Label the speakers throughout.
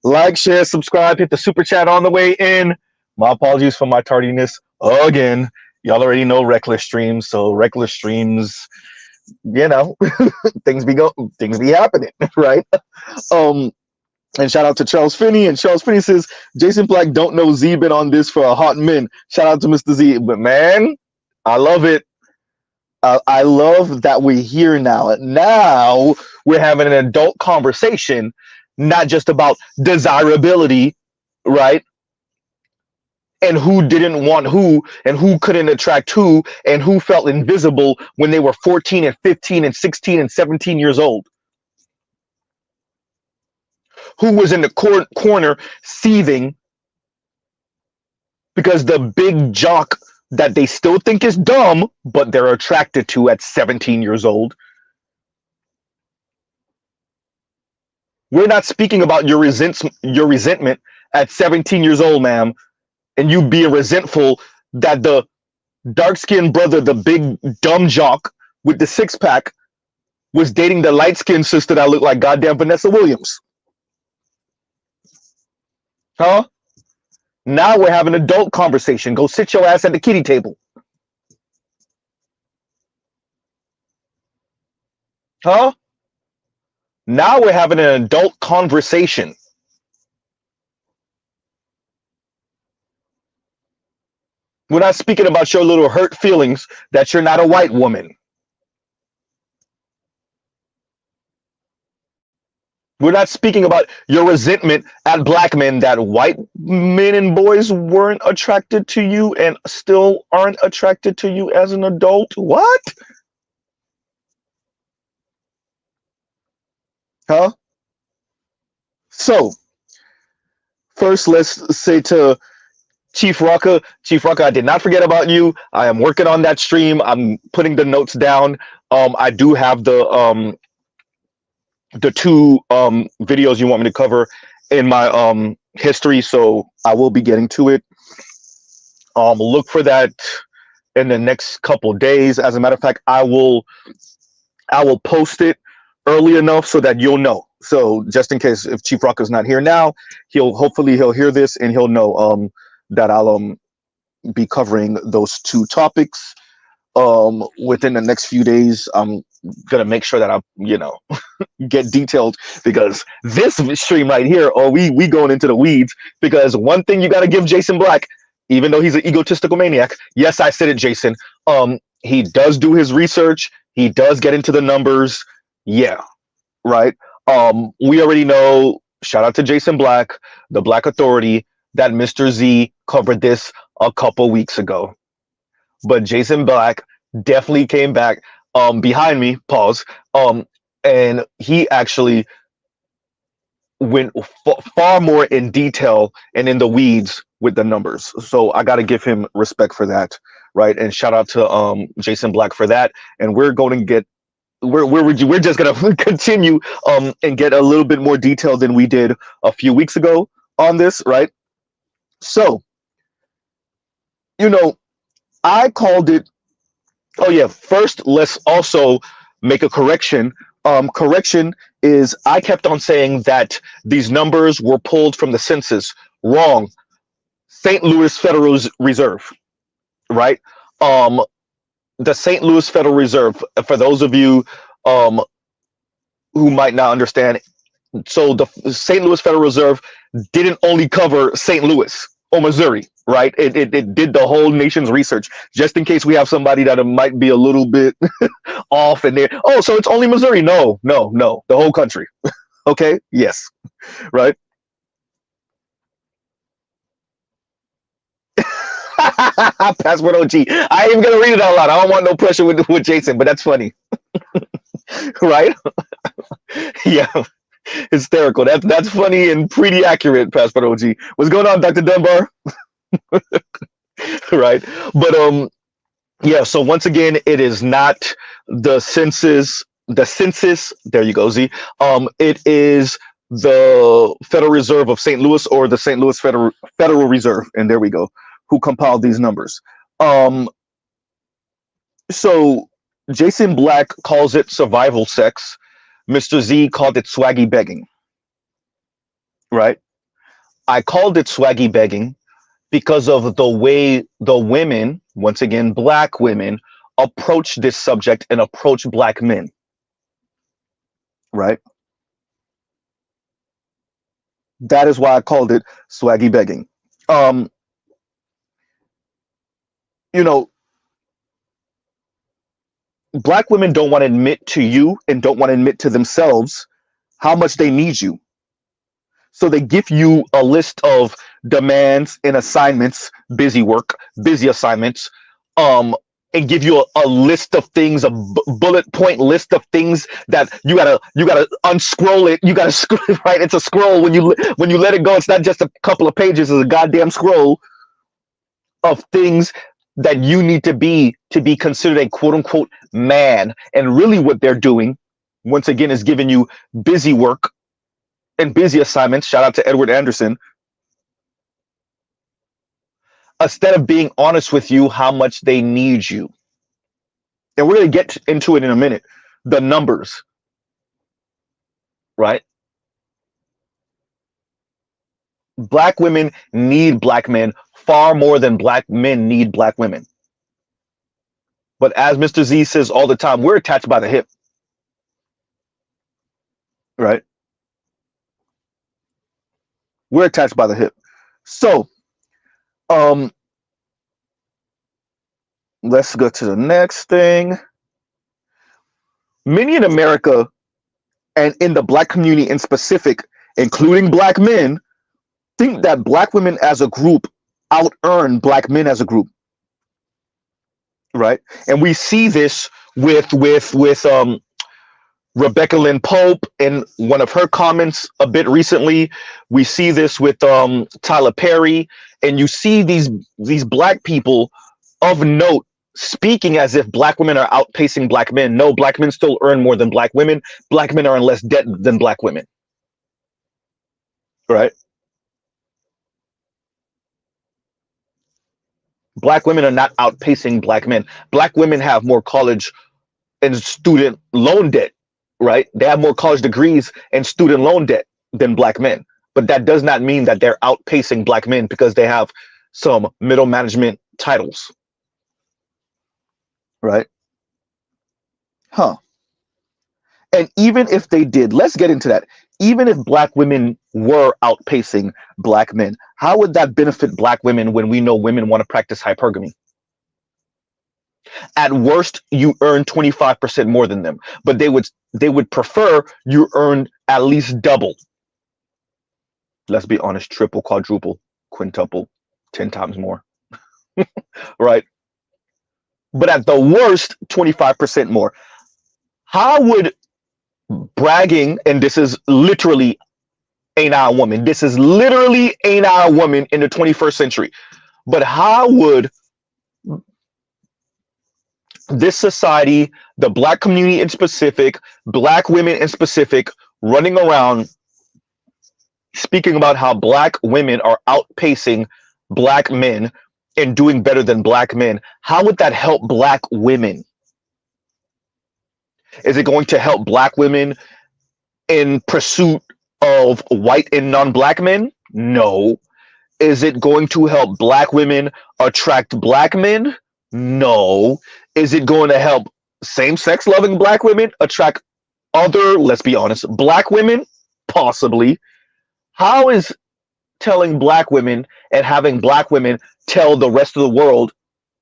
Speaker 1: Like, share, subscribe, hit the super chat on the way in. My apologies for my tardiness again. Y'all already know reckless streams, so reckless streams, you know, things be happening, right? Um, and shout out to Charles Finney. And Charles Finney says, Jason Black don't know Z been on this for a hot minute. Shout out to Mr. Z. But man, I love it. I love that we're here now. Now we're having an adult conversation, not just about desirability, right? And who didn't want who, and who couldn't attract who, and who felt invisible when they were 14 and 15 and 16 and 17 years old. Who was in the corner seething because the big jock that they still think is dumb, but they're attracted to at 17 years old. We're not speaking about your resentment at 17 years old, ma'am, and you being resentful that the dark-skinned brother, the big dumb jock with the six-pack, was dating the light-skinned sister that looked like goddamn Vanessa Williams. Huh? Now we're having an adult conversation. Go sit your ass at the kiddie table. Huh? Now we're having an adult conversation. We're not speaking about your little hurt feelings that you're not a white woman. We're not speaking about your resentment at black men that white men and boys weren't attracted to you and still aren't attracted to you as an adult. What? Huh? So, first, let's say to Chief Rocka, I did not forget about you. I am working on that stream. I'm putting the notes down. I do have the two videos you want me to cover in my history, so I will be getting to it. Look for that in the next couple days. As a matter of fact, I will post it early enough so that you'll know. So just in case if Chief Rocka's not here now, hopefully he'll hear this and he'll know that I'll be covering those two topics within the next few days. I'm gonna make sure that I get detailed, because this stream right here, we going into the weeds, because one thing you got to give Jason Black, even though he's an egotistical maniac, yes, I said it, Jason, he does do his research, he does get into the numbers, yeah, right. We already know, shout out to Jason Black, the Black Authority, that Mr. Z covered this a couple weeks ago. But Jason Black definitely came back behind me, pause, and he actually went far more in detail and in the weeds with the numbers. So I got to give him respect for that, right? And shout out to Jason Black for that. And we're going to get, we're just going to continue and get a little bit more detail than we did a few weeks ago on this, right? So, I called it, oh yeah, first let's also make a correction. Correction is, I kept on saying that these numbers were pulled from the census. Wrong. St. Louis Federal Reserve, right? The St. Louis Federal Reserve, for those of you who might not understand, so the St. Louis Federal Reserve didn't only cover St. Louis or Missouri, right? It did the whole nation's research, just in case we have somebody that might be a little bit off in there. Oh, so it's only Missouri? No, the whole country. Okay, yes, right. Passport OG. I ain't even gonna read it out loud. I don't want no pressure with Jason, but that's funny. Right? Yeah. Hysterical. That's funny and pretty accurate, Passport OG. What's going on, Dr. Dunbar? Right. But yeah, so once again, it is not the census, there you go, Z. It is the Federal Reserve of St. Louis, or the St. Louis Federal Reserve, and there we go, who compiled these numbers. So Jason Black calls it survival sex. Mr. Z called it swaggy begging, right? I called it swaggy begging because of the way the women, once again, black women, approach this subject and approach black men, right? That is why I called it swaggy begging. Um, you know, black women don't want to admit to you and don't want to admit to themselves how much they need you. So they give you a list of demands and assignments, busy work, busy assignments, and give you a list of things, a bullet point list of things that you gotta unscroll it. You gotta scroll right. It's a scroll when you let it go. It's not just a couple of pages. It's a goddamn scroll of things that you need to be considered a quote unquote man. And really, what they're doing, once again, is giving you busy work and busy assignments. Shout out to Edward Anderson. Instead of being honest with you how much they need you. And we're going to get into it in a minute. The numbers, right? Black women need black men far more than black men need black women. But as Mr. Z says all the time, we're attached by the hip, right? We're attached by the hip. So, let's go to the next thing. Many in America and in the black community in specific, including black men, think that black women as a group out earn black men as a group, right? And we see this with Rebecca Lynn Pope in one of her comments a bit recently. We see this with Tyler Perry, and you see these black people of note speaking as if black women are outpacing black men. No, black men still earn more than black women. Black men are in less debt than black women, right? Black women are not outpacing black men. Black women have more college and student loan debt, right? They have more college degrees and student loan debt than black men. But that does not mean that they're outpacing black men because they have some middle management titles, right? Huh. And even if they did, let's get into that. Even if black women were outpacing black men, how would that benefit black women when we know women want to practice hypergamy? At worst, you earn 25% more than them, but they would prefer you earn at least double. Let's be honest, triple, quadruple, quintuple, 10 times more, right? But at the worst, 25% more. How would bragging, and this is literally ain't I a woman, this is literally ain't I a woman in the 21st century, but how would this society, the black community in specific, black women in specific, running around speaking about how black women are outpacing black men and doing better than black men, how would that help black women? Is it going to help black women in pursuit of white and non-black men? No. Is it going to help black women attract black men? No. Is it going to help same-sex loving black women attract other, let's be honest, black women? Possibly. How is telling black women and having black women tell the rest of the world,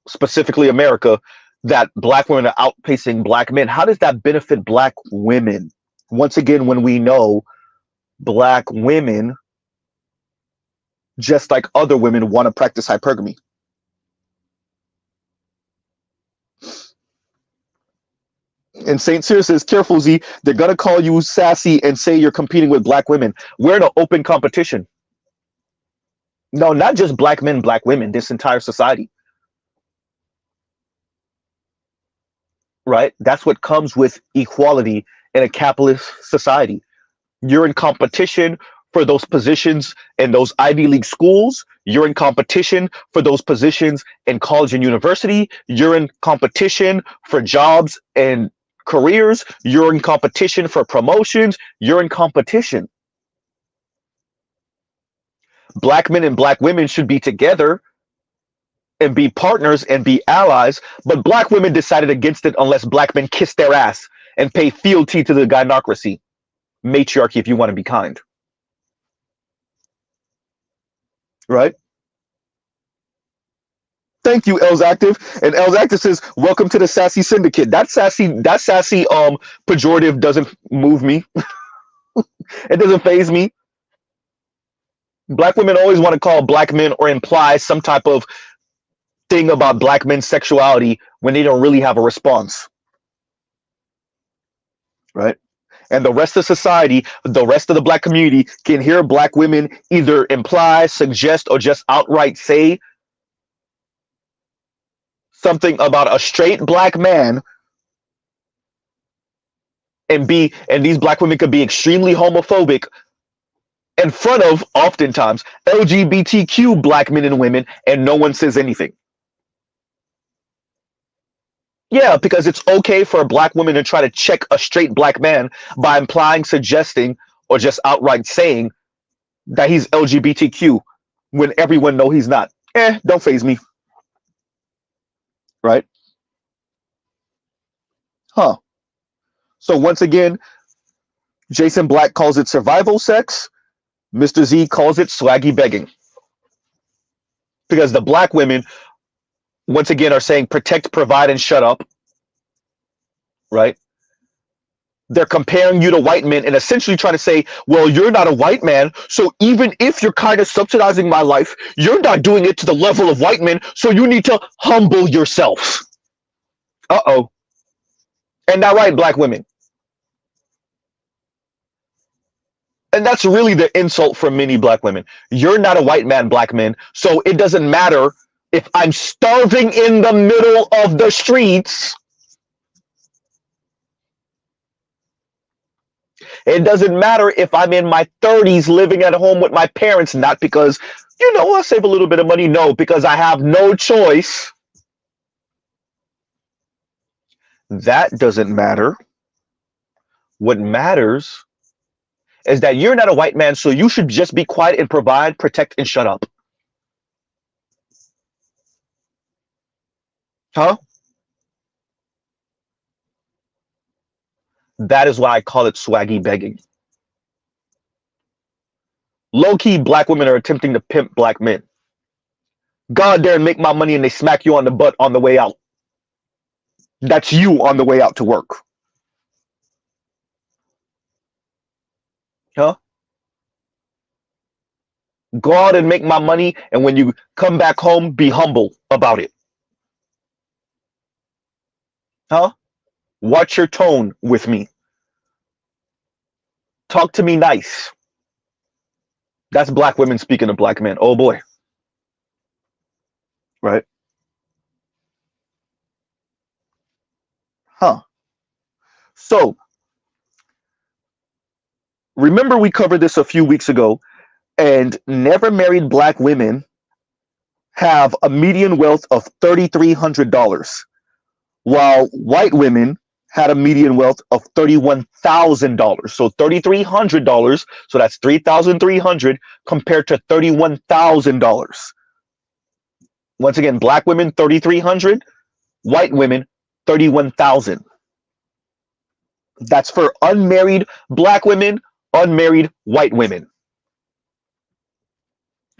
Speaker 1: specifically America, that black women are outpacing black men, how does that benefit black women? Once again, when we know black women, just like other women, want to practice hypergamy. And St. Cyr says, careful, Z, they're going to call you sassy and say you're competing with black women. We're in an open competition. No, not just black men, black women, this entire society. Right? That's what comes with equality in a capitalist society. You're in competition for those positions in those Ivy League schools. You're in competition for those positions in college and university. You're in competition for jobs and careers. You're in competition for promotions. You're in competition. Black men and black women should be together and be partners and be allies, but black women decided against it unless black men kiss their ass and pay fealty to the gynocracy, matriarchy, if you want to be kind. Right? Thank you, Els Active. And Els Active says, "Welcome to the sassy syndicate." That sassy pejorative doesn't move me. It doesn't faze me. Black women always want to call black men or imply some type of thing about black men's sexuality when they don't really have a response. Right? And the rest of society, the rest of the black community can hear black women either imply, suggest, or just outright say something about a straight black man, and these black women could be extremely homophobic in front of, oftentimes, LGBTQ black men and women, and no one says anything. Yeah, because it's okay for a black woman to try to check a straight black man by implying, suggesting, or just outright saying that he's LGBTQ when everyone know he's not. Don't faze me. Right? Huh. So once again, Jason Black calls it survival sex. Mr. Z calls it swaggy begging. Because the black women, once again, are saying protect, provide, and shut up. Right? They're comparing you to white men and essentially trying to say, well, you're not a white man, so even if you're kind of subsidizing my life, you're not doing it to the level of white men, so you need to humble yourself. Uh-oh. And that right, black women. And that's really the insult from many black women. You're not a white man, black men, so it doesn't matter if I'm starving in the middle of the streets. It doesn't matter if I'm in my 30s living at home with my parents, not because, I'll save a little bit of money. No, because I have no choice. That doesn't matter. What matters is that you're not a white man, so you should just be quiet and provide, protect, and shut up. Huh? That is why I call it swaggy begging. Low-key, black women are attempting to pimp black men. Go out there and make my money, and they smack you on the butt on the way out. That's you on the way out to work. Huh? Go out and make my money, and when you come back home, be humble about it. Huh? Watch your tone with me. Talk to me nice. That's black women speaking to black men. Oh boy. Right? Huh. So, remember we covered this a few weeks ago, and never married black women have a median wealth of $3,300, while white women had a median wealth of $31,000. So $3,300, so that's $3,300 compared to $31,000. Once again, black women $3,300, white women $31,000. That's for unmarried black women, unmarried white women.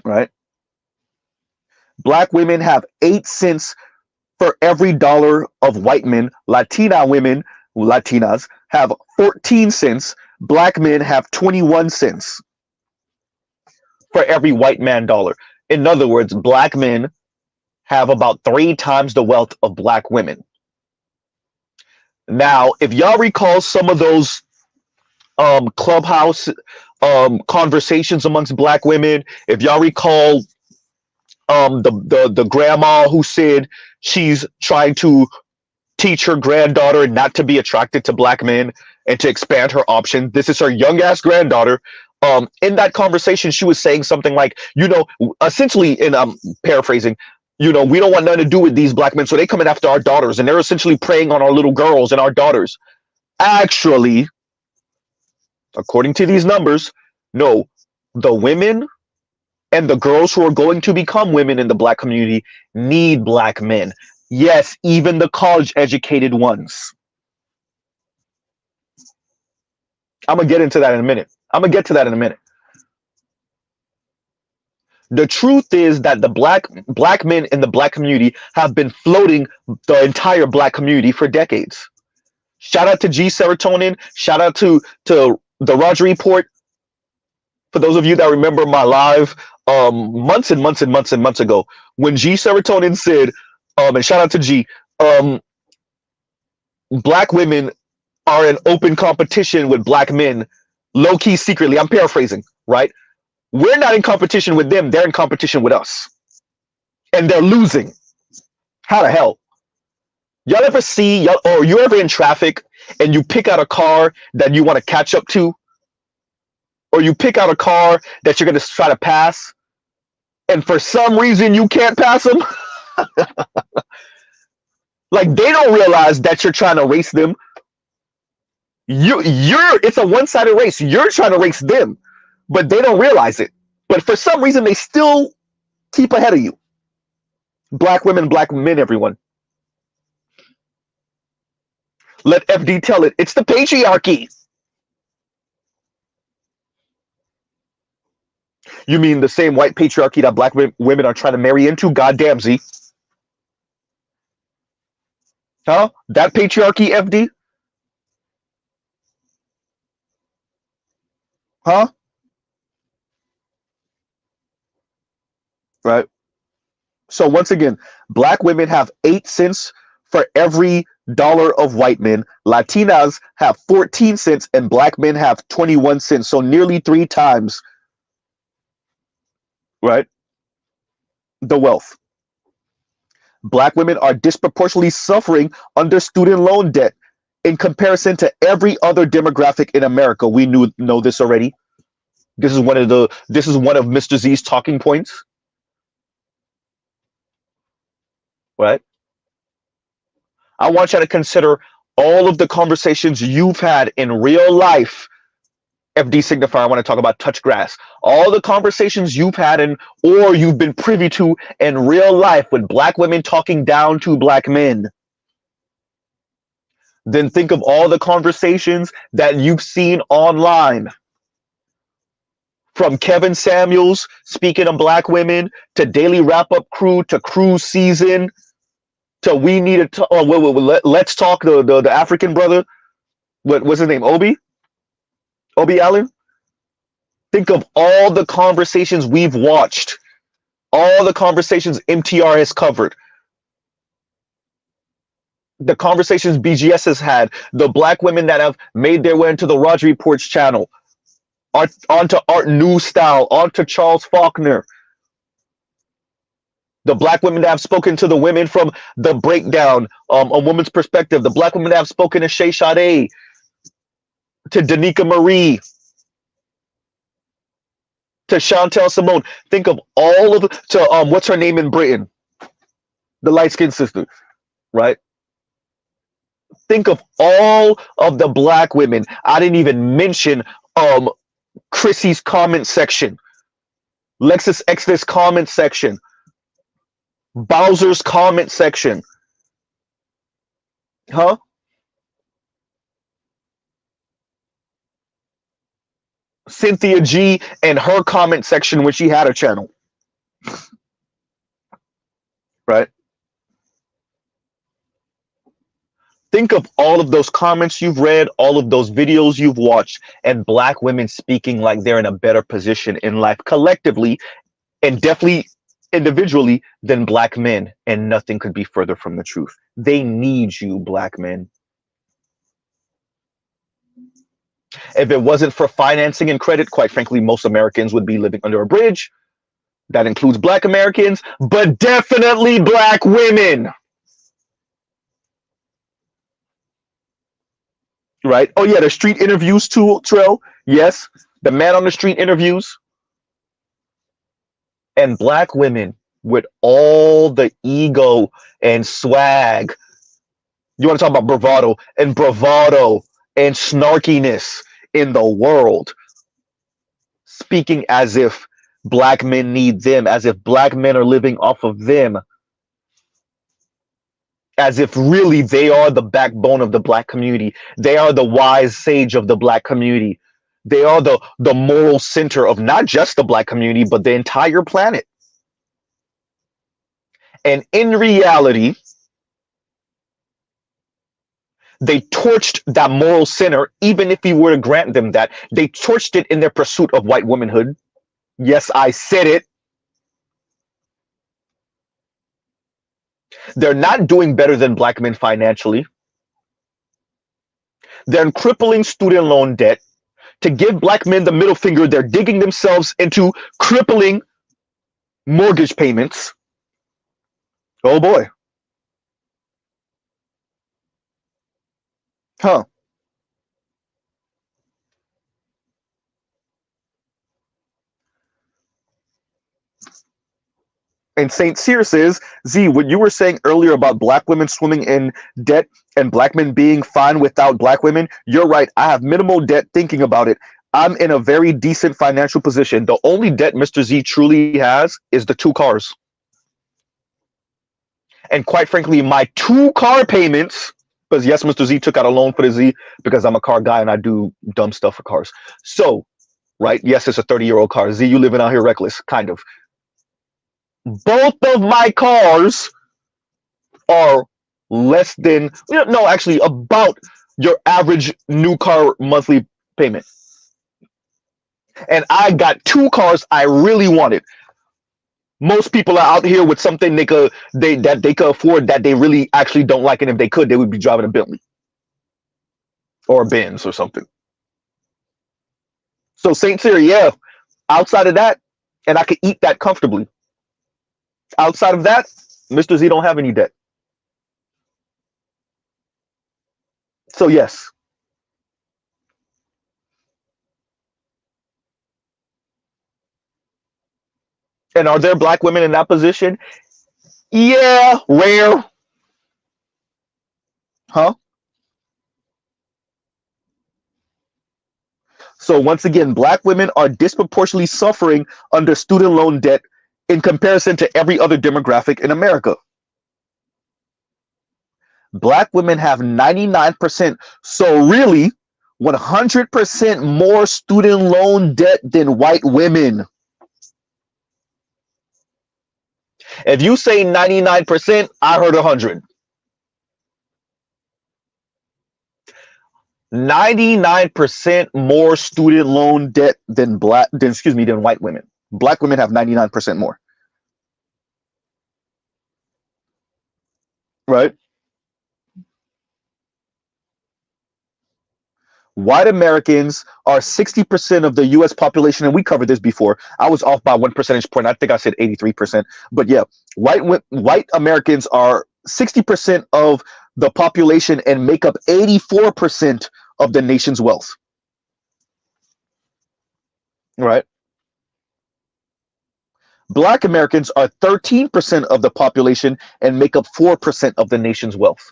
Speaker 1: Right? Black women have 8 cents for every dollar of white men. Latinas have 14 cents. Black men have 21 cents for every white man dollar. In other words, black men have about 3 times the wealth of black women. Now, if y'all recall some of those clubhouse conversations amongst black women, if y'all recall the grandma who said she's trying to teach her granddaughter not to be attracted to black men and to expand her options. This is her young ass granddaughter. In that conversation, she was saying something like, essentially, and I'm paraphrasing, we don't want nothing to do with these black men, so they coming after our daughters, and they're essentially preying on our little girls and our daughters. Actually, according to these numbers, no, the women And the girls who are going to become women in the black community need black men. Yes, even the college educated ones. I'm gonna get into that in a minute. I'm gonna get to that in a minute. The truth is that the black men in the black community have been floating the entire black community for decades. Shout out to G Serotonin. Shout out to the Roger Report. For those of you that remember my live months and months and months and months ago, when G Serotonin said, and shout out to G, black women are in open competition with black men, low key secretly. I'm paraphrasing, right? We're not in competition with them, they're in competition with us. And they're losing. How the hell? Y'all ever see, or you're ever in traffic and you pick out a car that you want to catch up to? Or you pick out a car that you're going to try to pass, and for some reason you can't pass them? Like, they don't realize that you're trying to race them. It's a one-sided race. You're trying to race them, but they don't realize it. But for some reason, they still keep ahead of you. Black women, black men, everyone. Let FD tell it. It's the patriarchy. You mean the same white patriarchy that black women are trying to marry into? Goddamn, Z. Huh? That patriarchy, FD? Huh? Right. So once again, black women have 8 cents for every dollar of white men. Latinas have 14 cents and black men have 21 cents. So nearly 3 times, right, the wealth. Black women are disproportionately suffering under student loan debt in comparison to every other demographic in America. We know this already. This is one of Mr. Z's talking points. Right? I want you to consider all of the conversations you've had in real life. FD signifier, I want to talk about touch grass. All the conversations you've had or you've been privy to in real life with black women talking down to black men. Then think of all the conversations that you've seen online. From Kevin Samuels speaking of black women, to Daily Wrap-Up Crew, to Cruise Season, to We Need to Let's Talk, the African brother. What's his name? Obi Allen? Think of all the conversations we've watched, all the conversations MTR has covered, the conversations BGS has had, the black women that have made their way into the Roger Report's channel, onto Art New Style, onto Charles Faulkner, the black women that have spoken to the women from The Breakdown, A Woman's Perspective, the black women that have spoken to Shay Sade, to Danica Marie, to Chantel Simone. Think of all of what's her name in Britain? The light-skinned sister, right? Think of all of the black women. I didn't even mention Chrissy's comment section, Lexus Exodus comment section, Bowser's comment section. Huh? Cynthia G and her comment section when she had a channel. Right? Think of all of those comments you've read, all of those videos you've watched, and black women speaking like they're in a better position in life collectively and definitely individually than black men. And nothing could be further from the truth. They need you, black men. If it wasn't for financing and credit, quite frankly, most Americans would be living under a bridge. That includes black Americans, but definitely black women. Right? Oh yeah, the street interviews too, Trell. Yes, the man on the street interviews. And black women with all the ego and swag. You want to talk about bravado and snarkiness in the world, speaking as if Black men need them, as if black men are living off of them, as if really they are the backbone of the black community. They are the wise sage of the black community. They are the moral center of not just the black community, but the entire planet. And in reality, they torched that moral center, even if we were to grant them that. They torched it in their pursuit of white womanhood. Yes, I said it. They're not doing better than black men financially. They're in crippling student loan debt. To give black men the middle finger, they're digging themselves into crippling mortgage payments. Oh boy. Huh. And St. Cyr says, Z, what you were saying earlier about black women swimming in debt and black men being fine without black women, you're right. I have minimal debt thinking about it. I'm in a very decent financial position. The only debt Mr. Z truly has is the 2 cars. And quite frankly, my 2 car payments, because yes, Mr. Z took out a loan for the Z because I'm a car guy and I do dumb stuff for cars. So, right, yes, it's a 30-year-old car. Z, you living out here reckless, kind of. Both of my cars are less than, no, actually about your average new car monthly payment. And I got 2 cars I really wanted. Most people are out here with something they could afford that they really actually don't like, and if they could, they would be driving a Bentley or a Benz or something. So Saint Cyr, yeah, outside of that, and I could eat that comfortably. Outside of that, Mr. Z don't have any debt. So yes. And are there black women in that position? Yeah, rare. Huh? So once again, black women are disproportionately suffering under student loan debt in comparison to every other demographic in America. Black women have 99%. So really, 100% more student loan debt than white women. If you say 99%, I heard 100. 99% more student loan debt than than white women. Black women have 99% more. Right? White Americans are 60% of the US population, and we covered this before. I was off by 1 percentage point. I think I said 83%. But yeah, white Americans are 60% of the population and make up 84% of the nation's wealth. Right? Black Americans are 13% of the population and make up 4% of the nation's wealth.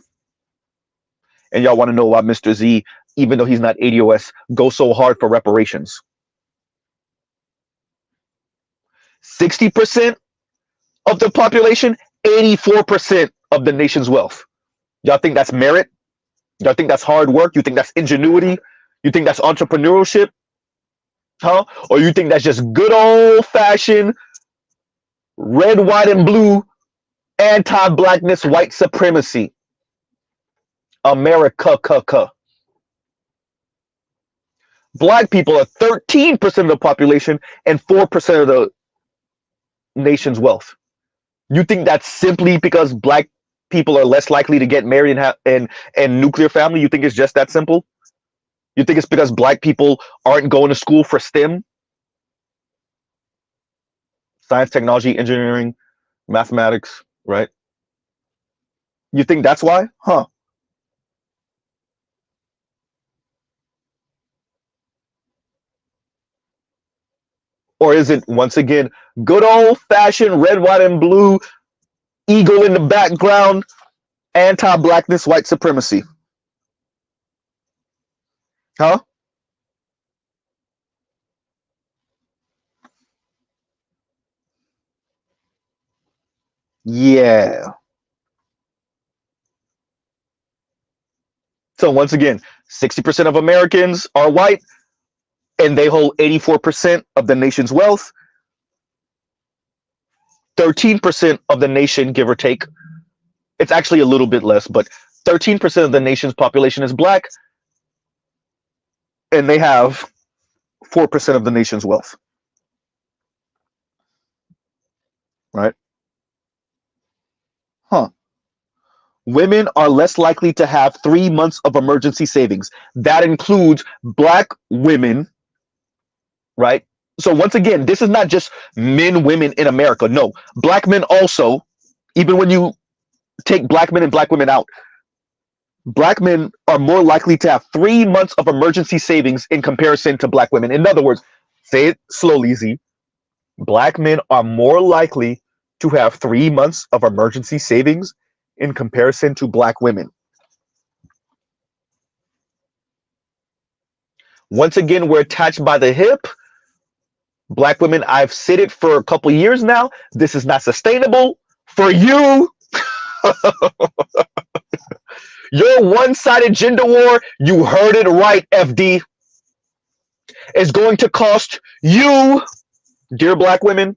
Speaker 1: And y'all want to know why Mr. Z, even though he's not ADOS, goes so hard for reparations? 60% of the population, 84% of the nation's wealth. Y'all think that's merit? Y'all think that's hard work? You think that's ingenuity? You think that's entrepreneurship? Huh? Or you think that's just good old fashioned red, white, and blue anti-blackness, white supremacy? America. Black people are 13% of the population and 4% of the nation's wealth. You think that's simply because black people are less likely to get married and nuclear family? You think it's just that simple? You think it's because black people aren't going to school for STEM? Science, technology, engineering, mathematics, right? You think that's why? Huh? Or is it, once again, good old-fashioned red, white, and blue, eagle in the background, anti-blackness, white supremacy? Huh? Yeah. So once again, 60% of Americans are white and they hold 84% of the nation's wealth. 13% of the nation, give or take. It's actually a little bit less, but 13% of the nation's population is black and they have 4% of the nation's wealth. Right? Huh. Women are less likely to have 3 months of emergency savings. That includes black women, right? So once again, this is not just men, women in America. No, black men also, even when you take black men and black women out, black men are more likely to have 3 months of emergency savings in comparison to black women. In other words, say it slowly, Z. Black men are more likely to have 3 months of emergency savings in comparison to black women. Once again, we're attached by the hip. Black women, I've said it for a couple years now. This is not sustainable for you. Your one-sided gender war, you heard it right, FD, is going to cost you, dear black women.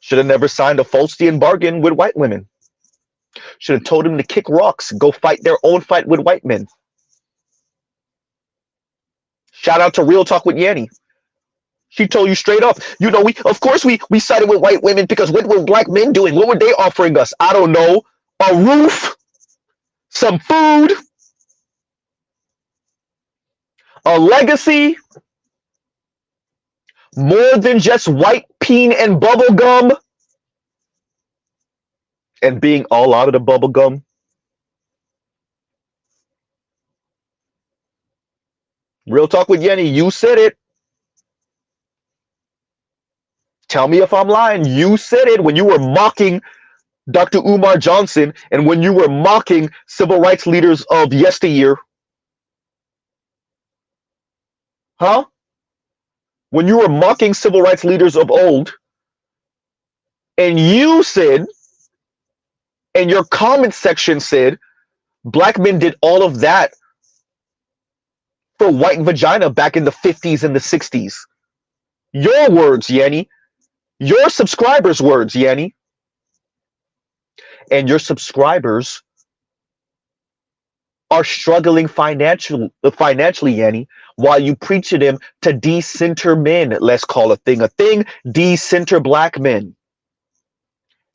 Speaker 1: Should have never signed a Faustian bargain with white women. Should have told them to kick rocks, go fight their own fight with white men. Shout out to Real Talk with Yanni. She told you straight up, you know, we sided with white women because what were black men doing? What were they offering us? I don't know. A roof, some food, a legacy, more than just white peen and bubble gum. And being all out of the bubble gum. Real Talk with Yenny, you said it. Tell me if I'm lying. You said it when you were mocking Dr. Umar Johnson and when you were mocking civil rights leaders of yesteryear. Huh? When you were mocking civil rights leaders of old, and you said, and your comment section said, black men did all of that for white vagina back in the 50s and the 60s. Your words, Yanni. Your subscribers' words, Yanni. And your subscribers are struggling financially, Yanni, while you preach to them to decenter men. Let's call a thing, decenter black men.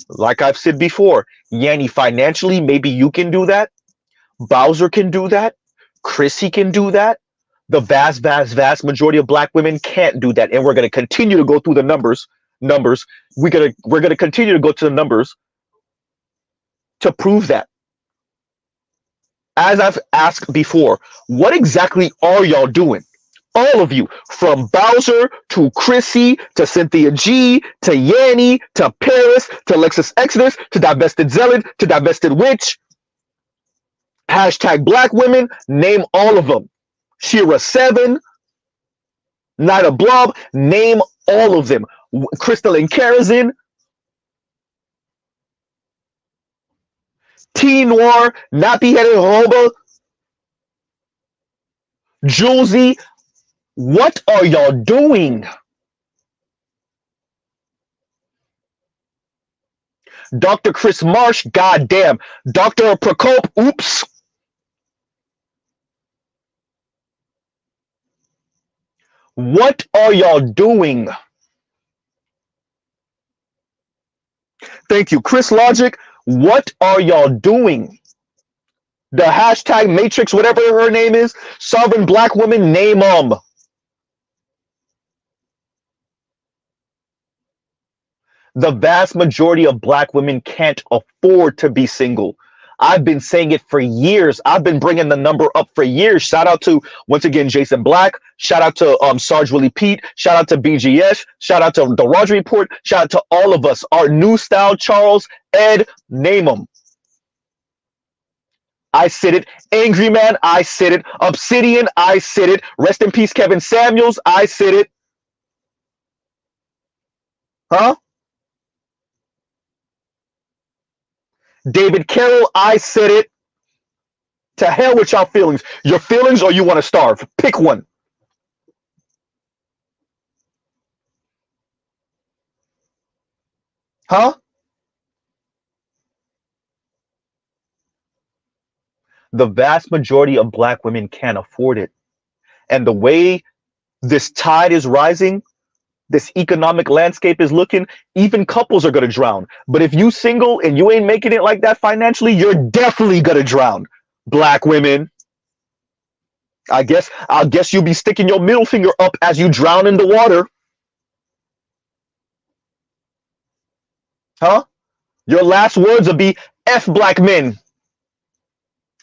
Speaker 1: Like I've said before, Yanni, financially, maybe you can do that. Bowser can do that. Chrissy can do that. The vast majority of black women can't do that. And we're going to continue to go through the numbers. We're gonna continue to go to the numbers to prove that. As I've asked before, what exactly are y'all doing? All of you, from Bowser to Chrissy to Cynthia G to Yanni to Paris to Lexus Exodus to Divested Zealot to Divested Witch. Hashtag black women, name all of them. Shira 7, Nida Blob, name all of them. Crystal and Kerosene, T Noir, Nappy Headed Hoba, Julesy, what are y'all doing? Dr. Chris Marsh, goddamn. Dr. Prokop, oops. What are y'all doing? Thank you. Chris Logic, what are y'all doing? The hashtag Matrix, whatever her name is, sovereign black woman, name them. The vast majority of black women can't afford to be single. I've been saying it for years. I've been bringing the number up for years. Shout out to, once again, Jason Black. Shout out to Sarge Willie Pete. Shout out to BGS. Shout out to the Roger Report. Shout out to all of us. Our new style, Charles, Ed, name them. I said it. Angry Man, I said it. Obsidian, I said it. Rest in peace, Kevin Samuels, I said it. Huh? David Carroll, I said it. To hell with y'all feelings. Your feelings or you want to starve. Pick one. Huh? The vast majority of black women can't afford it. And the way this tide is rising, this economic landscape is looking, even couples are going to drown. But if you single and you ain't making it like that financially, you're definitely going to drown. Black women. I guess you'll be sticking your middle finger up as you drown in the water. Huh? Your last words will be F black men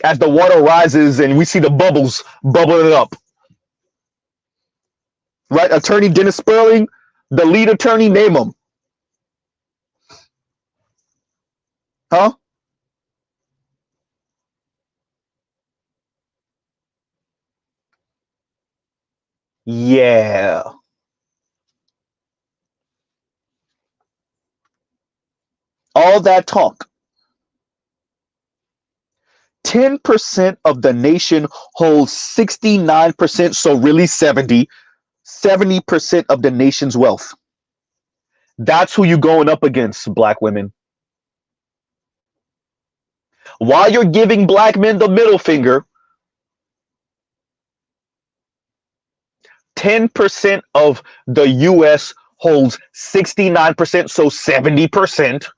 Speaker 1: as the water rises and we see the bubbles bubbling up. Right? Attorney Dennis Sperling, the lead attorney, name him. Huh? Yeah. All that talk. 10% of the nation holds 69%, so really 70% of the nation's wealth. That's who you going up against, black women. While you're giving black men the middle finger, 10% of the US holds 69%, so 70%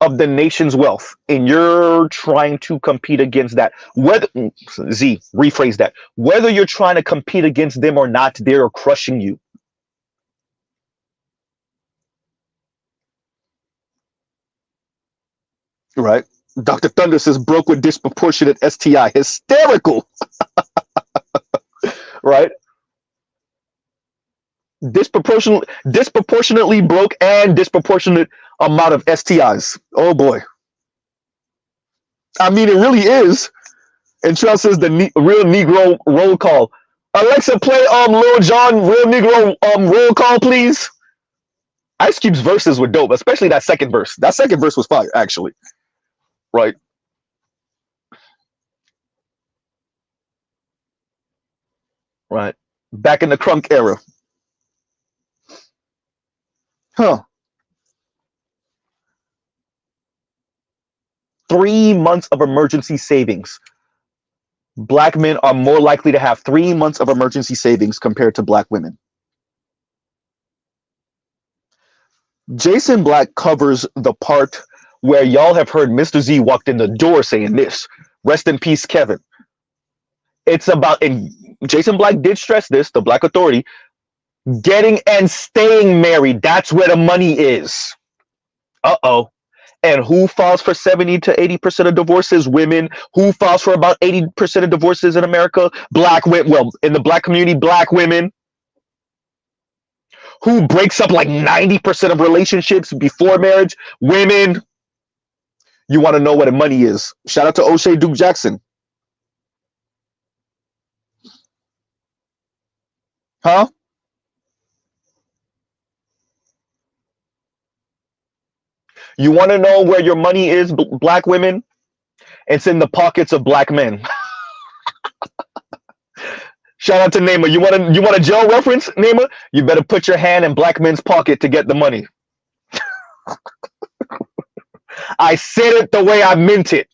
Speaker 1: of the nation's wealth. And you're trying to compete against that. Whether rephrase that. Whether you're trying to compete against them or not, they're crushing you. Right? Dr. Thunder says broke with disproportionate STI. Hysterical, right? Disproportionately broke and disproportionate amount of STIs. Oh boy. I mean, it really is. And Charles says the real Negro roll call. Alexa, play Lil Jon real Negro roll call, please. Ice Cube's verses were dope, especially that second verse. That second verse was fire, actually. Right. Right. Back in the crunk era. Huh. 3 months of emergency savings. Black men are more likely to have 3 months of emergency savings compared to black women. Jason Black covers the part where y'all have heard Mr. Z walked in the door saying this. Rest in peace, Kevin. It's about, and Jason Black did stress this, the Black Authority, getting and staying married. That's where the money is. Uh-oh. And who files for 70 to 80% of divorces? Women. Who files for about 80% of divorces in America? Black women. Well, in the black community, black women. Who breaks up like 90% of relationships before marriage? Women. You want to know what the money is. Shout out to O'Shea Duke Jackson. Huh? You want to know where your money is, black women? It's in the pockets of black men. Shout out to Neymar. You want a jail reference, Neymar? You better put your hand in black men's pocket to get the money. I said it the way I meant it.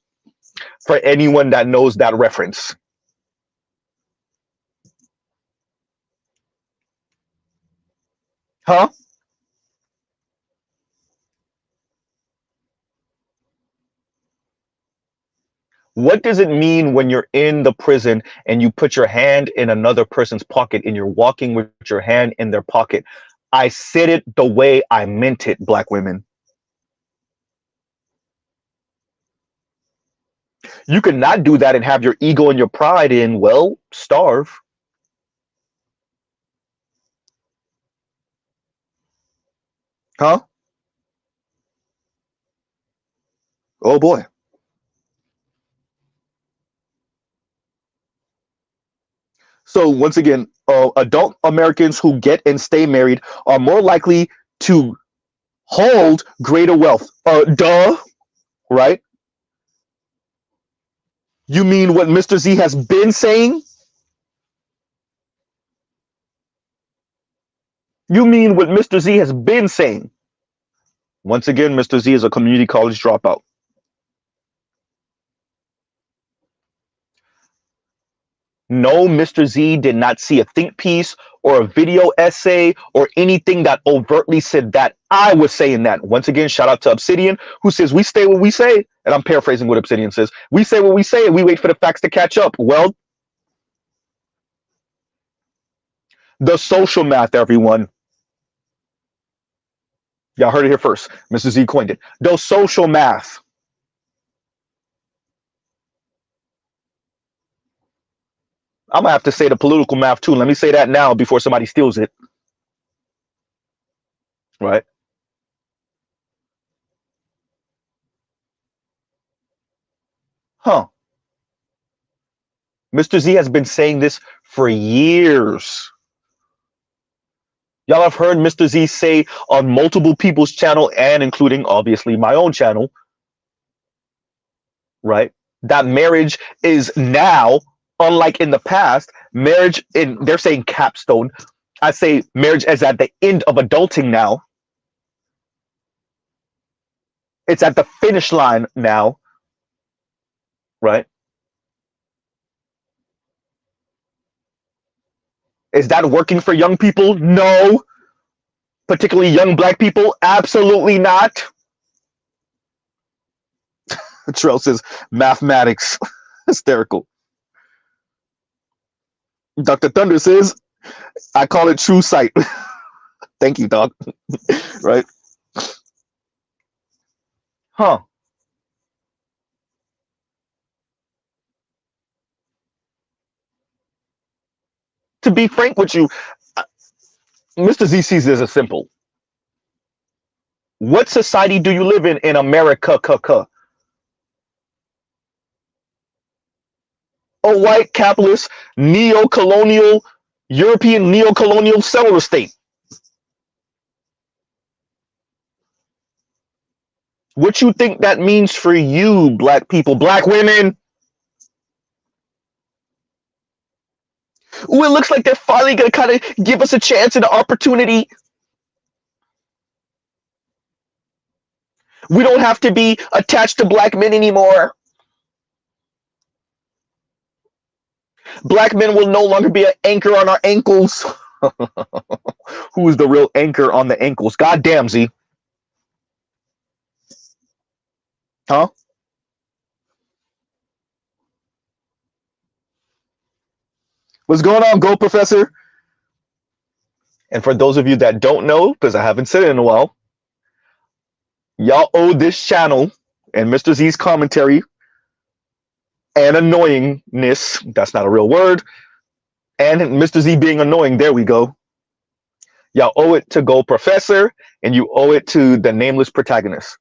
Speaker 1: For anyone that knows that reference. Huh? What does it mean when you're in the prison and you put your hand in another person's pocket and you're walking with your hand in their pocket? I said it the way I meant it, black women. You could not do that and have your ego and your pride in, well, starve. Huh? Oh boy. So once again, adult Americans who get and stay married are more likely to hold greater wealth. Duh, right? You mean what Mr. Z has been saying? You mean what Mr. Z has been saying? Once again, Mr. Z is a community college dropout. No, Mr. Z did not see a think piece or a video essay or anything that overtly said that I was saying that. Once again, shout out to Obsidian, who says we say what we say. And I'm paraphrasing what Obsidian says. We say what we say and we wait for the facts to catch up. Well, the social math, everyone. Y'all heard it here first. Mr. Z coined it. The social math. I'm gonna have to say the political math too. Let me say that now before somebody steals it. Right? Huh. Mr. Z has been saying this for years. Y'all have heard Mr. Z say on multiple people's channel and including obviously my own channel, right? That marriage is now, unlike in the past, marriage in they're saying capstone. I say marriage is at the end of adulting now. It's at the finish line now, right? Is that working for young people? No. Particularly young black people? Absolutely not. Trell says mathematics. Hysterical. Dr. Thunder says, I call it true sight. Thank you, dog. Right? Huh. To be frank with you, Mr. Z sees this as simple. What society do you live in America? A white capitalist, neo-colonial, European neo-colonial settler state. What you think that means for you, black people, black women? Ooh, it looks like they're finally going to kind of give us a chance and an opportunity. We don't have to be attached to black men anymore. Black men will no longer be an anchor on our ankles. Who is the real anchor on the ankles? God damn, Z. Huh? What's going on, Go Professor? And for those of you that don't know, because I haven't said it in a while, y'all owe this channel and Mr. Z's commentary and annoyingness, that's not a real word, and Mr. Z being annoying, there we go. Y'all owe it to Go Professor, and you owe it to the nameless protagonist.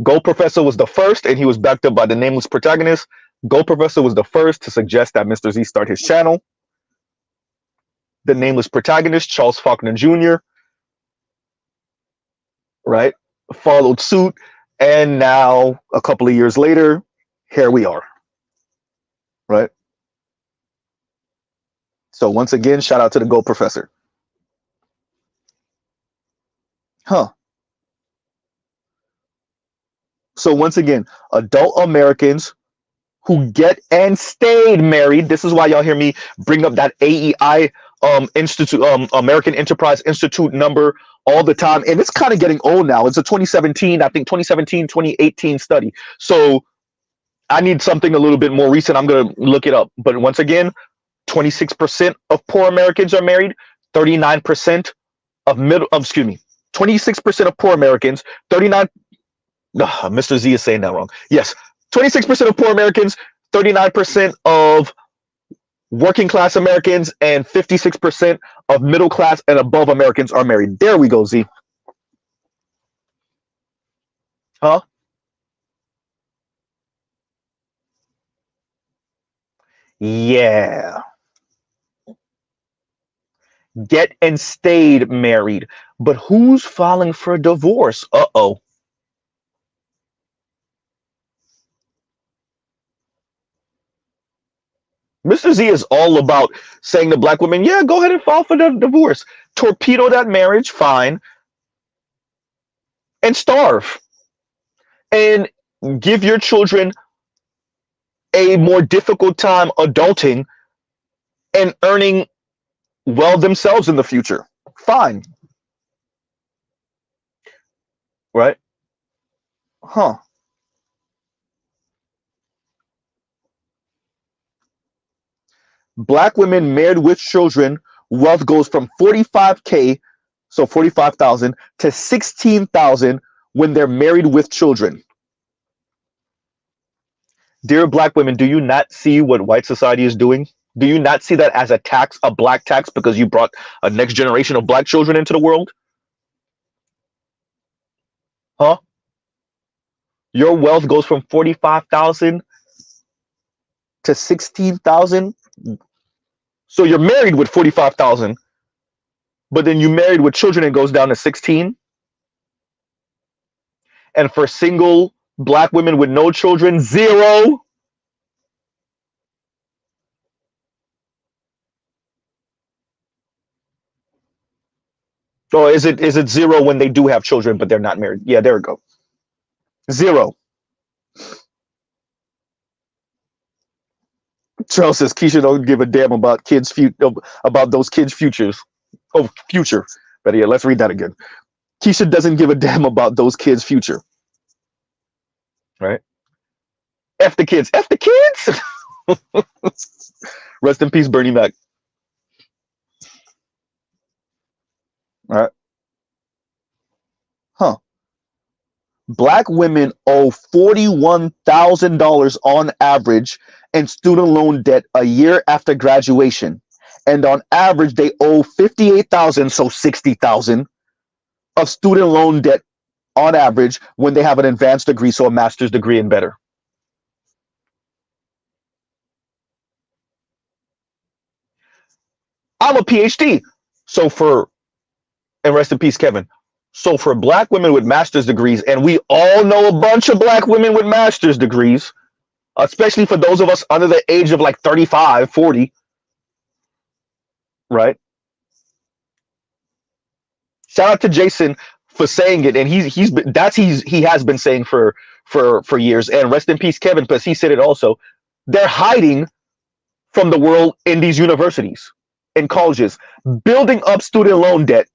Speaker 1: Go Professor was the first, and he was backed up by the nameless protagonist. Go Professor was the first to suggest that Mr. Z start his channel. The nameless protagonist, Charles Faulkner Jr., right, followed suit, and now a couple of years later, here we are, right? So once again, shout out to the Go Professor. Huh. So once again, adult Americans who get and stayed married. This is why y'all hear me bring up that AEI Institute, American Enterprise Institute number all the time. And it's kind of getting old now. It's a 2017, I think 2017, 2018 study. So I need something a little bit more recent. I'm going to look it up. But once again, 26% of poor Americans are married, 39% of middle, excuse me, 26% of poor Americans, 39, Mr. Z is saying that wrong. Yes, 26% of poor Americans, 39% of working class Americans, and 56% of middle class and above Americans are married. There we go, Z. Huh? Yeah. get and stayed married. But who's filing for divorce? Uh-oh. Mr. Z is all about saying to black women, yeah, go ahead and file for the divorce. Torpedo that marriage, fine, and starve. And give your children a more difficult time adulting and earning well themselves in the future. Fine. Right? Huh. Black women married with children, wealth goes from 45K, so 45,000 to 16,000 when they're married with children. Dear black women, do you not see what white society is doing? Do you not see that as a tax, a black tax, because you brought a next generation of black children into the world? Huh? Your wealth goes from 45,000 to 16,000. So you're married with 45,000, but then you married with children and it goes down to 16. And for single black women with no children, 0. Or is it 0 when they do have children but they're not married? Yeah, there we go. 0. Charles says Keisha don't give a damn about about those kids' futures. Oh, future. But yeah, let's read that again. Keisha doesn't give a damn about those kids' future. Right? F the kids. F the kids. Rest in peace, Bernie Mac. All right. Huh. Black women owe $41,000 on average in student loan debt a year after graduation. And on average, they owe 58,000, so 60,000 of student loan debt on average when they have an advanced degree, so a master's degree and better. I'm a PhD. And rest in peace, Kevin. So for black women with master's degrees, and we all know a bunch of black women with master's degrees, especially for those of us under the age of like 35, 40, right? Shout out to Jason for saying it, and he has been saying for years. And rest in peace, Kevin, because he said it also. They're hiding from the world in these universities, in colleges, building up student loan debt,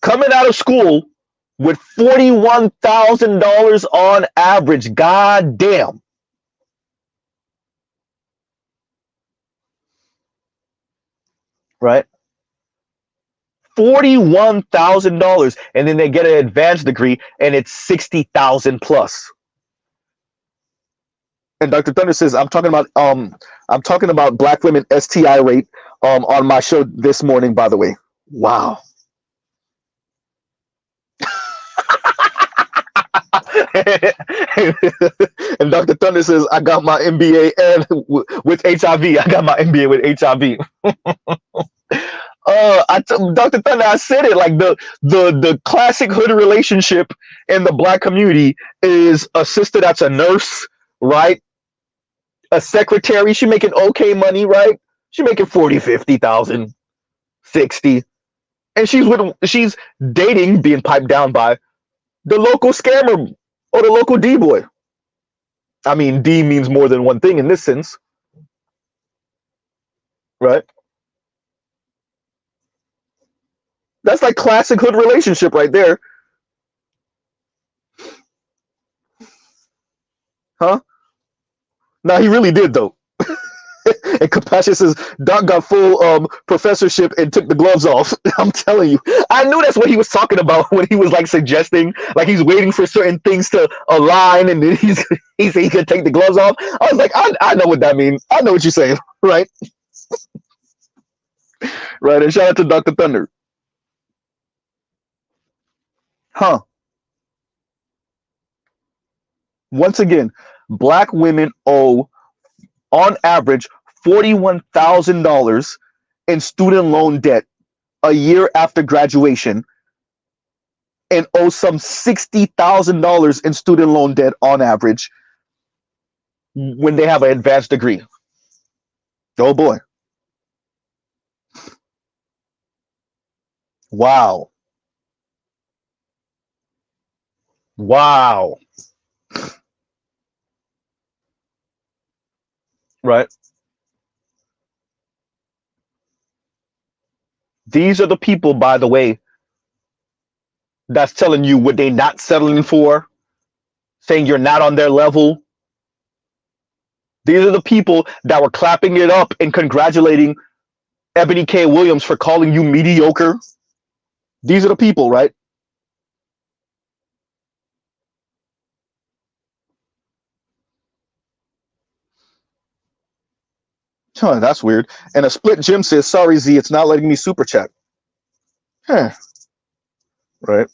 Speaker 1: coming out of school with $41,000 on average. God damn. Right? $41,000, and then they get an advanced degree and it's 60,000 plus. And Dr. Thunder says, I'm talking about black women STI rate on my show this morning, by the way. Wow. And Dr. Thunder says, I got my MBA and with HIV. I got my MBA with HIV. Dr. Thunder, I said it, like the classic hood relationship in the black community is a sister that's a nurse, right? A secretary, she making okay money, right? She making 40, 50,000, 60. And she's dating, being piped down by the local scammer or the local D-boy. I mean, D means more than one thing in this sense, right? That's like classic hood relationship right there. Huh? Now he really did though. And Compassion says Doc got full professorship and took the gloves off. I'm telling you, I knew that's what he was talking about when he was like suggesting, like he's waiting for certain things to align, and then he said he could take the gloves off. I was like, I know what that means. I know what you're saying, right? Right. And shout out to Dr. Thunder. Huh. Once again, black women owe on average $41,000 in student loan debt a year after graduation and owe some $60,000 in student loan debt on average when they have an advanced degree. Oh boy. Wow. Wow. Right. These are the people, by the way, that's telling you what they not settling for, saying you're not on their level. These are the people that were clapping it up and congratulating Ebony K. Williams for calling you mediocre. These are the people, right? Huh, that's weird. And a split Jim says, sorry, Z, it's not letting me super chat. Huh. Right.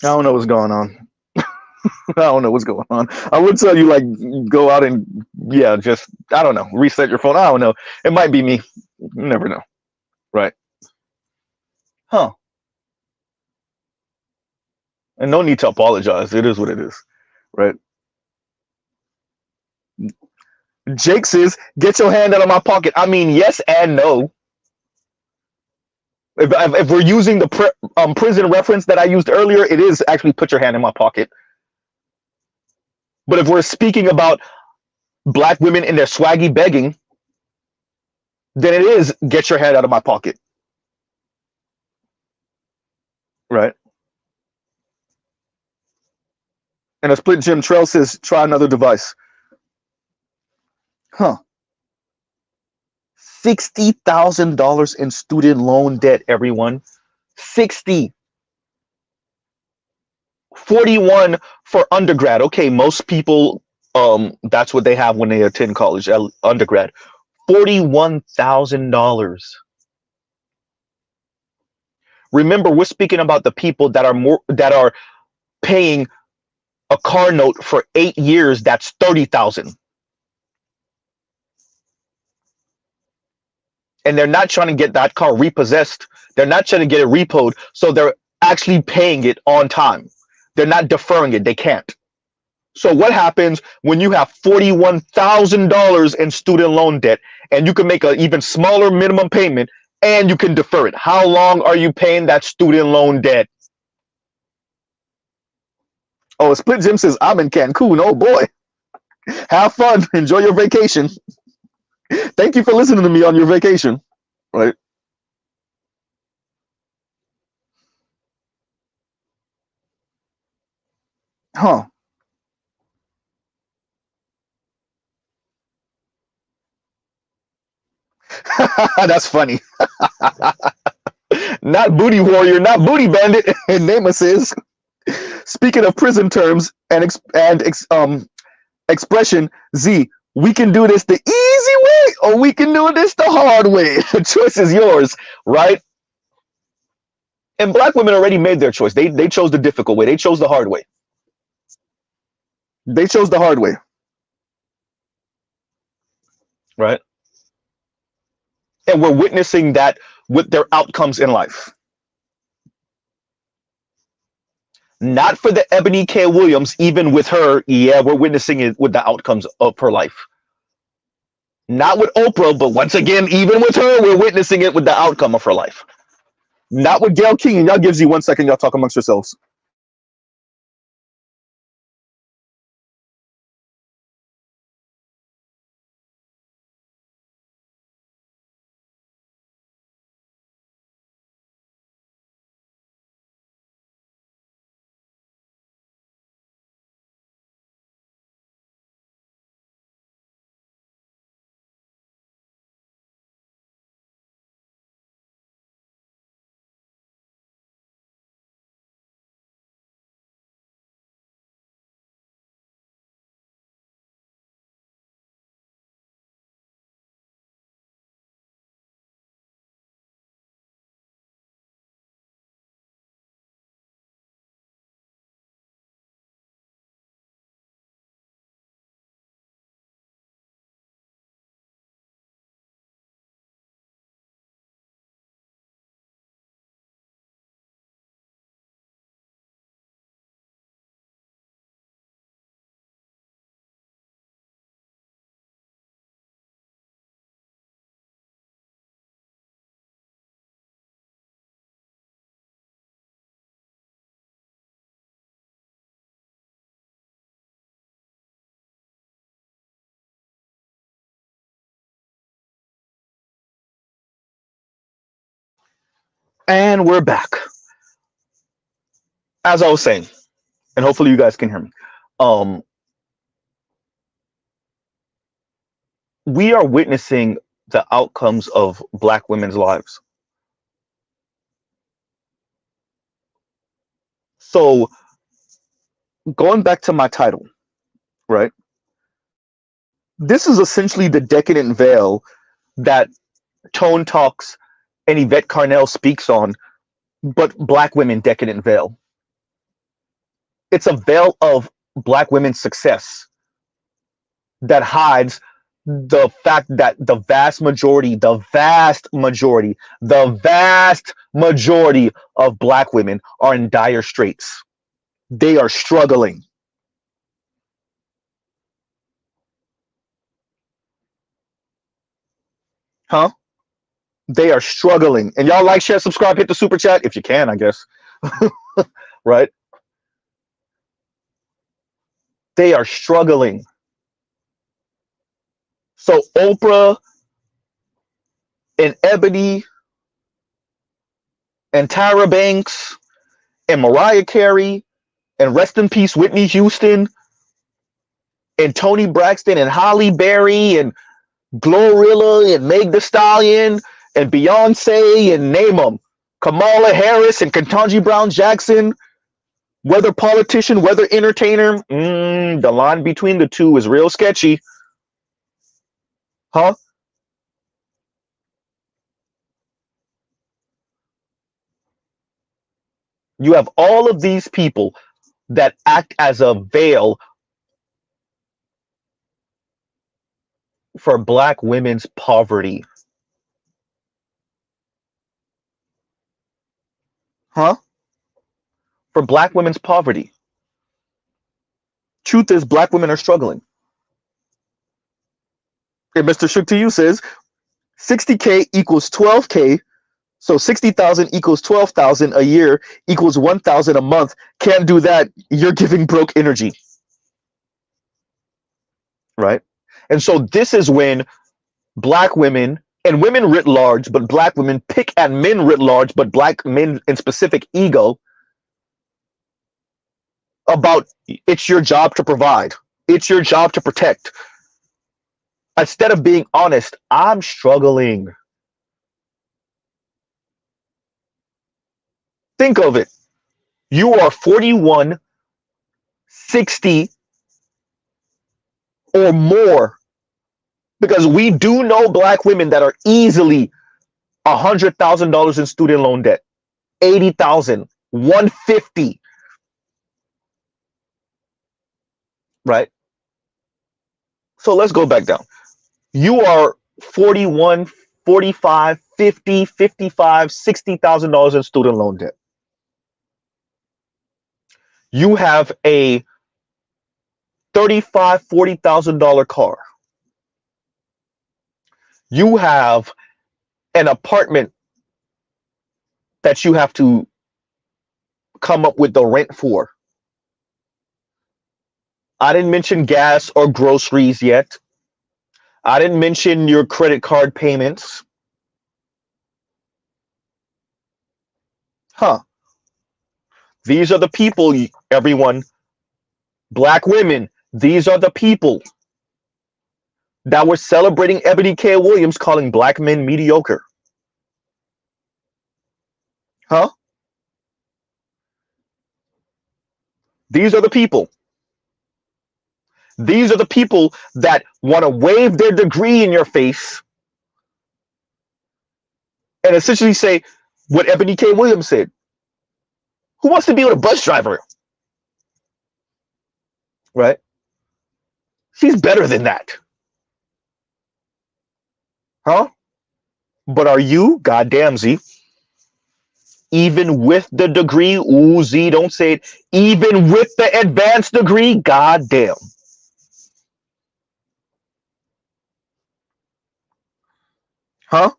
Speaker 1: I don't know what's going on. I don't know what's going on. I would tell you, like, go out and, yeah, just, I don't know, reset your phone. I don't know. It might be me. You never know. Right. Huh. And no need to apologize. It is what it is. Right. Jake says, get your hand out of my pocket. I mean, yes and no. If we're using the prison reference that I used earlier, it is actually put your hand in my pocket. But if we're speaking about black women in their swaggy begging, then it is get your hand out of my pocket. Right. And a split Jim Trail says, try another device. Huh. $60,000 in student loan debt, everyone. 60. 41 for undergrad. Okay, most people, that's what they have when they attend college, undergrad. $41,000. Remember, we're speaking about the people that are paying a car note for 8 years. That's 30,000. And they're not trying to get that car repossessed. They're not trying to get it repoed. So they're actually paying it on time. They're not deferring it. They can't. So what happens when you have $41,000 in student loan debt and you can make an even smaller minimum payment and you can defer it? How long are you paying that student loan debt? Oh, Split Jim says, I'm in Cancun. Oh boy. Have fun. Enjoy your vacation. Thank you for listening to me on your vacation. Right? Huh. That's funny. Not booty warrior, not booty bandit. And Nema says, speaking of prison terms and expression, Z, we can do this the easy way or we can do this the hard way. The choice is yours, right? And black women already made their choice. They chose the difficult way. They chose the hard way. They chose the hard way, right? And we're witnessing that with their outcomes in life. Not for the Ebony K. Williams, even with her, yeah, we're witnessing it with the outcomes of her life. Not with Oprah, but once again, even with her, we're witnessing it with the outcome of her life. Not with Gayle King. And y'all gives you 1 second, y'all talk amongst yourselves. And we're back. As I was saying, and hopefully you guys can hear me. Um, we are witnessing the outcomes of Black women's lives. So going back to my title, right? This is essentially the decadent veil that Tone Talks and Yvette Carnell speaks on, but Black women decadent veil. It's a veil of Black women's success that hides the fact that the vast majority of Black women are in dire straits. They are struggling. Huh? They are struggling. And y'all like, share, subscribe, hit the super chat if you can, I guess. Right? They are struggling. So Oprah and Ebony and Tyra Banks and Mariah Carey and rest in peace Whitney Houston and Toni Braxton and Halle Berry and Glorilla and Meg Thee Stallion and Beyonce and name them. Kamala Harris and Ketanji Brown Jackson, whether politician, whether entertainer, the line between the two is real sketchy. Huh? You have all of these people that act as a veil for Black women's poverty. Huh? For Black women's poverty. Truth is, Black women are struggling. And Mr. Shook to you says 60K equals 12K. So 60,000 equals 12,000 a year equals 1,000 a month. Can't do that. You're giving broke energy. Right? And so this is when Black women and women writ large, but Black women pick at men writ large, but Black men in specific ego about it's your job to provide. It's your job to protect. Instead of being honest, I'm struggling. Think of it. You are 41, 60, or more. Because we do know Black women that are easily $100,000 in student loan debt, 80,000, 150. Right? So let's go back down. You are 41, 45, 50, 55, $60,000 in student loan debt. You have a $35,000, $40,000 car. You have an apartment that you have to come up with the rent for. I didn't mention gas or groceries yet. I didn't mention your credit card payments. Huh. These are the people, everyone. Black women, these are the people that were celebrating Ebony K. Williams calling Black men mediocre. Huh? These are the people. These are the people that want to wave their degree in your face and essentially say what Ebony K. Williams said. Who wants to be with a bus driver? Right? She's better than that. Huh? But are you? Goddamn, Z. Even with the degree, ooh, Z, don't say it. Even with the advanced degree, goddamn. Huh?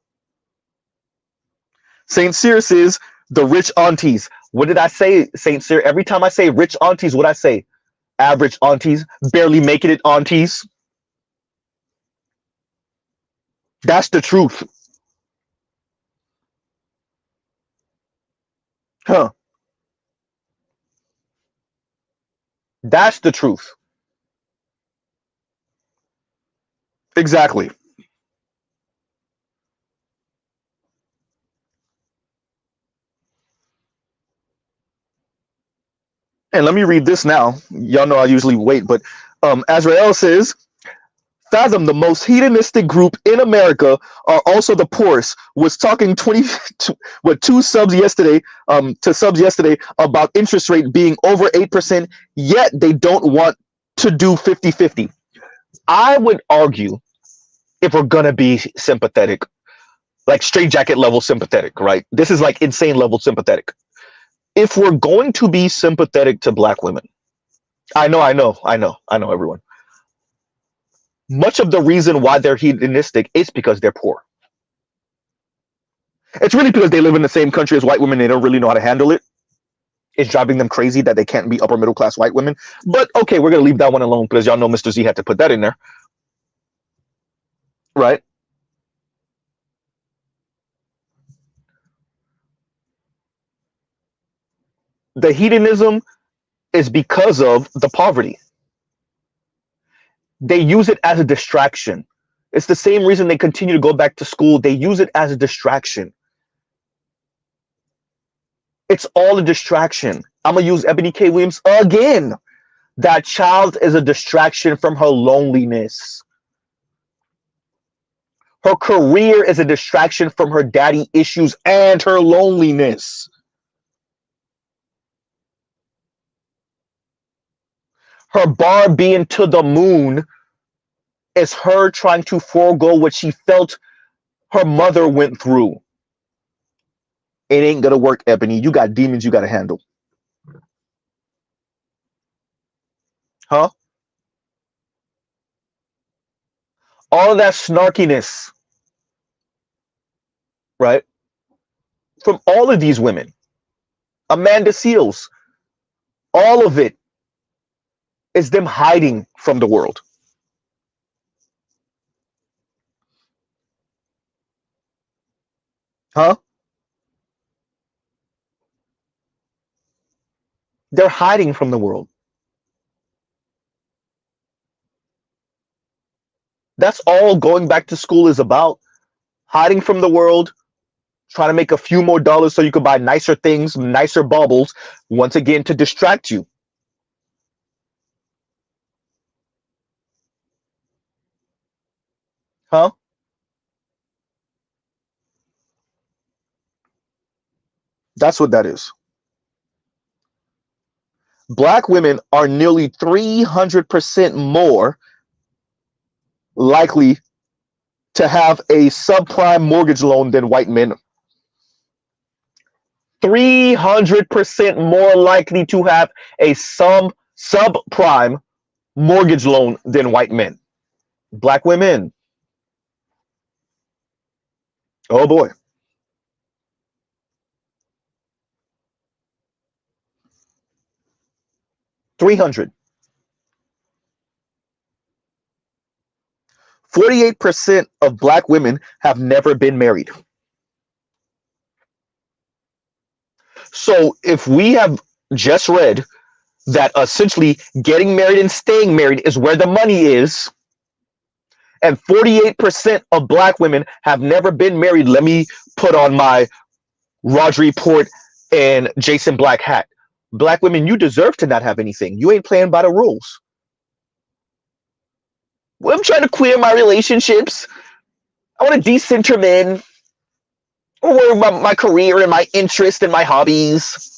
Speaker 1: St. Cyr says the rich aunties. What did I say, St. Cyr? Every time I say rich aunties, what I say? Average aunties, barely making it aunties. That's the truth. Huh. That's the truth. Exactly. And let me read this now. Y'all know I usually wait, but Azrael says, Fathom, the most hedonistic group in America, are also the poorest. Was talking 20 with two subs yesterday, to subs yesterday about interest rate being over 8%, yet they don't want to do 50-50. I would argue, if we're gonna be sympathetic, like straight jacket level sympathetic, right? This is like insane level sympathetic. If we're going to be sympathetic to black women, I know, everyone. Much of the reason why they're hedonistic is because they're poor. It's really because they live in the same country as white women. They don't really know how to handle it. It's driving them crazy that they can't be upper middle class white women. But okay, we're gonna leave that one alone because y'all know Mr. Z had to put that in there, right? The hedonism is because of the poverty. They use it as a distraction. It's the same reason they continue to go back to school. They use it as a distraction. It's all a distraction. I'm gonna use Ebony K. Williams again. That child is a distraction from her loneliness. Her career is a distraction from her daddy issues and her loneliness. Her bar being to the moon is her trying to forego what she felt her mother went through. It ain't gonna work, Ebony. You got demons you gotta handle. Huh? All of that snarkiness, right? From all of these women. Amanda Seals. All of it is them hiding from the world. Huh? They're hiding from the world. That's all going back to school is about. Hiding from the world, trying to make a few more dollars so you can buy nicer things, nicer baubles, once again to distract you. Huh? That's what that is. Black women are nearly 300% more likely to have a subprime mortgage loan than white men. 300% more likely to have a subprime mortgage loan than white men. Black women. Oh boy. 300. 48% of black women have never been married. So if we have just read that essentially getting married and staying married is where the money is, and 48% of black women have never been married, let me put on my Rodri Port and Jason Black hat. Black women, you deserve to not have anything. You ain't playing by the rules. Well, I'm trying to queer my relationships. I want to decenter men. I worry about my career and my interest and my hobbies.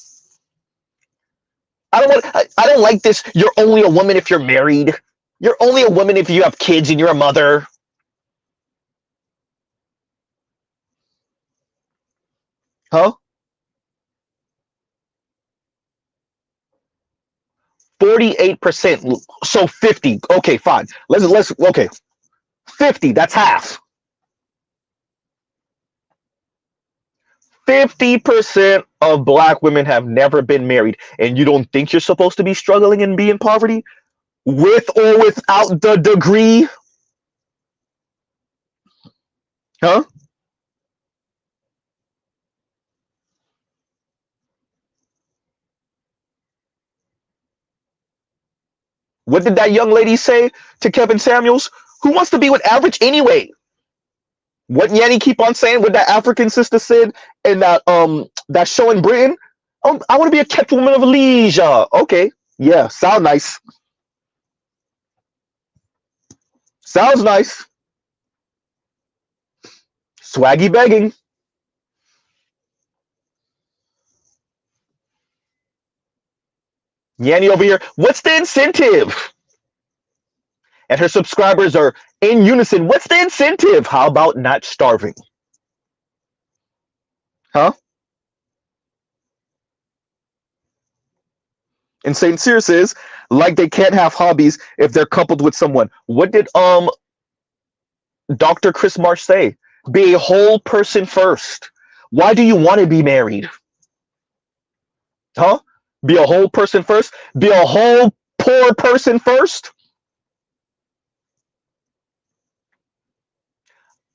Speaker 1: I don't like this. You're only a woman if you're married. You're only a woman if you have kids and you're a mother. Huh? 48%. So 50. Okay, fine. Let's okay. 50, that's half. 50% of black women have never been married. And you don't think you're supposed to be struggling and be in poverty? With or without the degree? Huh? What did that young lady say to Kevin Samuels? Who wants to be with average anyway? What Yanni keep on saying? What that African sister said in that show in Britain? Oh, I want to be a kept woman of leisure. Okay, yeah, sound nice. Sounds nice. Swaggy begging. Yanni over here. What's the incentive? And her subscribers are in unison. What's the incentive? How about not starving? Huh? And St. Cyr says, like they can't have hobbies if they're coupled with someone. What did Dr. Chris Marsh say? Be a whole person first. Why do you want to be married? Huh? Be a whole person first? Be a whole poor person first?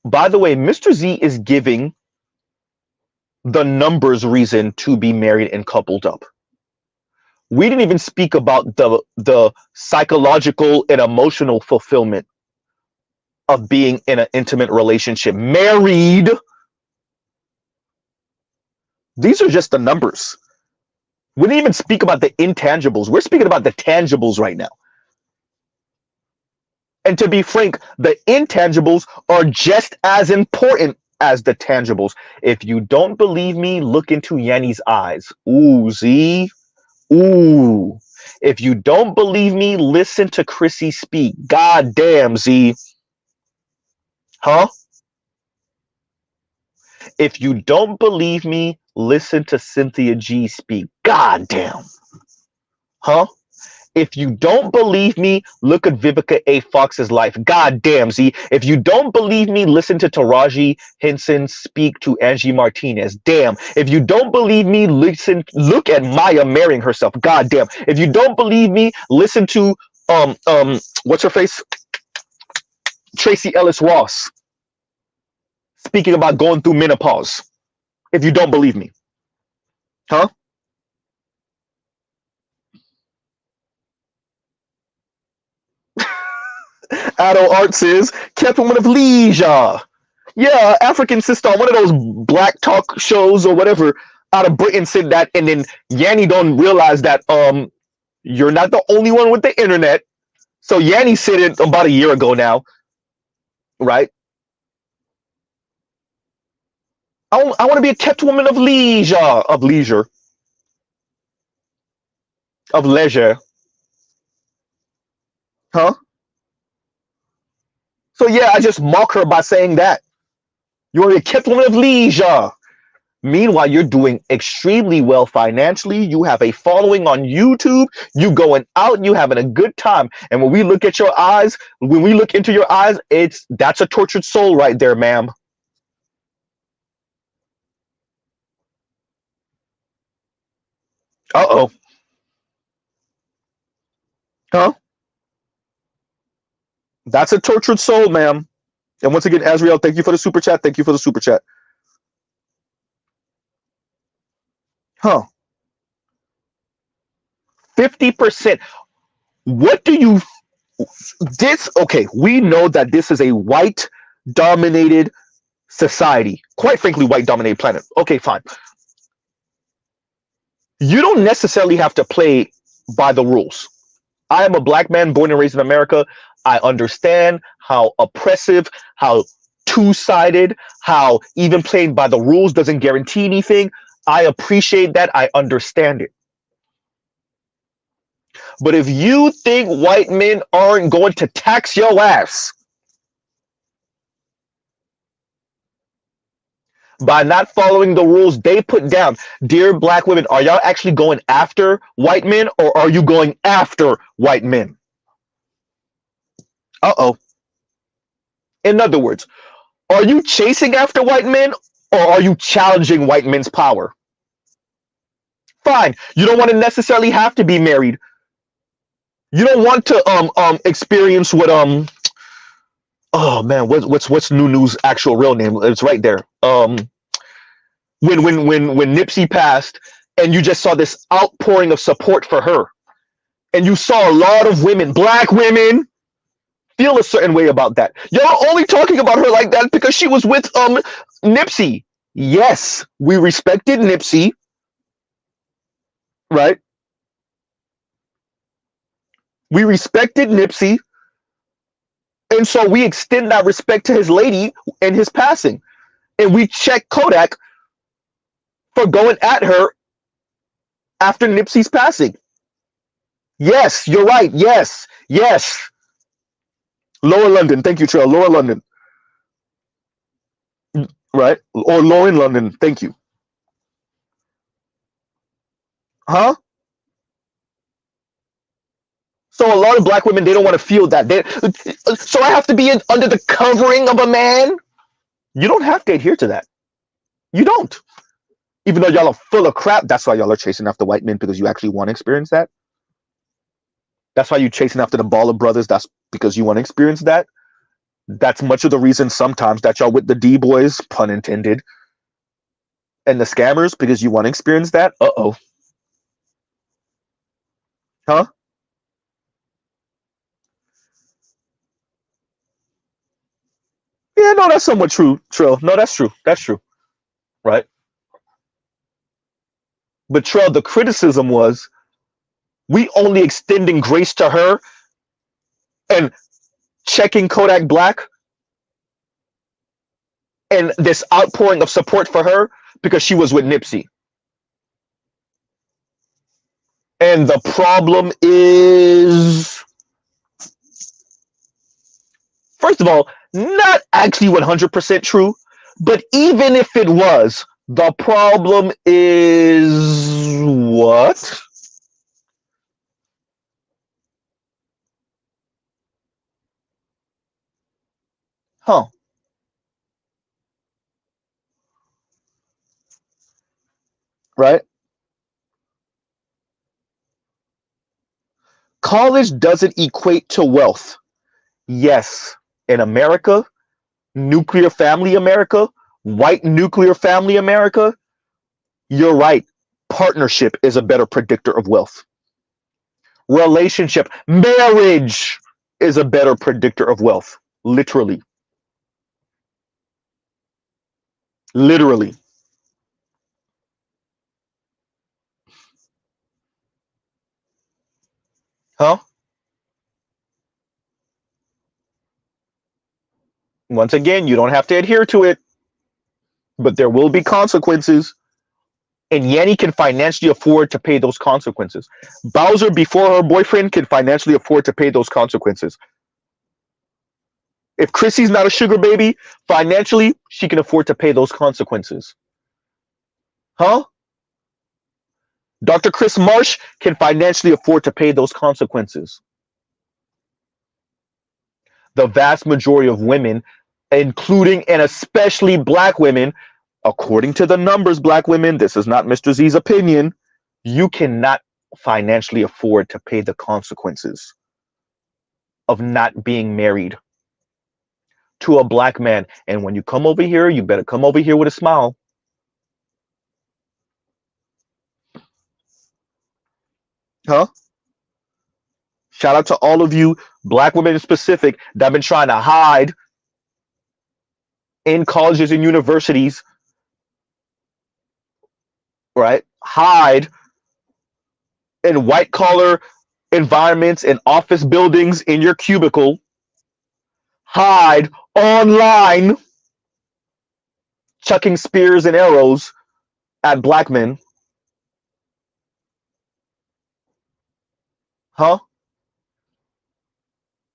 Speaker 1: By the way, Mr. Z is giving the numbers reason to be married and coupled up. We didn't even speak about the psychological and emotional fulfillment of being in an intimate relationship. Married. These are just the numbers. We didn't even speak about the intangibles. We're speaking about the tangibles right now. And to be frank, the intangibles are just as important as the tangibles. If you don't believe me, look into Yanni's eyes. Ooh, Z. Ooh. If you don't believe me, listen to Chrissy speak. God damn, Z. Huh? If you don't believe me, listen to Cynthia G speak. God damn. Huh? If you don't believe me, look at Vivica A. Fox's life. God damn, Z. If you don't believe me, listen to Taraji Henson speak to Angie Martinez. Damn. If you don't believe me, look at Maya marrying herself. God damn. If you don't believe me, listen to what's her face? Tracy Ellis Ross speaking about going through menopause. If you don't believe me. Huh? Adult Art says, kept woman of leisure. Yeah, African sister on one of those black talk shows or whatever out of Britain said that, and then Yanni don't realize that you're not the only one with the internet. So Yanni said it about a year ago now, right? I want to be a kept woman of leisure, of leisure, of leisure. Huh? So yeah, I just mock her by saying that. You want to be a kept woman of leisure. Meanwhile, you're doing extremely well financially. You have a following on YouTube. You going out, you having a good time. And when we look at your eyes, when we look into your eyes, that's a tortured soul right there, ma'am. Uh-oh. Huh? That's a tortured soul, ma'am. And once again, Azriel, thank you for the super chat. Thank you for the super chat. Huh. 50%. What do you... Okay, we know that this is a white-dominated society. Quite frankly, white-dominated planet. Okay, fine. You don't necessarily have to play by the rules. I am a black man born and raised in America. I understand how oppressive, how two-sided, how even playing by the rules doesn't guarantee anything. I appreciate that. I understand it. But if you think white men aren't going to tax your ass by not following the rules they put down, dear black women, are y'all actually going after white men, or are you going after white men? Uh-oh. In other words, are you chasing after white men, or are you challenging white men's power? Fine. You don't want to necessarily have to be married. You don't want to experience what oh man, what's Nunu's actual real name? It's right there. When Nipsey passed, and you just saw this outpouring of support for her, And you saw a lot of women, black women, feel a certain way about that. Y'all only talking about her like that because she was with Nipsey. Yes, we respected Nipsey, right? We respected Nipsey, and so we extend that respect to his lady and his passing. And we check Kodak for going at her after Nipsey's passing. Yes, you're right. Yes, yes. Lower London. Thank you, Trail. Lower London. Right? Or Lauren London. Thank you. Huh? So a lot of black women, they don't want to feel that. So I have to be under the covering of a man? You don't have to adhere to that. You don't. Even though y'all are full of crap, that's why y'all are chasing after white men, because you actually want to experience that. That's why you're chasing after the Baller Brothers. That's because you want to experience that. That's much of the reason sometimes that y'all with the D boys, pun intended, and the scammers, because you want to experience that. Uh-oh. Huh? Yeah, no, that's somewhat true, Trill. No, that's true. That's true. Right? But Trill, the criticism was we only extending grace to her and checking Kodak Black and this outpouring of support for her because she was with Nipsey. And the problem is, first of all, not actually 100% true, but even if it was, the problem is what? Huh. Right? College doesn't equate to wealth. Yes, in America, nuclear family America, white nuclear family America, you're right. Partnership is a better predictor of wealth. Relationship, marriage is a better predictor of wealth. Literally. Literally. Huh? Once again, you don't have to adhere to it, but there will be consequences. And Yanni can financially afford to pay those consequences. Bowser, before her boyfriend, can financially afford to pay those consequences. If Chrissy's not a sugar baby, financially, she can afford to pay those consequences. Huh? Dr. Chris Marsh can financially afford to pay those consequences. The vast majority of women, including and especially black women, according to the numbers, black women, this is not Mr. Z's opinion, you cannot financially afford to pay the consequences of not being married to a black man. And when you come over here, you better come over here with a smile. Huh? Shout out to all of you, black women in specific, that have been trying to hide in colleges and universities, right? Hide in white collar environments and office buildings in your cubicle. Hide online, chucking spears and arrows at black men. Huh?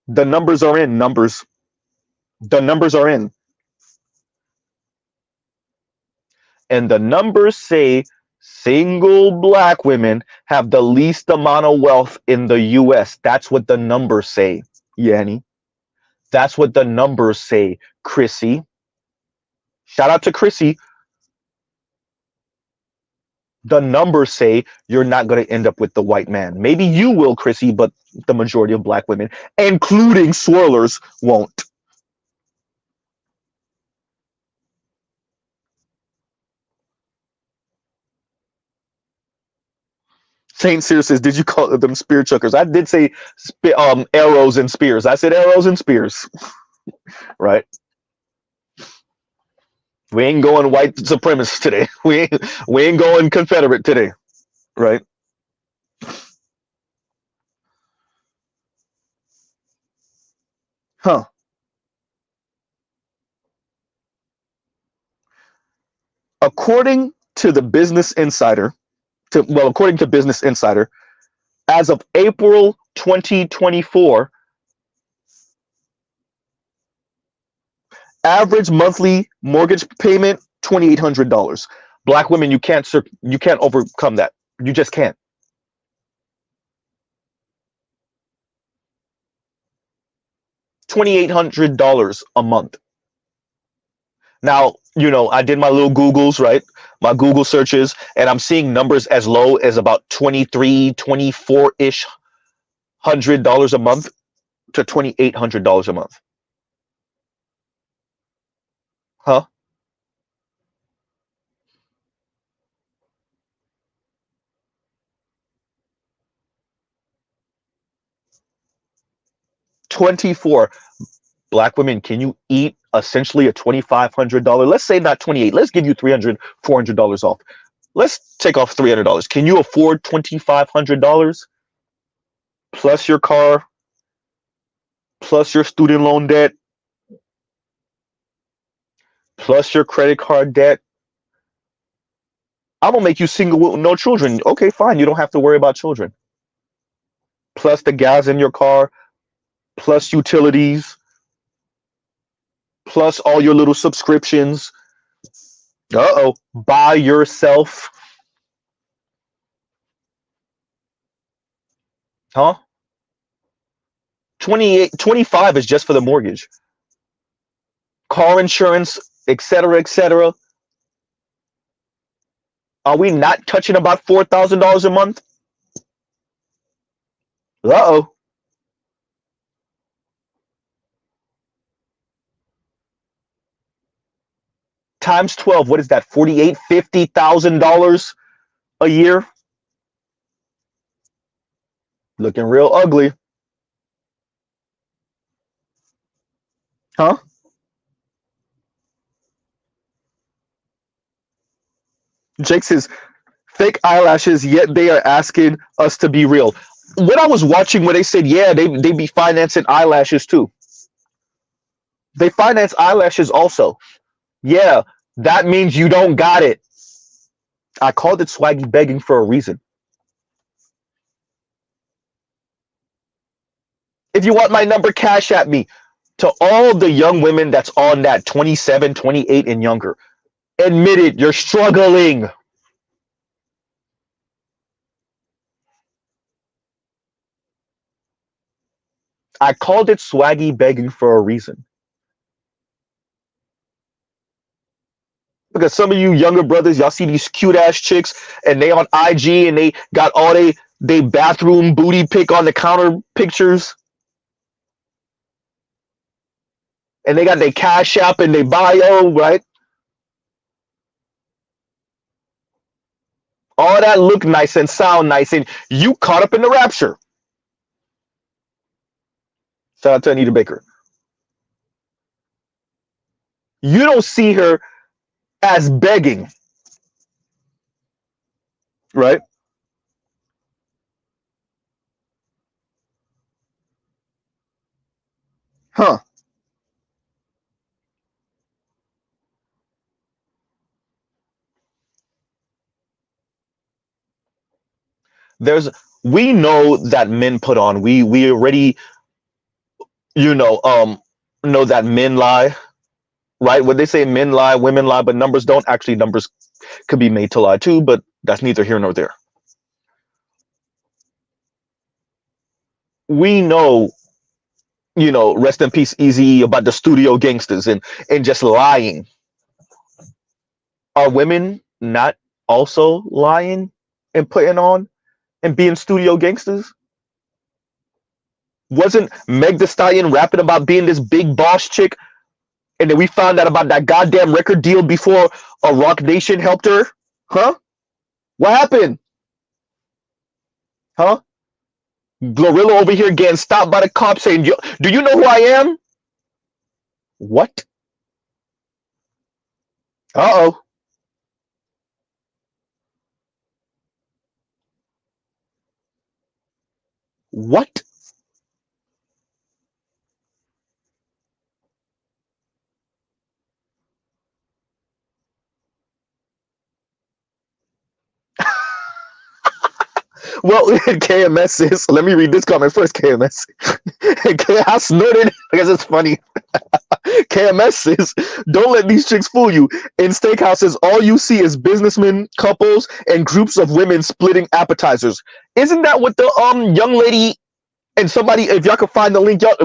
Speaker 1: The numbers are in. Numbers. The numbers are in. And the numbers say single black women have the least amount of wealth in the US. That's what the numbers say, Yanni. That's what the numbers say, Chrissy. Shout out to Chrissy. The numbers say you're not going to end up with the white man. Maybe you will, Chrissy, but the majority of black women, including swirlers, won't. Saint Sears says, "Did you call them spear chuckers?" I did say arrows and spears. I said arrows and spears, right? We ain't going white supremacist today. We ain't going Confederate today, right? Huh. According to the Business Insider, according to Business Insider, as of April 2024, average monthly mortgage payment $2,800. Black women, you can't overcome that. You just can't. $2,800 a month. Now, I did my little Googles, right? My Google searches, and I'm seeing numbers as low as about 23, 24-ish $100 a month to $2,800 a month. Huh? 24. Black women, can you eat essentially a $2,500? Let's say not 28. Let's give you $300, $400 off. Let's take off $300. Can you afford $2,500 plus your car, plus your student loan debt, plus your credit card debt? I'm gonna make you single with no children. Okay, fine. You don't have to worry about children. Plus the gas in your car, plus utilities, plus all your little subscriptions. Uh-oh. By yourself. Huh? 28, 25 is just for the mortgage. Car insurance, etc., etc. Are we not touching about $4,000 a month? Uh-oh. Times 12, what is that? $50,000 a year? Looking real ugly. Huh? Jake says, fake eyelashes, yet they are asking us to be real. What I was watching where they said, yeah, they be financing eyelashes too. They finance eyelashes also. Yeah, that means you don't got it. I called it swaggy begging for a reason. If you want my number, cash at me. To all the young women that's on that 27, 28 and younger, admit it, you're struggling. I called it swaggy begging for a reason. Because some of you younger brothers, y'all see these cute ass chicks and they on IG and they got all they bathroom booty pic on the counter pictures. And they got their Cash App and their bio, right? All that look nice and sound nice, and you caught up in the rapture. Shout out to Anita Baker. You don't see her as begging, right? Huh. We know that men put on. We already, you know that men lie, right? When they say men lie, women lie, but numbers don't. Actually, numbers could be made to lie too, but that's neither here nor there. We know, rest in peace, Easy, about the studio gangsters and just lying. Are women not also lying and putting on and being studio gangsters? Wasn't Meg the Stallion rapping about being this big boss chick, and then we found out about that goddamn record deal before a Rock Nation helped her? Huh? What happened? Huh? Glorilla over here getting stopped by the cops saying, "Yo, do you know who I am?" What? Uh-oh. What? Well, KMS is, let me read this comment first, KMS. I snorted because it's funny. KMS says, don't let these chicks fool you. In steakhouses, all you see is businessmen, couples, and groups of women splitting appetizers. Isn't that what the young lady and somebody, if y'all could find the link, y'all,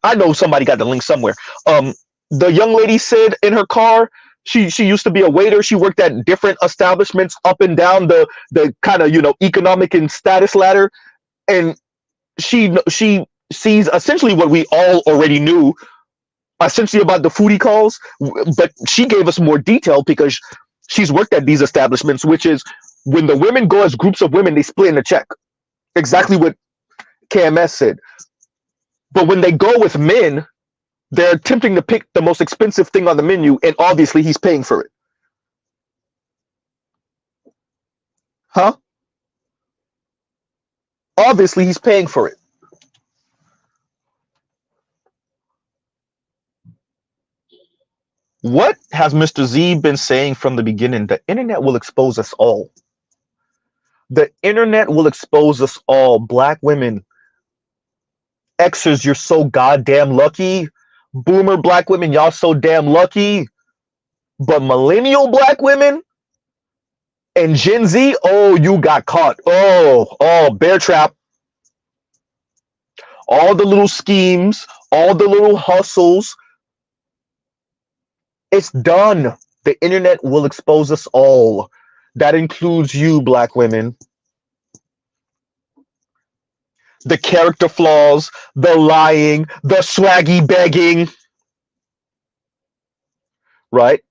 Speaker 1: I know somebody got the link somewhere. The young lady said in her car, she used to be a waiter. She worked at different establishments up and down the kind of economic and status ladder, and she sees essentially what we all already knew, essentially about the foodie calls, but she gave us more detail because she's worked at these establishments, which is when the women go as groups of women, they split in a check. Exactly what KMS said. But when they go with men, they're attempting to pick the most expensive thing on the menu, and obviously he's paying for it. Huh? Obviously he's paying for it. What has Mr. Z been saying from the beginning? The internet will expose us all. The internet will expose us all. Black women, Xers, you're so goddamn lucky. Boomer black women, y'all so damn lucky. But millennial black women and Gen Z, oh, you got caught. Oh, bear trap. All the little schemes, all the little hustles. It's done. The internet will expose us all. That includes you, black women. The character flaws, the lying, the swaggy begging. Right?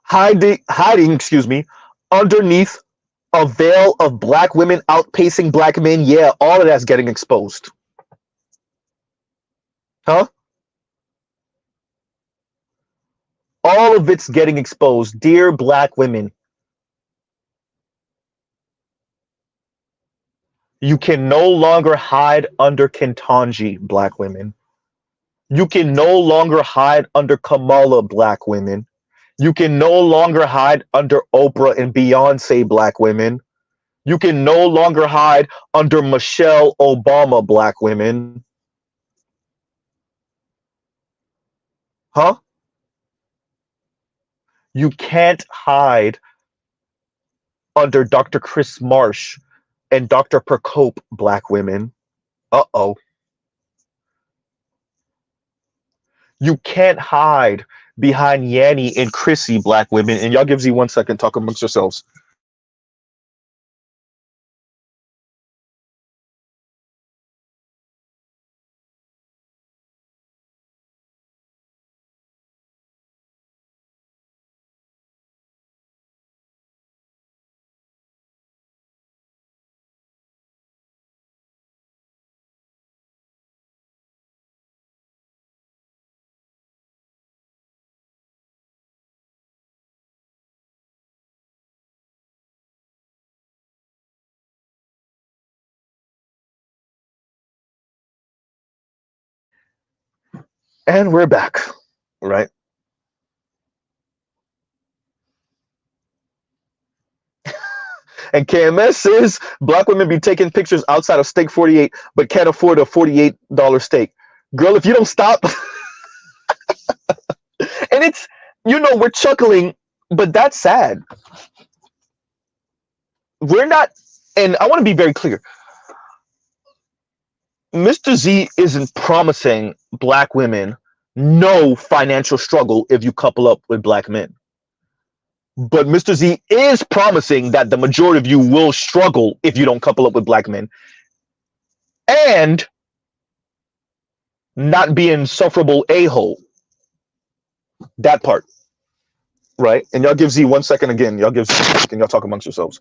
Speaker 1: Hiding, excuse me, underneath a veil of black women outpacing black men. Yeah, all of that's getting exposed. Huh? All of it's getting exposed. Dear black women, you can no longer hide under Kentanji, black women. You can no longer hide under Kamala, black women. You can no longer hide under Oprah and Beyonce, black women. You can no longer hide under Michelle Obama, black women. Huh? You can't hide under Dr. Chris Marsh and Dr. Percope, black women. Uh-oh. You can't hide behind Yanny and Chrissy, black women. And y'all give Z 1 second, talk amongst yourselves. And we're back, right? And KMS says black women be taking pictures outside of Steak 48, but can't afford a $48 steak. Girl, if you don't stop, and it's, we're chuckling, but that's sad. We're not, and I want to be very clear. Mr. Z isn't promising black women no financial struggle if you couple up with black men. But Mr. Z is promising that the majority of you will struggle if you don't couple up with black men. And not be insufferable a-hole. That part. right? And y'all give Z 1 second again. Y'all give Z 1 second. Y'all talk amongst yourselves.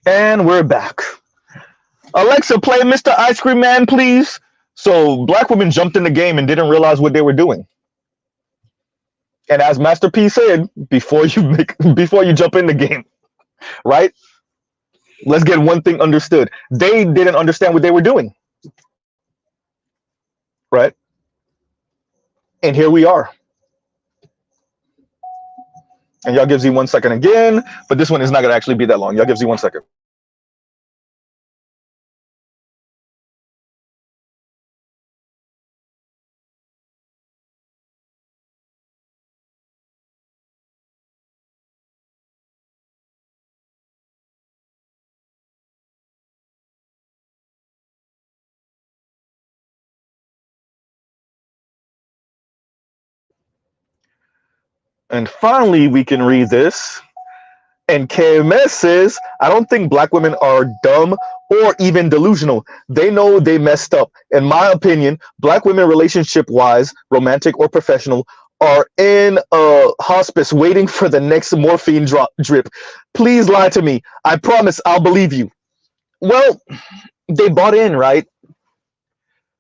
Speaker 1: And we're back. Alexa, play Mr. Ice Cream Man, please. So black women jumped in the game and didn't realize what they were doing. And as Master P said, before you jump in the game, right? Let's get one thing understood. They didn't understand what they were doing. Right? And here we are. And y'all give Z 1 second again, but this one is not gonna actually be that long. Y'all give Z 1 second. And finally, we can read this. And KMS says, I don't think black women are dumb or even delusional. They know they messed up. In my opinion, black women, relationship wise, romantic or professional, are in a hospice waiting for the next morphine drip. Please lie to me. I promise I'll believe you. Well, they bought in, right?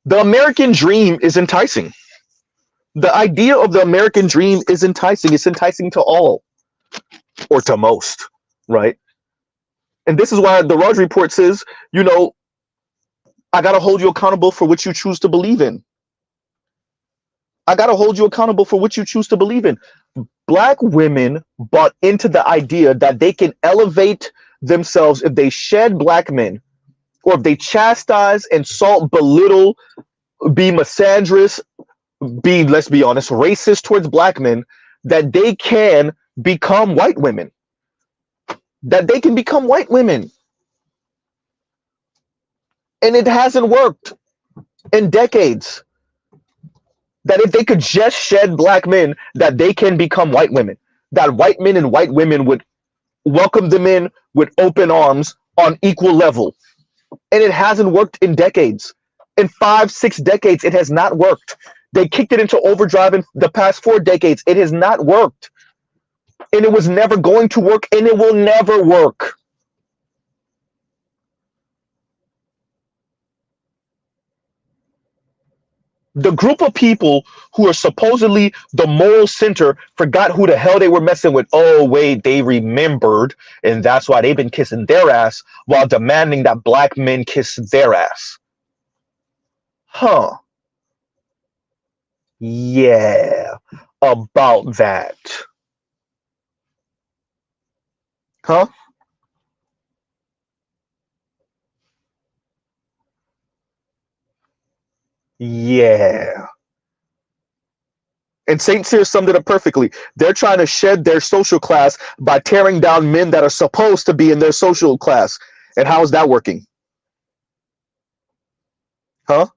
Speaker 1: The American dream is enticing. The idea of the American dream is enticing. It's enticing to all, or to most, right? And this is why the Raj report says, you know, I got to hold you accountable for what you choose to believe in. I got to hold you accountable for what you choose to believe in. Black women bought into the idea that they can elevate themselves if they shed black men, or if they chastise, insult, belittle, be misandrous, be, let's be honest, racist towards black men, that they can become white women. That they can become white women. And it hasn't worked in decades. That if they could just shed black men, that they can become white women. That white men and white women would welcomed them in with open arms on equal level. And it hasn't worked in decades. In 5, 6 decades, it has not worked. They kicked it into overdrive in the past 4 decades. It has not worked. And it was never going to work, and it will never work. The group of people who are supposedly the moral center forgot who the hell they were messing with. Oh, wait, they remembered, and that's why they've been kissing their ass while demanding that black men kiss their ass. Huh. Yeah, about that. Huh? Yeah. And St. Cyr summed it up perfectly. They're trying to shed their social class by tearing down men that are supposed to be in their social class. And how is that working? Huh?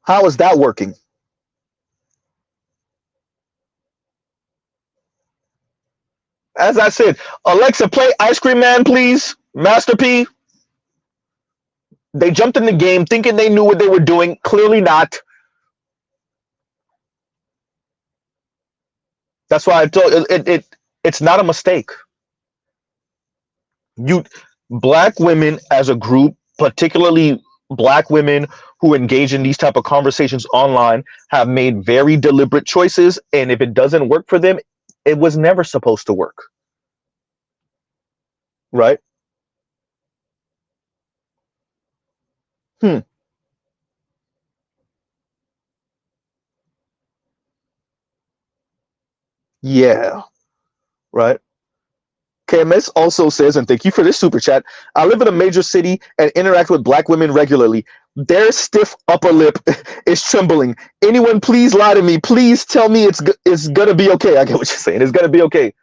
Speaker 1: How is that working? As I said, Alexa, play Ice Cream Man, please. Master P. They jumped in the game thinking they knew what they were doing. Clearly not. That's why I told it's not a mistake. You black women as a group, particularly black women who engage in these type of conversations online, have made very deliberate choices, and if it doesn't work for them, it was never supposed to work. Right? Hmm. Yeah. Right. KMS also says, and thank you for this super chat, I live in a major city and interact with black women regularly. Their stiff upper lip is trembling. Anyone please lie to me. Please tell me it's going to be okay. I get what you're saying. It's going to be okay.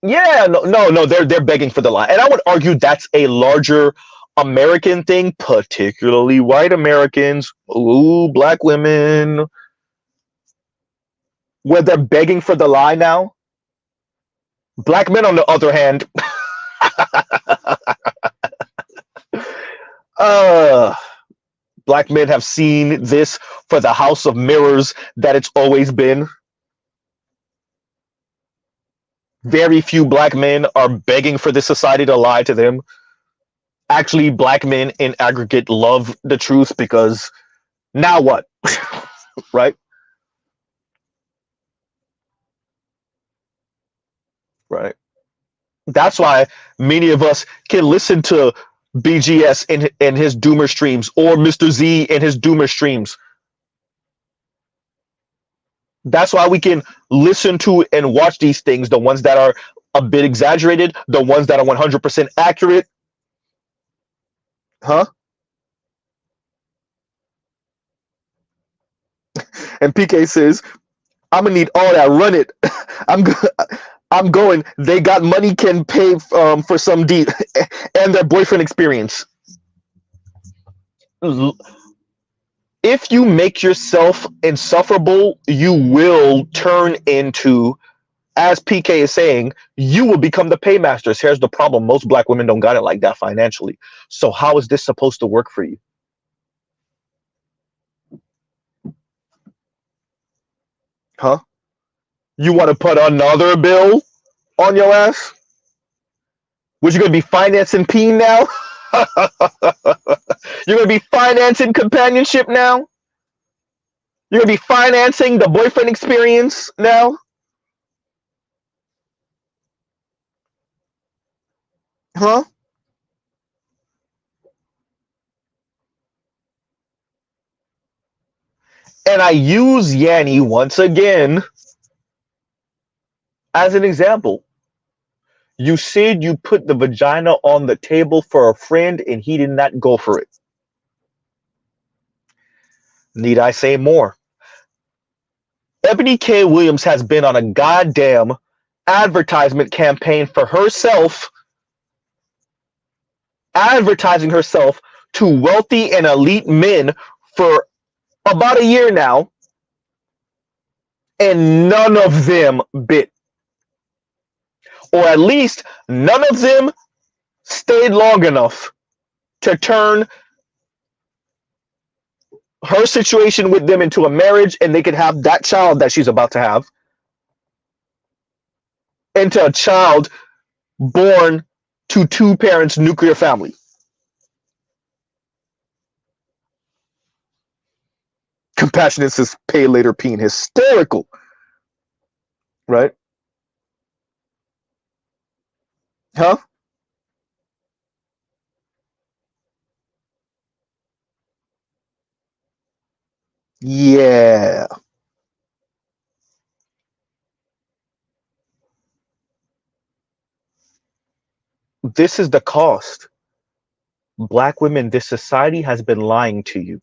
Speaker 1: Yeah, no, they're begging for the lie. And I would argue that's a larger American thing, particularly white Americans, ooh, black women, where they're begging for the lie now. Black men, on the other hand, uh, black men have seen this for the house of mirrors that it's always been. Very few black men are begging for this society to lie to them. Actually, black men in aggregate love the truth because now what? Right? Right. That's why many of us can listen to BGS in his Doomer streams or Mr. Z in his Doomer streams. That's why we can listen to and watch these things, the ones that are a bit exaggerated, the ones that are 100% accurate. Huh? And PK says, I'm gonna need all that. Run it. I'm I'm going. They got money can pay for some D and their boyfriend experience. If you make yourself insufferable, you will turn into, as PK is saying, you will become the paymasters. Here's the problem. Most black women don't got it like that financially. So how is this supposed to work for you? Huh? You want to put another bill on your ass? What, you going to be financing peen now? You're going to be financing companionship now? You're going to be financing the boyfriend experience now? Huh? And I use Yanni once again as an example. You said you put the vagina on the table for a friend and he did not go for it. Need I say more? Ebony K. Williams has been on a goddamn advertisement campaign for herself, advertising herself to wealthy and elite men for about a year now. and none of them bit, or at least none of them stayed long enough to turn her situation with them into a marriage and they could have that child that she's about to have into a child born to two parents nuclear family. Compassionate says pay later peen. Hysterical. Right? Huh? Yeah. This is the cost. Black women, this society has been lying to you.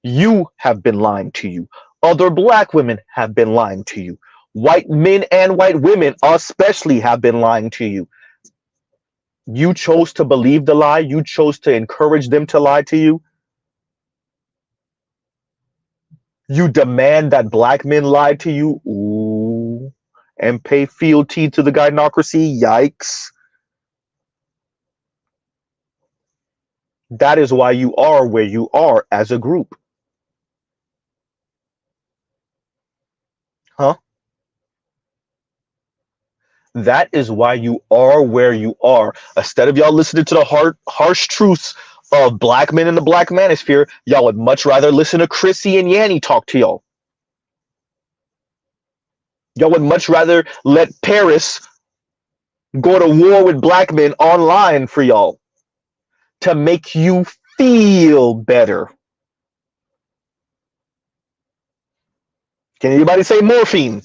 Speaker 1: You have been lying to you. Other black women have been lying to you. White men and white women especially have been lying to you. You chose to believe the lie. You chose to encourage them to lie to you. You demand that black men lie to you. Ooh. And pay fealty to the gynocracy. Yikes. That is why you are where you are as a group. Huh? That is why you are where you are. Instead of y'all listening to the harsh truths of black men in the black manosphere, y'all would much rather listen to Chrissy and Yanni talk to y'all. Y'all would much rather let Paris go to war with black men online for y'all to make you feel better. Can anybody say morphine?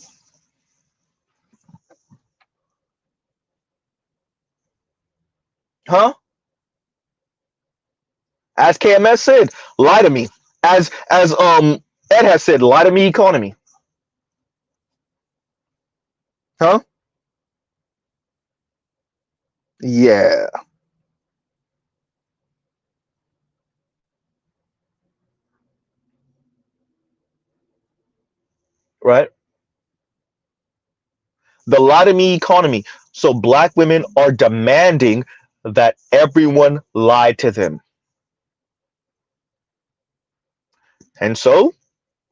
Speaker 1: Huh? As KMS said, lie to me. As Ed has said, lie to me economy. Huh? Yeah. Right? The lie to me economy. So black women are demanding that everyone lie to them. And so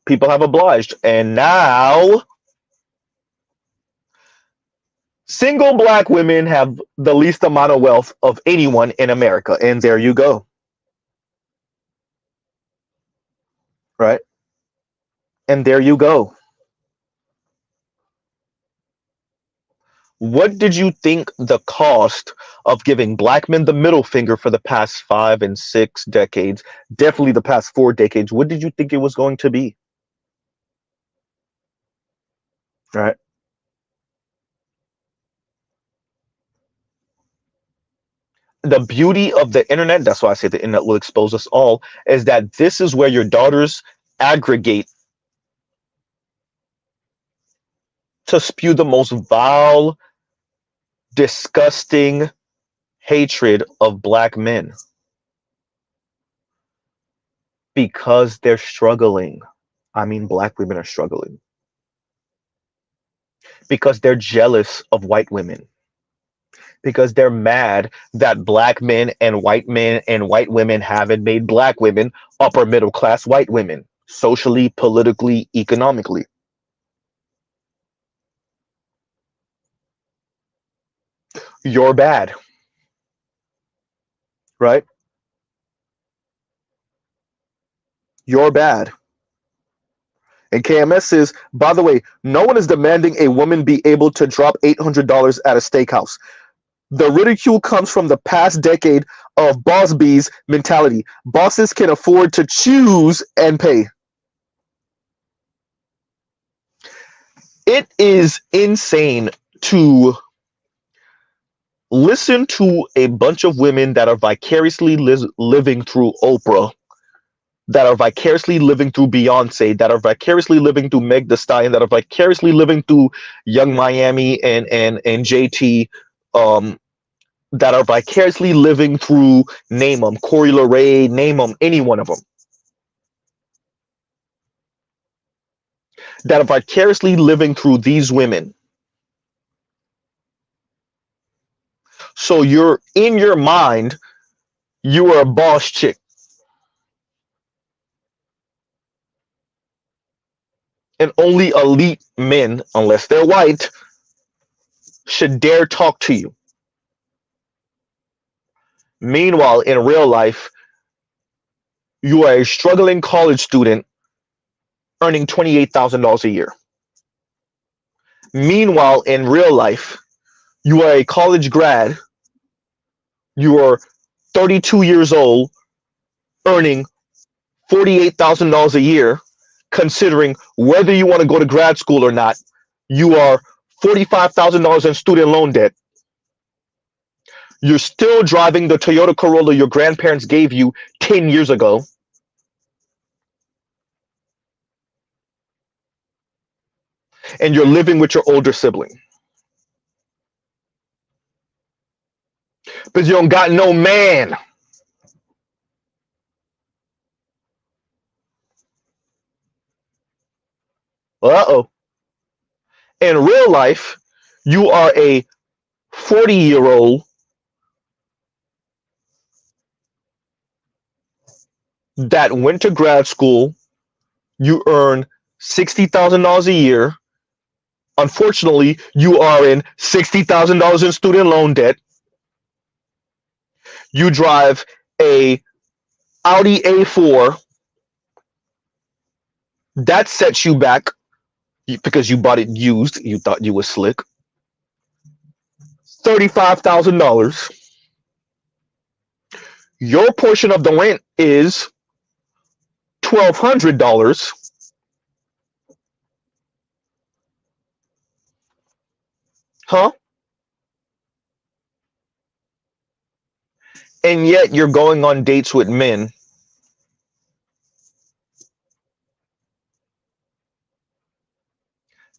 Speaker 1: people have obliged. And now single black women have the least amount of wealth of anyone in America. And there you go. Right? And there you go. What did you think the cost of giving black men the middle finger for the past 5 and 6 decades, definitely the past 4 decades, what did you think it was going to be? Right? The beauty of the internet, that's why I say the internet will expose us all, is that this is where your daughters aggregate to spew the most vile, disgusting hatred of black men because they're struggling. I mean, black women are struggling because they're jealous of white women, because they're mad that black men and white women haven't made black women upper middle class white women, socially, politically, economically. You're bad, right? You're bad. And KMS says, by the way, no one is demanding a woman be able to drop $800 at a steakhouse. The ridicule comes from the past decade of boss bees mentality. Bosses can afford to choose and pay. It is insane to listen to a bunch of women that are vicariously living through Oprah, that are vicariously living through Beyonce, that are vicariously living through Meg Thee Stallion, that are vicariously living through Young Miami and JT, that are vicariously living through, name them, Corey LeRae, name them, any one of them. that are vicariously living through these women. So you're in your mind, you are a boss chick. And only elite men, unless they're white, should dare talk to you. Meanwhile, in real life, you are a struggling college student earning $28,000 a year. Meanwhile, in real life, you are a college grad, you are 32 years old, earning $48,000 a year, considering whether you want to go to grad school or not, you are $45,000 in student loan debt. You're still driving the Toyota Corolla your grandparents gave you 10 years ago. And you're living with your older sibling. Because you don't got no man. Uh-oh. In real life, you are a 40-year-old that went to grad school. You earn $60,000 a year. Unfortunately, you are in $60,000 in student loan debt. You drive a Audi A4. That sets you back because you bought it used. You thought you were slick. $35,000. Your portion of the rent is $1,200. Huh? And yet you're going on dates with men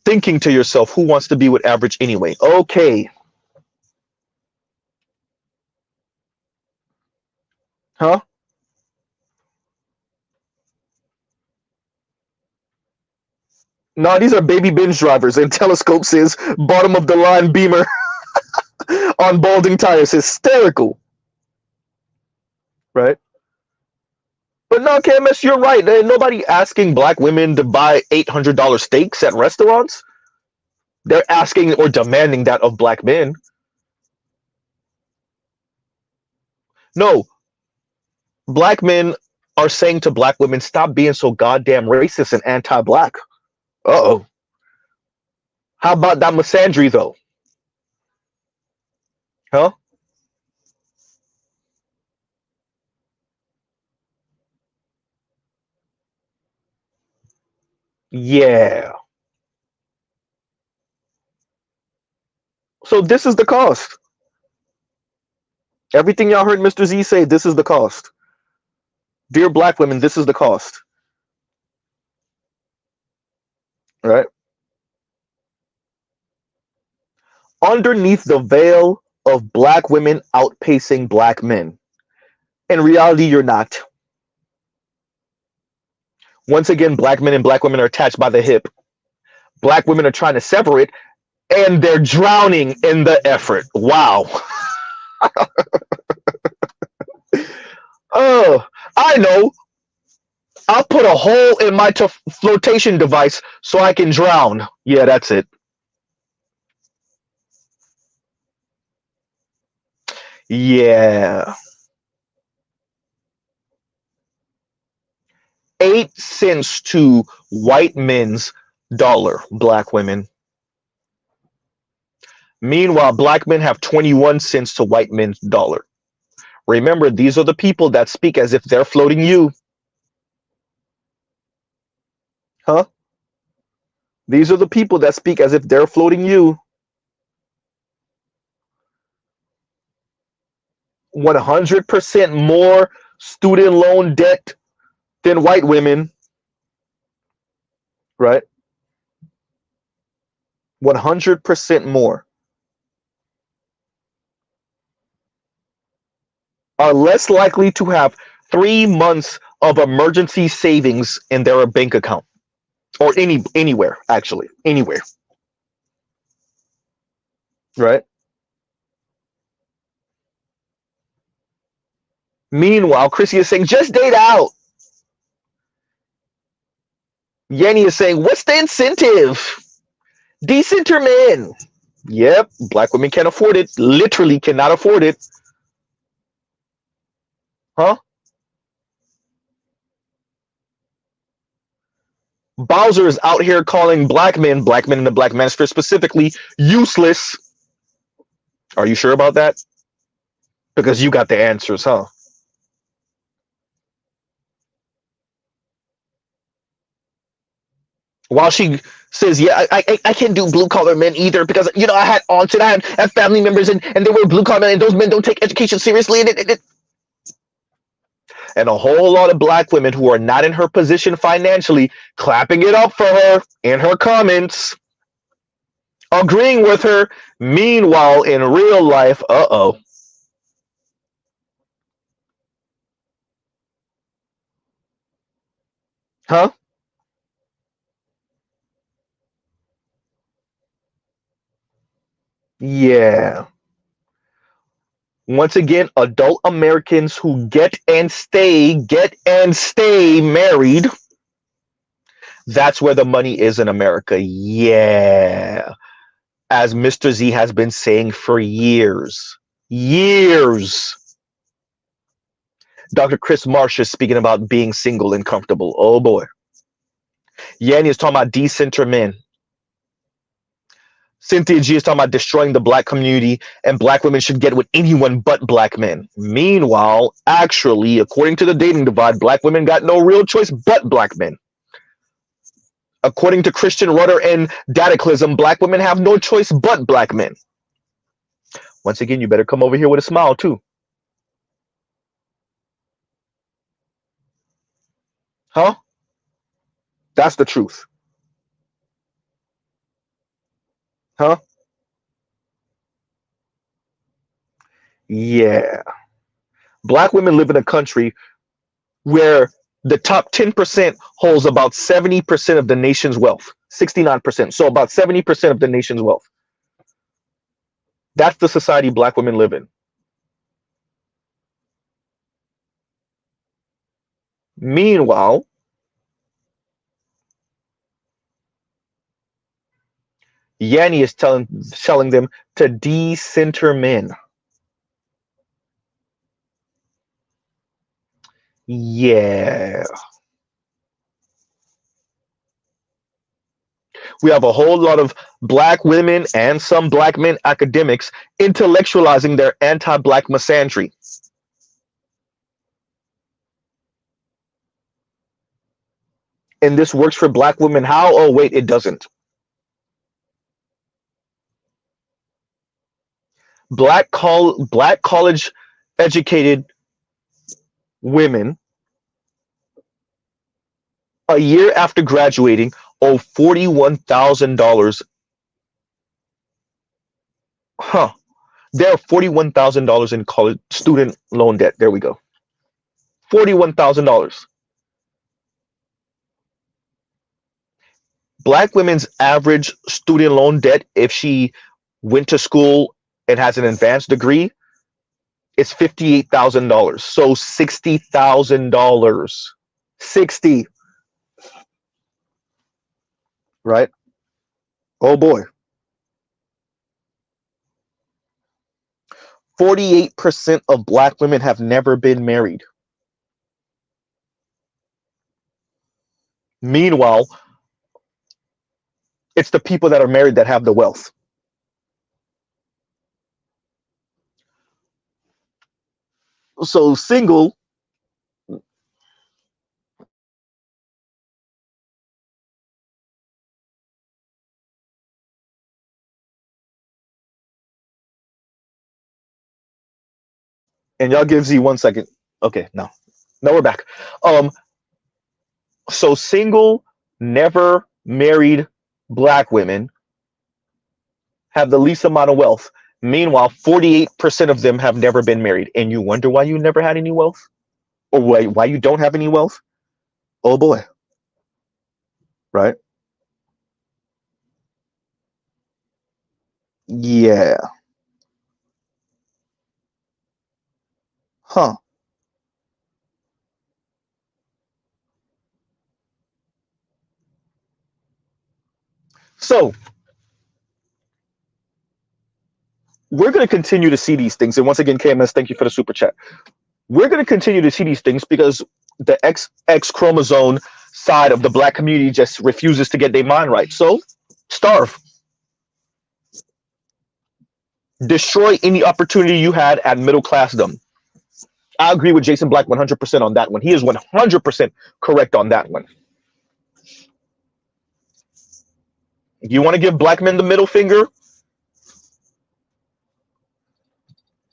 Speaker 1: thinking to yourself, who wants to be with average anyway? Okay. Huh? No, these are baby binge drivers, and Telescope says bottom of the line Beamer on balding tires. Hysterical. Right? But no, KMS, you're right. There ain't nobody asking black women to buy $800 steaks at restaurants. They're asking or demanding that of black men. No, black men are saying to black women, stop being so goddamn racist and anti-black. Uh-oh. How about that misandry, though? Huh? Yeah. So this is the cost. Everything y'all heard Mr. Z say, this is the cost. Dear black women, this is the cost. Right? Underneath the veil of black women outpacing black men. In reality, you're not. Once again, black men and black women are attached by the hip. Black women are trying to sever it, and they're drowning in the effort. Wow. Oh, I know. I'll put a hole in my flotation device so I can drown. Yeah, that's it. Yeah. 8 cents to white men's dollar, black women. Meanwhile, black men have 21 cents to white men's dollar. Remember, these are the people that speak as if they're floating you. Huh? These are the people that speak as if they're floating you. 100% more student loan debt than white women. Right? 100% more. Are less likely to have 3 months of emergency savings in their bank account. or anywhere actually, anywhere, right? Meanwhile, Chrissy is saying just date out. Yanni is saying what's the incentive? Decenter men. Yep, black women can't afford it. Literally cannot afford it. Huh? Bowser is out here calling black men in the black manosphere specifically, useless. Are you sure about that? Because you got the answers, huh? While she says, yeah, I can't do blue collar men either because, you know, I had aunts and I had family members and they were blue collar men and those men don't take education seriously. And a whole lot of black women who are not in her position financially clapping it up for her in her comments, agreeing with her. Meanwhile, in real life, huh? Yeah. Once again, adult Americans who get and stay married. That's where the money is in America. Yeah. As Mr. Z has been saying for years. Years. Dr. Chris Marsh is speaking about being single and comfortable. Oh boy. Yanni is talking about decenter men. Cynthia G is talking about destroying the black community and black women should get with anyone but black men. Meanwhile, actually, according to the dating divide, black women got no real choice but black men. According to Christian Rudder and Dataclysm, black women have no choice but black men. Once again, you better come over here with a smile too. Huh? That's the truth. Huh? Yeah. Black women live in a country where the top 10% holds about 70% of the nation's wealth. 69%. So about 70% of the nation's wealth. That's the society black women live in. Meanwhile, Yanni is telling them to decenter men. Yeah. We have a whole lot of black women and some black men academics intellectualizing their anti-black misandry. And this works for black women. How? Oh, wait, it doesn't. Black college educated women a year after graduating owe $41,000. Huh. There are $41,000 in college student loan debt. There we go. $41,000. Black women's average student loan debt, if she went to school and has an advanced degree, is $58,000. So $60,000. 60. Right? Oh boy. 48% of black women have never been married. Meanwhile, it's the people that are married that have the wealth. So single, and y'all give Z 1 second. Okay, no. No, we're back. So single, never married black women have the least amount of wealth. Meanwhile, 48% of them have never been married. And you wonder why you never had any wealth? Or why you don't have any wealth? Oh boy. right? Yeah. Huh. So we're going to continue to see these things. And once again, KMS, thank you for the super chat. We're going to continue to see these things because the XX chromosome side of the black community just refuses to get their mind right. So starve. Destroy any opportunity you had at middle classdom. I agree with Jason Black 100% on that one. He is 100% correct on that one. You want to give black men the middle finger?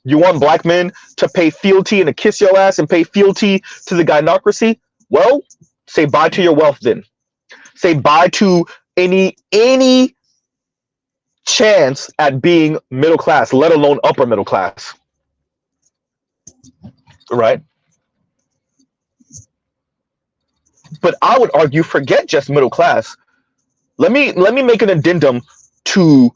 Speaker 1: You want black men to pay fealty and to kiss your ass and pay fealty to the gynocracy? Well, say bye to your wealth then. Say bye to any chance at being middle class, let alone upper middle class. Right? But I would argue forget just middle class. Let me make an addendum to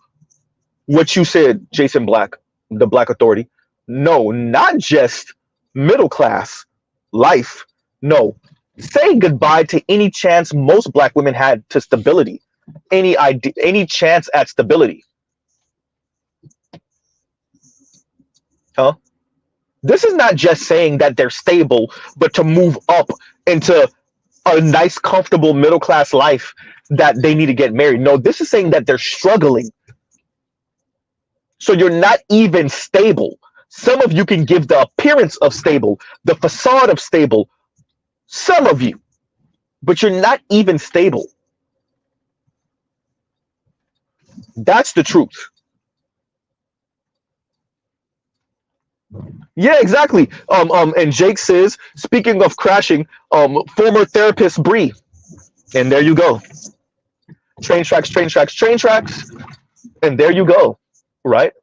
Speaker 1: what you said, Jason Black, the Black Authority. No, not just middle class life. No, say goodbye to any chance most black women had to stability, any chance at stability. Huh? This is not just saying that they're stable, but to move up into a nice, comfortable middle class life that they need to get married. No, this is saying that they're struggling. So you're not even stable. Some of you can give the appearance of stable, the facade of stable, some of you, but you're not even stable. That's the truth. Yeah, exactly. And Jake says, speaking of crashing, former therapist Bree, and there you go. Train tracks, train tracks, train tracks, and there you go. Right?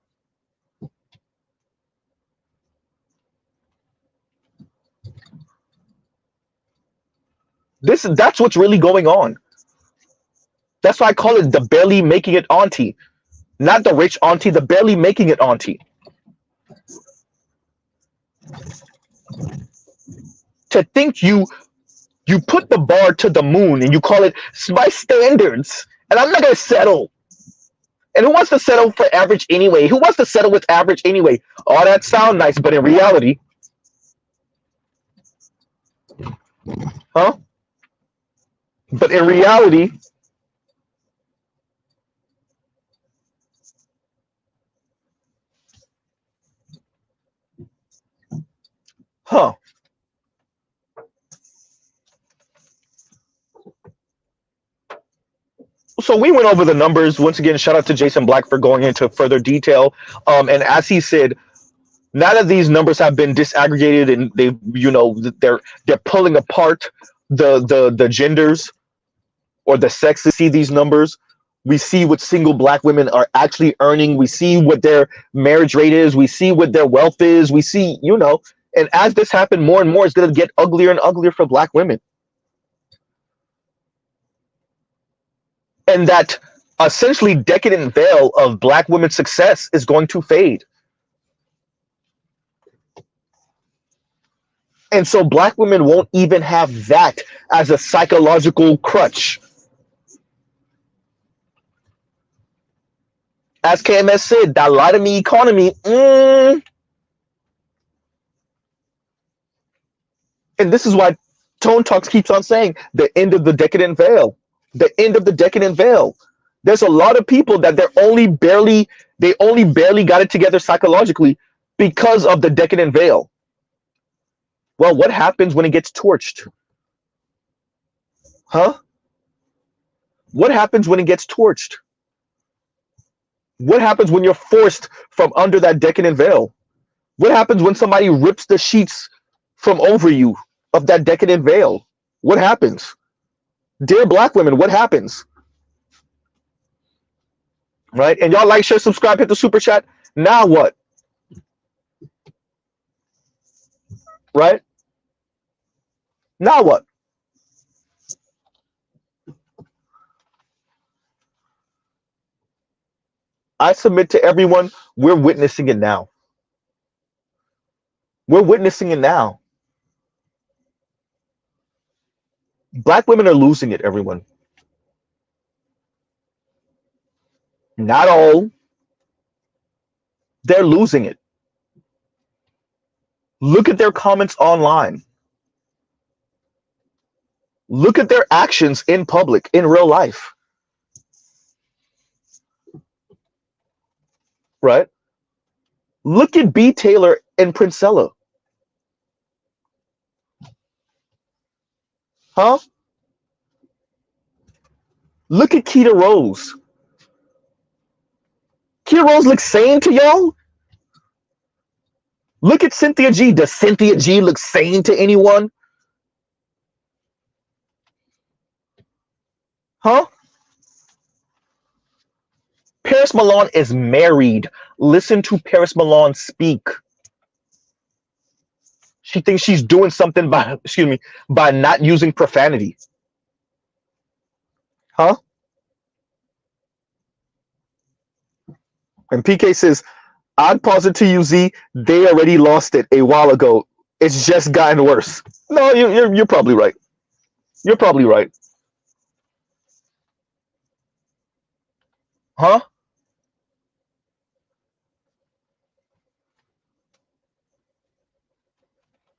Speaker 1: That's what's really going on. That's why I call it the barely making it auntie, not the rich auntie, the barely making it auntie. To think you put the bar to the moon and you call it my standards, and I'm not gonna settle. And who wants to settle for average anyway? Who wants to settle with average anyway? All that sound nice, but in reality, huh? But in reality, huh? So we went over the numbers once again. Shout out to Jason Black for going into further detail. And as he said, now that these numbers have been disaggregated and they, they're pulling apart the genders or the sexes. See these numbers. We see what single black women are actually earning. We see what their marriage rate is. We see what their wealth is. We see, and as this happens more and more, it's going to get uglier and uglier for black women. And that essentially decadent veil of black women's success is going to fade. And so black women won't even have that as a psychological crutch. As KMS said, that lie to me economy, and this is why Tone Talks keeps on saying the end of the decadent veil. The end of the decadent veil. There's a lot of people that they only barely got it together psychologically because of the decadent veil. Well, what happens when it gets torched? Huh? What happens when it gets torched? What happens when you're forced from under that decadent veil? What happens when somebody rips the sheets from over you of that decadent veil? What happens? Dear black women, what happens? Right? And y'all like, share, subscribe, hit the super chat. Now what? Right? Now what? I submit to everyone, we're witnessing it now. We're witnessing it now. Black women are losing it, everyone. Not all. They're losing it. Look at their comments online. Look at their actions in public, in real life. Right? Look at B. Taylor and Princella. Huh? Look at Keita Rose. Keita Rose looks sane to y'all? Look at Cynthia G. Does Cynthia G look sane to anyone? Huh? Paris Milan is married. Listen to Paris Milan speak. She thinks she's doing something by, excuse me, by not using profanity. Huh? And PK says, I'd pause it to you, Z. They already lost it a while ago. It's just gotten worse. No, you're probably right. You're probably right. Huh?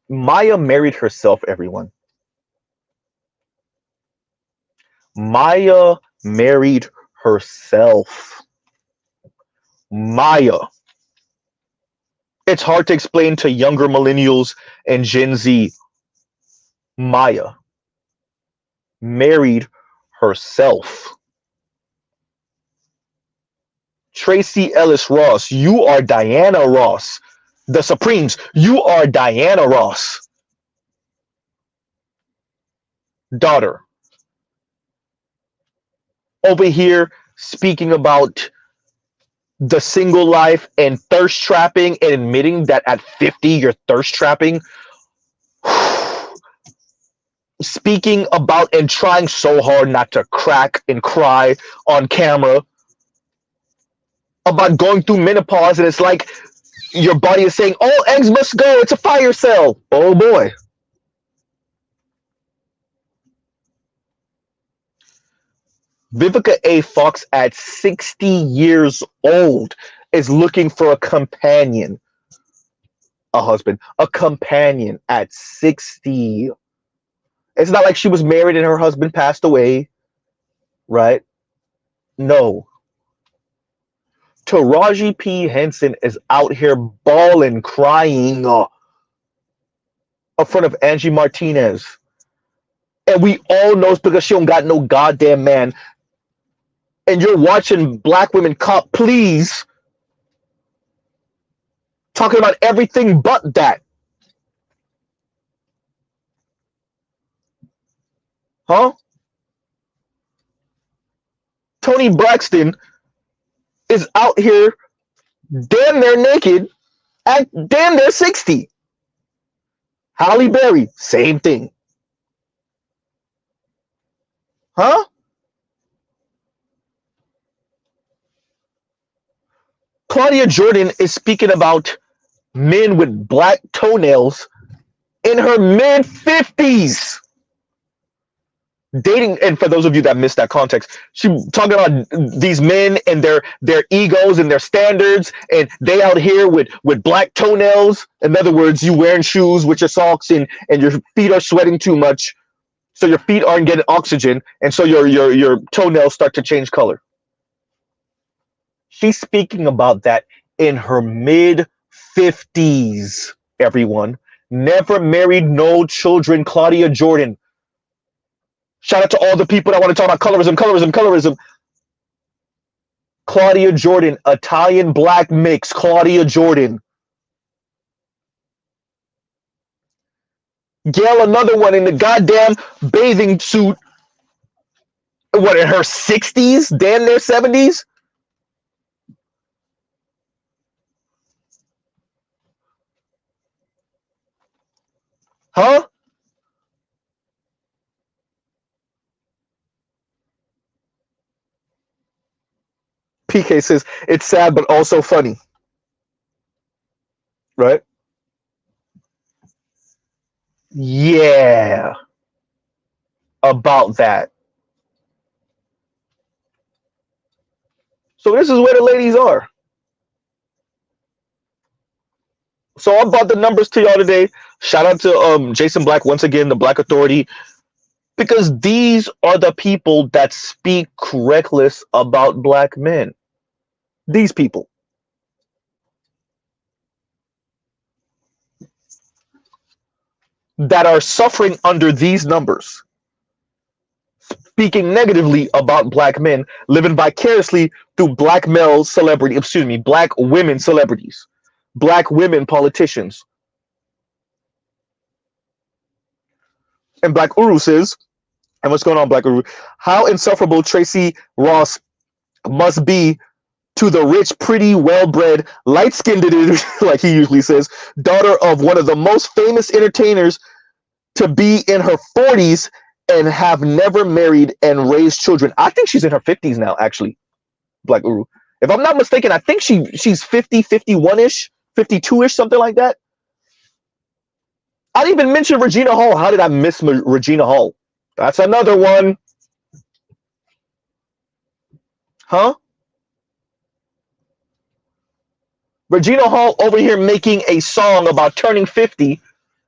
Speaker 1: Maya married herself, everyone. Maya married herself. Maya. It's hard to explain to younger millennials and Gen Z. Maya married herself. Tracy Ellis Ross, you are Diana Ross. The Supremes, you are Diana Ross. Daughter. Over here speaking about the single life and thirst trapping and admitting that at 50 you're thirst trapping. Speaking about and trying so hard not to crack and cry on camera about going through menopause, and it's like your body is saying all eggs must go, it's a fire sale. Oh boy. Vivica A. Fox at 60 years old is looking for a companion, a husband, a companion at 60. It's not like she was married and her husband passed away, right? No. Taraji P. Henson is out here bawling, crying in front of Angie Martinez. And we all know it's because she don't got no goddamn man. And you're watching black women cop please talking about everything but that. Huh? Tony Braxton is out here damn near naked at damn near 60. Halle Berry, same thing. Huh? Claudia Jordan is speaking about men with black toenails in her mid 50s. Dating, and for those of you that missed that context, she talking about these men and their egos and their standards, and they out here with black toenails. In other words, you wearing shoes with your socks and your feet are sweating too much, so your feet aren't getting oxygen, and so your toenails start to change color. She's speaking about that in her mid 50s, everyone. Never married, no children, Claudia Jordan. Shout out to all the people that want to talk about colorism. Claudia Jordan, Italian black mix, Claudia Jordan. Gail, another one in the goddamn bathing suit. What, in her 60s? Damn near 70s? Huh? PK says it's sad but also funny, right? Yeah, about that. So this is where the ladies are. So I brought the numbers to y'all today. Shout out to Jason Black once again, the Black Authority, because these are the people that speak reckless about black men. These people that are suffering under these numbers, speaking negatively about black men, living vicariously through black male celebrity, excuse me, black women celebrities, black women politicians. And Black Uru says, and what's going on, Black Uru? How insufferable Tracy Ross must be to the rich, pretty, well-bred, light-skinned, like he usually says, daughter of one of the most famous entertainers to be in her 40s and have never married and raised children. I think she's in her 50s now, actually, Black Uru. If I'm not mistaken, I think she's 50, 51-ish, 52-ish, something like that. I didn't even mention Regina Hall. How did I miss Regina Hall? That's another one. Huh? Regina Hall over here making a song about turning 50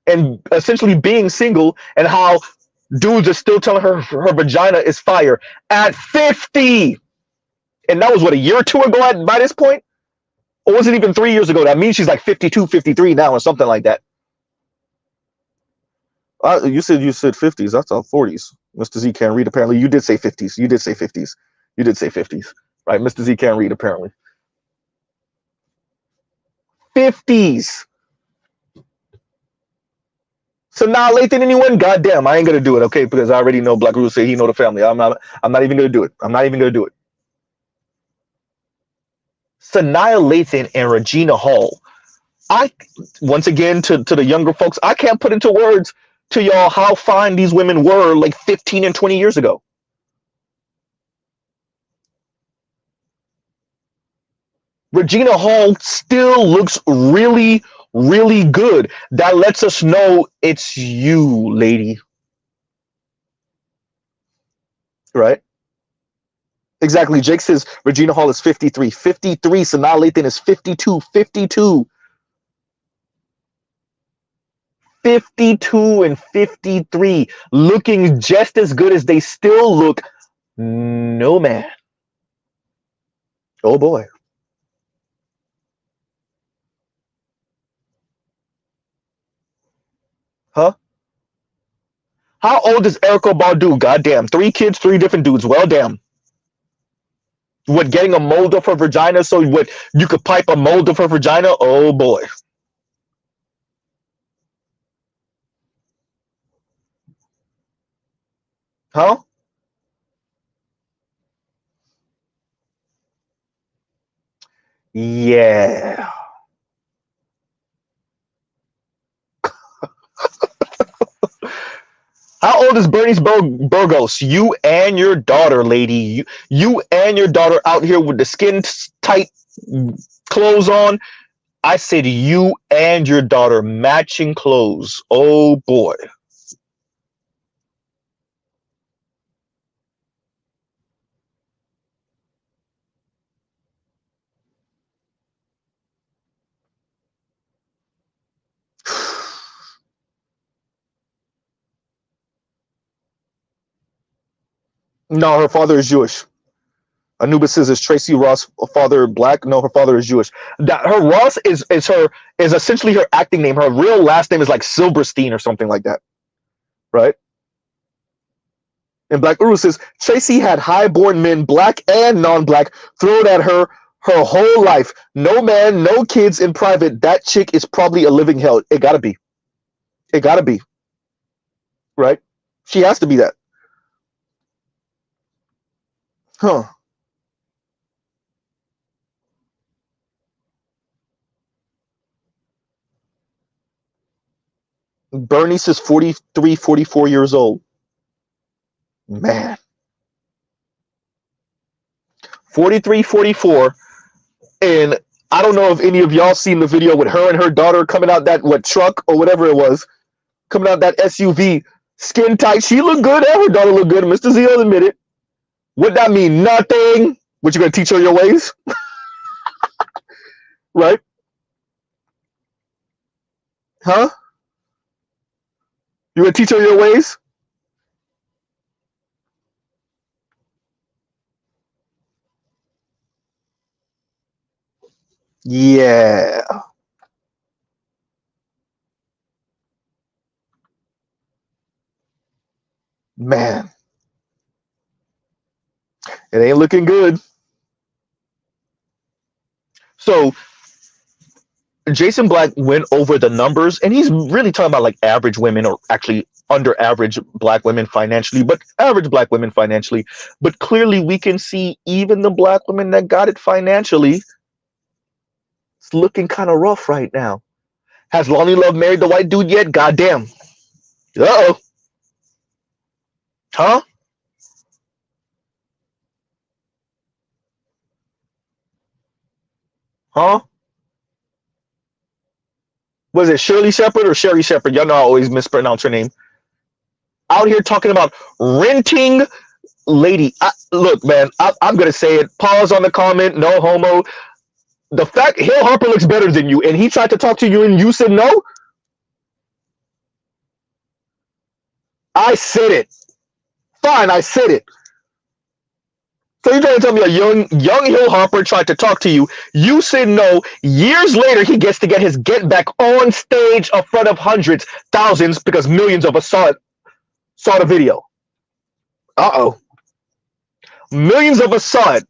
Speaker 1: and essentially being single, and how dudes are still telling her her vagina is fire at 50. And that was what, a year or two ago by this point? Or was it even 3 years ago? That means she's like 52, 53 now or something like that. You said 50s. That's all 40s. Mr. Z can't read, apparently. You did say 50s. You did say 50s. You did say 50s. Right, Mr. Z can't read, apparently. 50s. So now, Lathan, anyone? Goddamn, I ain't gonna do it, okay? Because I already know Black Rule say he know the family. I'm not even gonna do it. I'm not even gonna do it. Sanaya Lathan and Regina Hall. Once again, to the younger folks, I can't put into words to y'all how fine these women were like 15 and 20 years ago. Regina Hall still looks really, really good. That lets us know it's you, lady. Right? Exactly. Jake says Regina Hall is 53. 53. Sanaa Lathan is 52. 52. 52 and 53. Looking just as good as they still look. No, man. Oh, boy. Huh? How old is Erykah Badu? Goddamn. 3 kids, 3 different dudes. Well, damn. What, getting a mold of her vagina so what you could pipe a mold of her vagina? Oh, boy. Huh? Yeah. How old is Bernice Burgos? You and your daughter, lady. You and your daughter out here with the skin tight clothes on. I said you and your daughter matching clothes. Oh boy. No, her father is Jewish. Anubis says, is Tracy Ross' father black? No, her father is Jewish. That her Ross is essentially her acting name. Her real last name is like Silberstein or something like that. Right? And Black Uru says, Tracy had high-born men, black and non-black, thrown at her whole life. No man, no kids in private. That chick is probably a living hell. It gotta be. It gotta be. Right? She has to be that. Huh. Bernice is 43, 44 years old. Man. 43, 44, and I don't know if any of y'all seen the video with her and her daughter coming out that truck or whatever it was, coming out that SUV, skin tight. She looked good and her daughter looked good. Mr. Z will admit it. What that mean? Nothing. What, you gonna teach her your ways? Right? Huh? You gonna teach her your ways? Yeah. Man, it ain't looking good. So Jason Black went over the numbers, and he's really talking about like average women, or actually under average black women financially, but average black women financially. But clearly, we can see even the black women that got it financially, it's looking kind of rough right now. Has Lonnie Love married the white dude yet? Goddamn. Uh oh. Huh? Huh? Was it Shirley Shepherd or Sherry Shepherd? Y'all know I always mispronounce her name. Out here talking about renting. Lady, look, man, I'm gonna say it. Pause on the comment. No homo. The fact Hill Harper looks better than you, and he tried to talk to you, and you said no. I said it. Fine, I said it. So you're trying to tell me a young Hill Harper tried to talk to you. You said no. Years later, he gets to get his get back on stage in front of hundreds, thousands, because millions of us saw the video. Uh-oh. Millions of us saw it.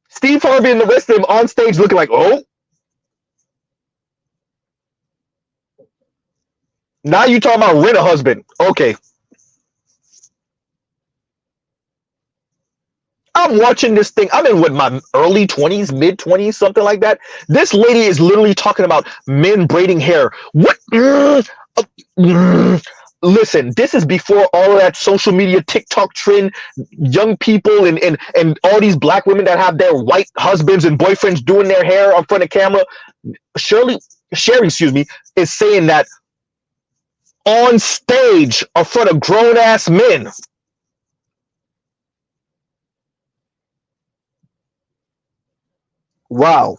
Speaker 1: Steve Harvey and the rest of them on stage looking like, oh. Now you talking about rent a husband. Okay. I'm watching this thing. I'm in my early 20s, mid 20s, something like that. This lady is literally talking about men braiding hair. What? Listen, this is before all of that social media TikTok trend, young people and all these black women that have their white husbands and boyfriends doing their hair in front of camera. Sherry, excuse me, is saying that on stage in front of grown ass men. Wow.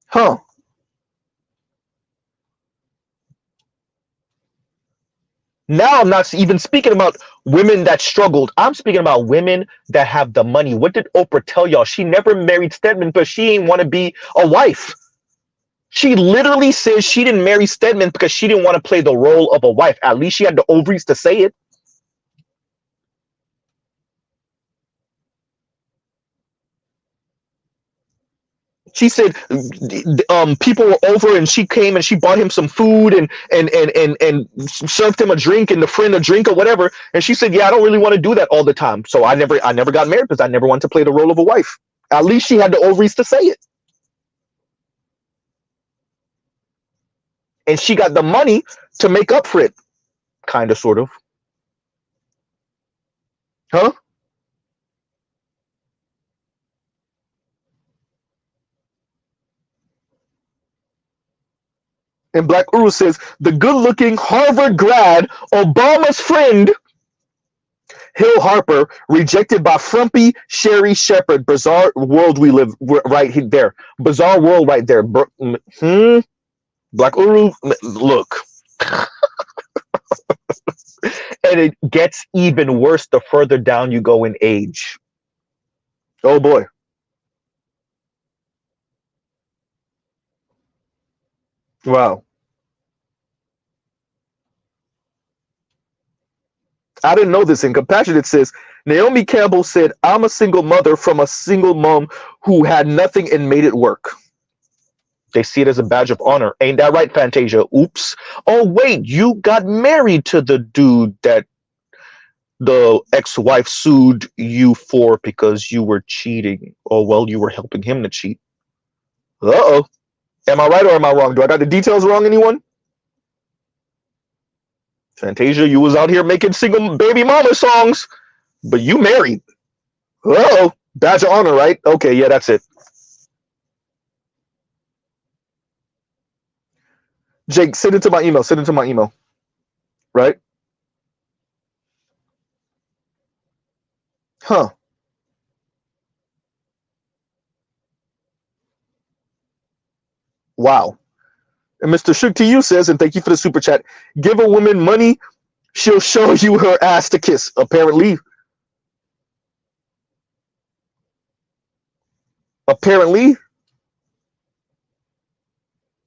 Speaker 1: Huh. Now I'm not even speaking about women that struggled. I'm speaking about women that have the money. What did Oprah tell y'all? She never married Stedman, but she didn't want to be a wife. She literally says she didn't marry Stedman because she didn't want to play the role of a wife. At least she had the ovaries to say it. She said people were over and she came and she bought him some food and served him a drink and the friend a drink or whatever. And she said, yeah, I don't really want to do that all the time. So I never got married because I never wanted to play the role of a wife. At least she had the ovaries to say it. And she got the money to make up for it. Kind of, sort of. Huh? And Black Uru says, the good-looking Harvard grad, Obama's friend, Hill Harper, rejected by frumpy Sherry Shepherd. Bizarre world we live right there. Bizarre world right there. Black Uru, look. And it gets even worse the further down you go in age. Oh boy. Wow. I didn't know this. In Compassionate says, Naomi Campbell said, I'm a single mother from a single mom who had nothing and made it work. They see it as a badge of honor. Ain't that right, Fantasia? Oops. Oh, wait, you got married to the dude that the ex-wife sued you for because you were cheating. Oh, well, you were helping him to cheat. Uh-oh. Am I right or am I wrong? Do I got the details wrong, anyone? Fantasia, you was out here making single baby mama songs, but you married. Oh, badge of honor, right? Okay, yeah, that's it. Jake, send it to my email. Send it to my email. Right? Huh. Wow. And Mr. Shook to you says, and thank you for the super chat, give a woman money, she'll show you her ass to kiss. Apparently. Apparently.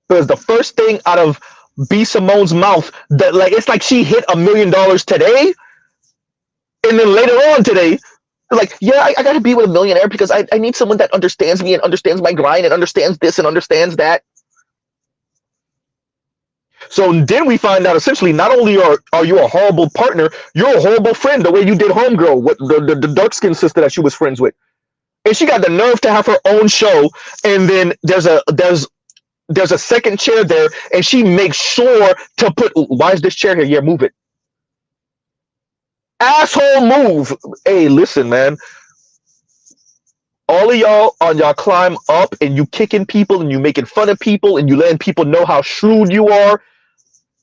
Speaker 1: Because the first thing out of B. Simone's mouth, that like it's like she hit $1 million today, and then later on today, like, yeah, I gotta be with a millionaire because I need someone that understands me and understands my grind and understands this and understands that. So then we find out essentially not only are you a horrible partner, you're a horrible friend. The way you did Homegirl, what the dark skinned sister that she was friends with, and she got the nerve to have her own show, and then there's a second chair there, and she makes sure to put. Why is this chair here? Yeah, move it. Asshole move. Hey, listen, man. All of y'all on y'all climb up and you kicking people and you making fun of people and you letting people know how shrewd you are.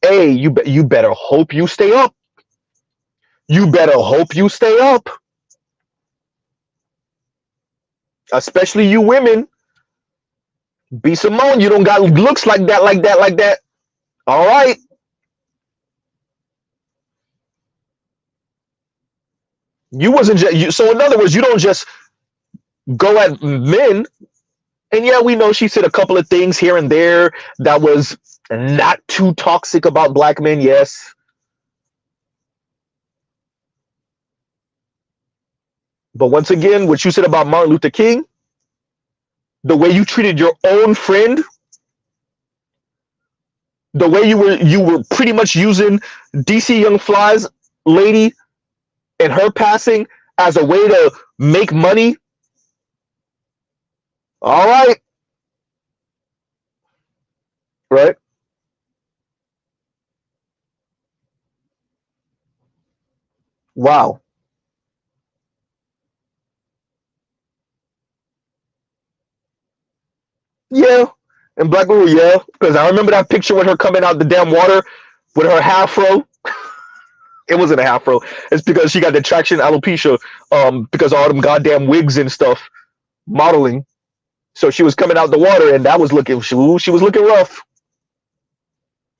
Speaker 1: Hey, you better hope you stay up. You better hope you stay up. Especially you women. B. Simone, you don't got looks like that, like that, like that. All right. You wasn't just, so in other words, you don't just go at men. And yeah, we know she said a couple of things here and there that was not too toxic about black men, yes. But once again, what you said about Martin Luther King, the way you treated your own friend, the way you were pretty much using DC Young Fly's lady and her passing as a way to make money. All right. Right. Wow. Yeah. And Black Widow, yeah. Because I remember that picture with her coming out the damn water with her afro. It wasn't a afro. It's because she got the traction alopecia because of all them goddamn wigs and stuff modeling. So she was coming out the water and that was looking, she was looking rough.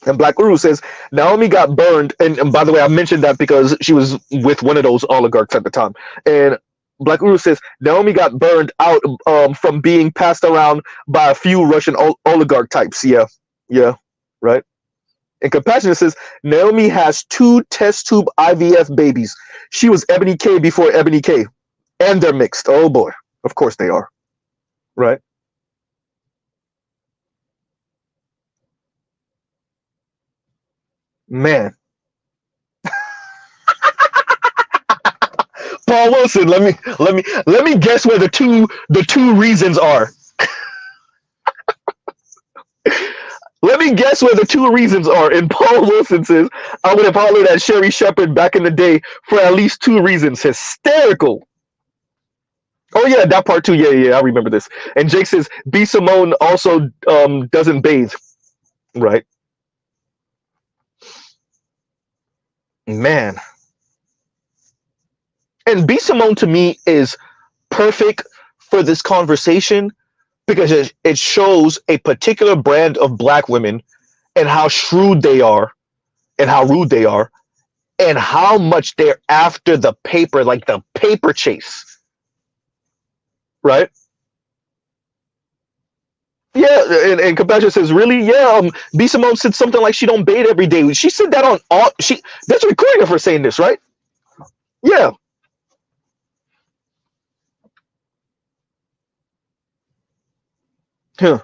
Speaker 1: And Black Guru says Naomi got burned, and by the way, I mentioned that because she was with one of those oligarchs at the time. And Black Guru says Naomi got burned out from being passed around by a few Russian oligarch types. Yeah, yeah, right. And Compassionate says Naomi has 2 test tube IVF babies. She was Ebony K before Ebony K, and they're mixed. Oh boy, of course they are. Right. Man, Paul Wilson. Let me guess where the two reasons are. Let me guess where the 2 reasons are. And Paul Wilson says, I would have hollered at Sherry Shepard back in the day for at least 2 reasons. Hysterical. Oh yeah, that part too. Yeah, I remember this. And Jake says B. Simone also doesn't bathe. Right. Man. And B. Simone to me is perfect for this conversation because it shows a particular brand of black women and how shrewd they are and how rude they are and how much they're after the paper, like the paper chase. Right? Yeah, and Compassion says, really? Yeah, B. Simone said something like she don't bathe every day. She said that on all, there's a recording of her saying this, right? Yeah. Huh.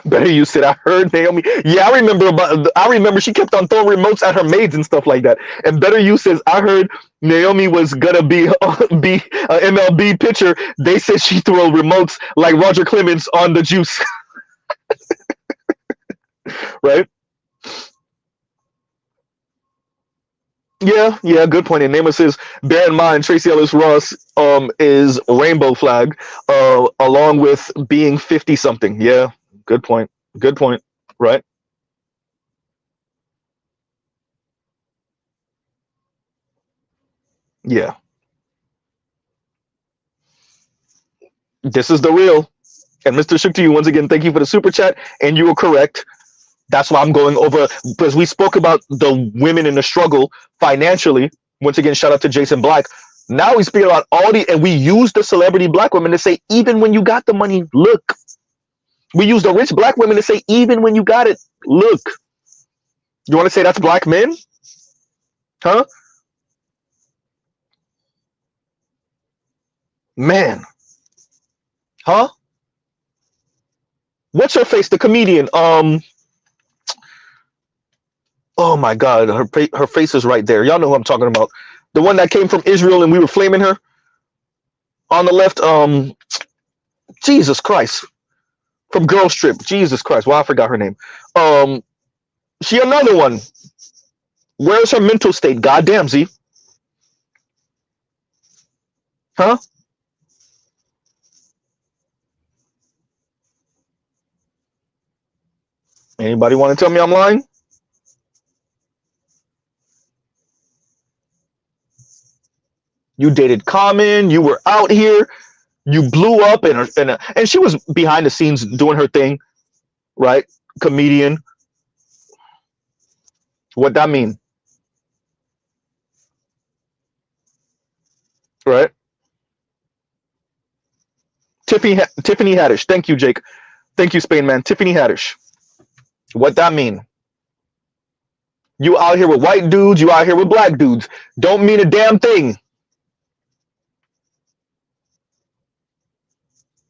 Speaker 1: Better you said I heard Naomi. Yeah, I remember she kept on throwing remotes at her maids and stuff like that. And Better You says I heard Naomi was gonna be an MLB pitcher. They said she threw remotes like Roger Clemens on the juice. right? Yeah, yeah, good point. And Namath says, bear in mind, Tracy Ellis Ross is rainbow flag, along with being 50 something. Yeah, good point. Good point. Right? Yeah. This is the real. And Mr. Shook to you once again, thank you for the super chat. And you were correct. That's why I'm going over, because we spoke about the women in the struggle financially. Once again, shout out to Jason Black. Now we speak about all the, and we use the celebrity black women to say, even when you got the money, look. We use the rich black women to say, even when you got it, look. You want to say that's black men? Huh? Man. Huh? What's her face? The comedian. Oh my God. Her face is right there. Y'all know who I'm talking about. The one that came from Israel and we were flaming her on the left. Jesus Christ. From Girls Trip. Jesus Christ. Well, I forgot her name. She another one. Where's her mental state? Goddamn, Z. Huh? Anybody want to tell me I'm lying? You dated Common. You were out here. You blew up, and she was behind the scenes doing her thing, right? Comedian. What that mean? Right? Tiffany Haddish. Thank you, Jake. Thank you, Spain Man. Tiffany Haddish. What that mean? You out here with white dudes. You out here with black dudes. Don't mean a damn thing.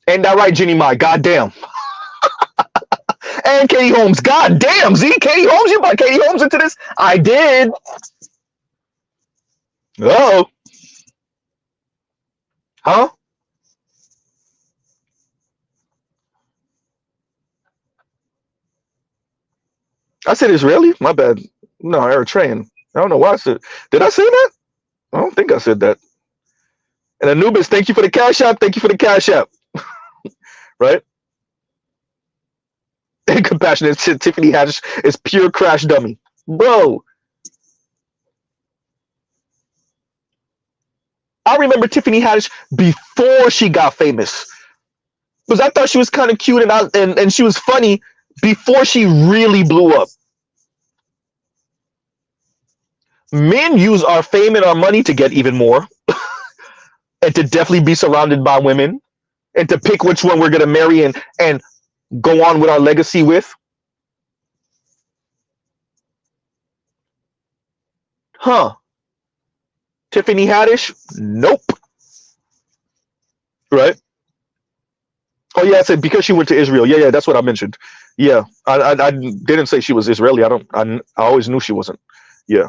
Speaker 1: Ain't that right, Jenny Mai? Goddamn. And Katie Holmes. Goddamn, Z. Katie Holmes. You brought Katie Holmes into this? I did. Oh. Huh? I said Israeli? My bad. No, Eritrean. I don't know why I said. Did I say that? I don't think I said that. And Anubis, thank you for the cash app. Thank you for the cash app. Right? And compassionate Tiffany Haddish is pure crash dummy. Bro. I remember Tiffany Haddish before she got famous. Because I thought she was kind of cute and she was funny before she really blew up. Men use our fame and our money to get even more. And to definitely be surrounded by women. And to pick which one we're going to marry and go on with our legacy with. Huh. Tiffany Haddish? Nope. Right? Oh yeah, I said because she went to Israel. Yeah, that's what I mentioned. Yeah, I didn't say she was Israeli. I always knew she wasn't. Yeah.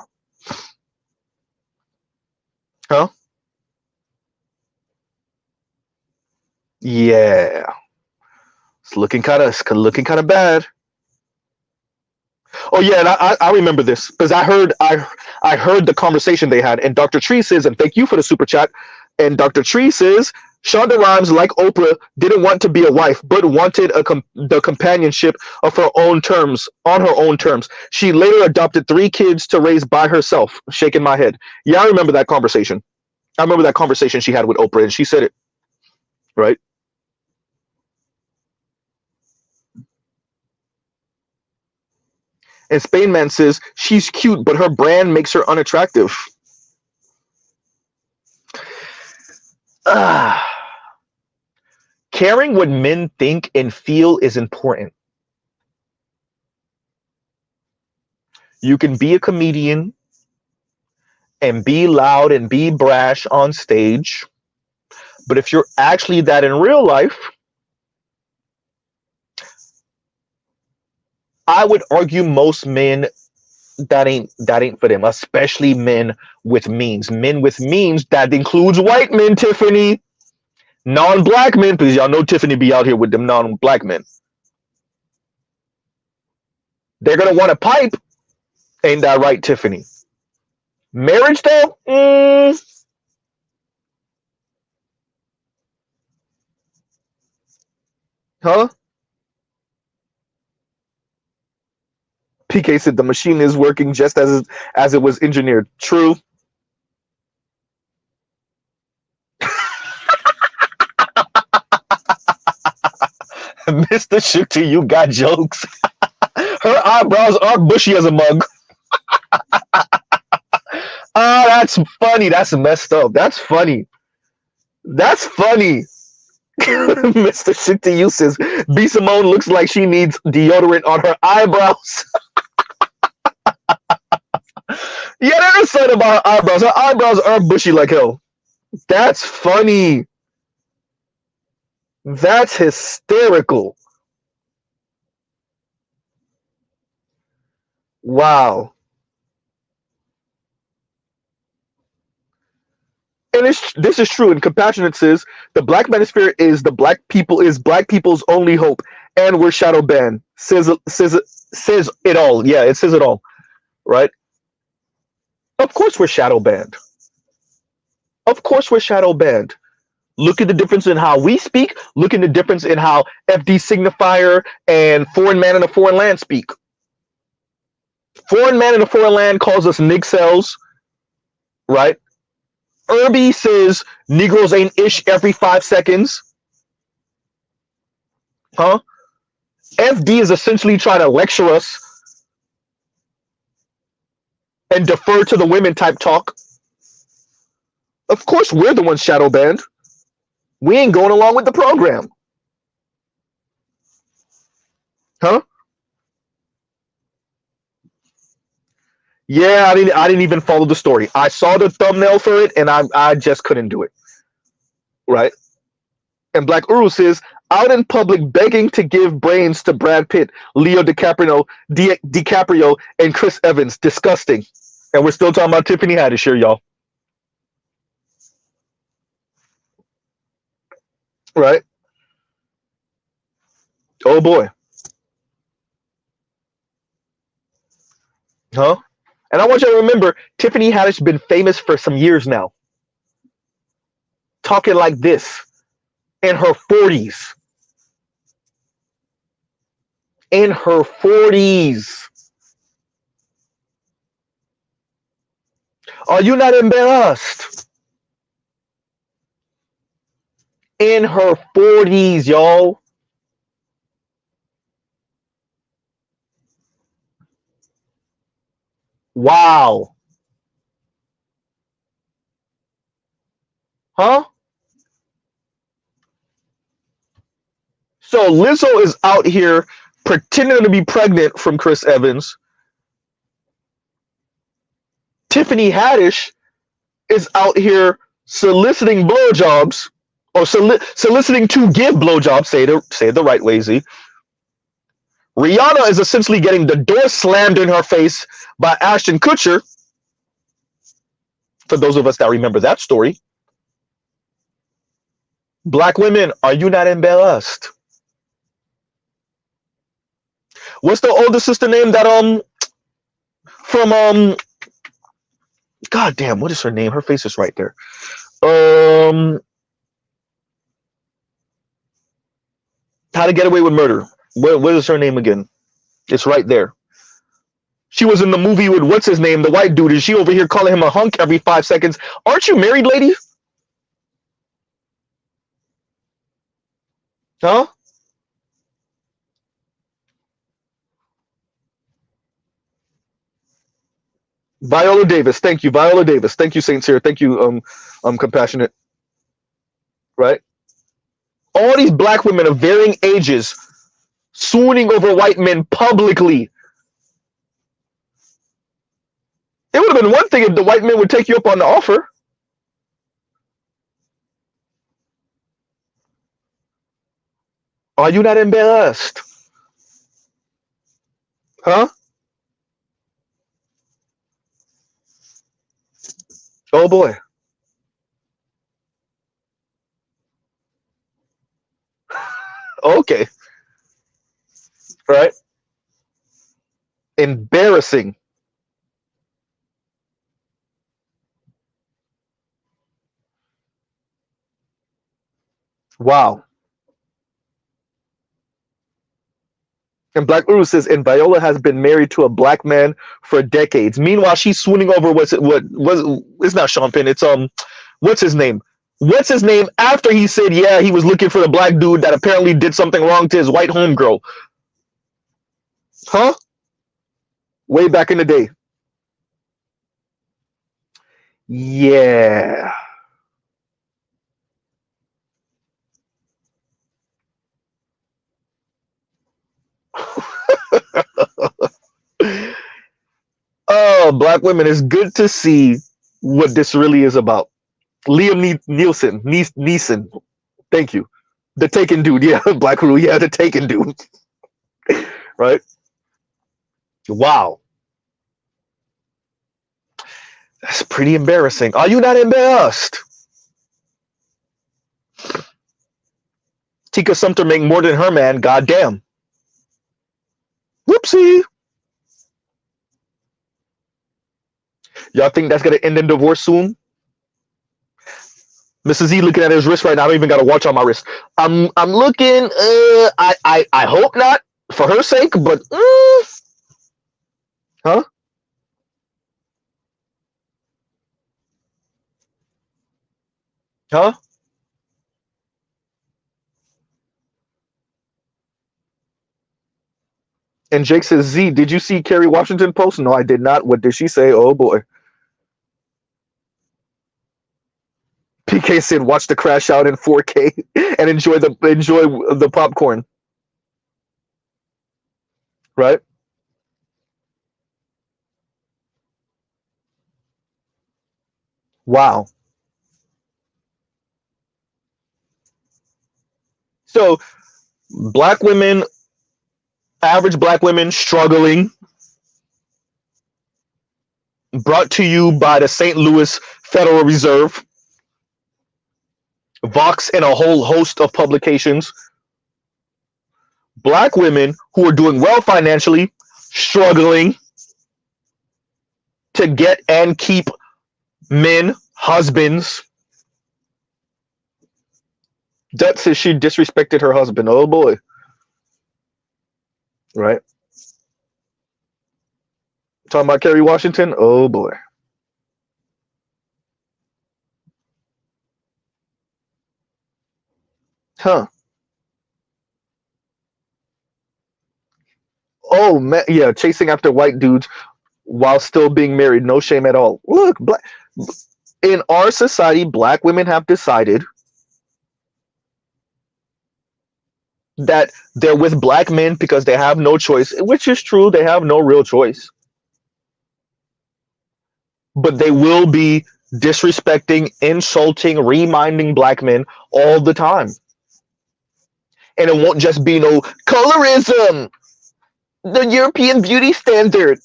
Speaker 1: Huh? Yeah. It's looking kind of bad. Oh yeah, and I remember this because I heard the conversation they had, and Dr. Tree says, and thank you for the super chat. And Dr. Tree says Shonda Rhimes, like Oprah, didn't want to be a wife, but wanted the companionship of her own terms, on her own terms. She later adopted 3 kids to raise by herself. Shaking my head. Yeah, I remember that conversation. I remember that conversation she had with Oprah, and she said it. Right? And Spain Man says she's cute, but her brand makes her unattractive. Caring what men think and feel is important. You can be a comedian and be loud and be brash on stage, but if you're actually that in real life, I would argue most men that ain't for them, especially men with means. Men with means, that includes white men, Tiffany. Non-black men, because y'all know Tiffany be out here with them non-black men. They're gonna want a pipe. Ain't that right, Tiffany? Marriage though? Huh? PK said the machine is working just as it was engineered. True. Mr. Shooter, you got jokes. Her eyebrows are bushy as a mug. Oh, that's funny. That's messed up. That's funny. That's funny. Mr. Shit to you says B Simone looks like she needs deodorant on her eyebrows. Yeah, there is something about her eyebrows. Her eyebrows are bushy like hell. That's funny. That's hysterical. Wow. And this is true. And Compassionate says the Black Manosphere is black people's only hope, and we're shadow banned. Says it all. Yeah, it says it all. Right? Of course we're shadow banned. Of course we're shadow banned. Look at the difference in how we speak. Look at the difference in how FD Signifier and Foreign Man in a Foreign Land speak. Foreign Man in a Foreign Land calls us nigcels, right? Irby says Negroes ain't ish every 5 seconds. Huh? FD is essentially trying to lecture us and defer to the women type talk. Of course, we're the ones shadow banned. We ain't going along with the program. Huh? Yeah, I didn't even follow the story. I saw the thumbnail for it, and I just couldn't do it. Right? And Black Uru says, out in public begging to give brains to Brad Pitt, Leo DiCaprio, and Chris Evans. Disgusting. And we're still talking about Tiffany Haddish here, y'all. Right? Oh boy. Huh? And I want you to remember, Tiffany Haddish has been famous for some years now. Talking like this in her 40s. In her 40s. Are you not embarrassed? In her 40s, y'all. Wow. Huh? So Lizzo is out here pretending to be pregnant from Chris Evans. Tiffany Haddish is out here soliciting blowjobs or soliciting to give blowjobs. Say it the right way, Z. Rihanna is essentially getting the door slammed in her face by Ashton Kutcher. For those of us that remember that story. Black women, are you not embarrassed? What's the older sister name that from God damn, what is her name? Her face is right there. How to Get Away with Murder. What is her name again? It's right there. She was in the movie with what's his name, the white dude. Is she over here calling him a hunk every 5 seconds? Aren't you married, lady? Huh? Viola Davis. Thank you, Viola Davis. Thank you, Saint Cyr. Thank you, Compassionate. Right? All these black women of varying ages swooning over white men publicly. It would have been one thing if the white men would take you up on the offer. Are you not embarrassed? Huh? Oh boy. Okay. Right? Embarrassing. Wow. And Black Uru says, and Viola has been married to a black man for decades. Meanwhile, she's swooning over what was it's not Sean Penn, it's what's his name? What's his name after he said, yeah, he was looking for the black dude that apparently did something wrong to his white homegirl. Huh? Way back in the day. Yeah. Oh, black women, it's good to see what this really is about. Liam Neeson. Thank you. The Taken dude, yeah, Black Widow, yeah, the Taken dude, right? Wow, that's pretty embarrassing. Are you not embarrassed? Tika Sumter make more than her man. Goddamn. Whoopsie. Y'all think that's gonna end in divorce soon? Mrs. Z looking at his wrist right now. I don't even got a watch on my wrist. I'm looking. I hope not for her sake, but huh? Huh? And Jake says, Z, did you see Kerry Washington post? No, I did not. What did she say? Oh boy. PK said, watch the crash out in 4K and enjoy the popcorn. Right? Wow. So black women, average black women struggling, brought to you by the St. Louis Federal Reserve, Vox, and a whole host of publications. Black women who are doing well financially, struggling to get and keep men, husbands. That says she disrespected her husband. Oh boy. Right? Talking about Kerry Washington? Oh boy. Huh. Oh man, yeah, chasing after white dudes while still being married. No shame at all. Look, in our society, black women have decided that they're with black men because they have no choice, which is true. They have no real choice. But they will be disrespecting, insulting, reminding black men all the time. And it won't just be no colorism, the European beauty standard.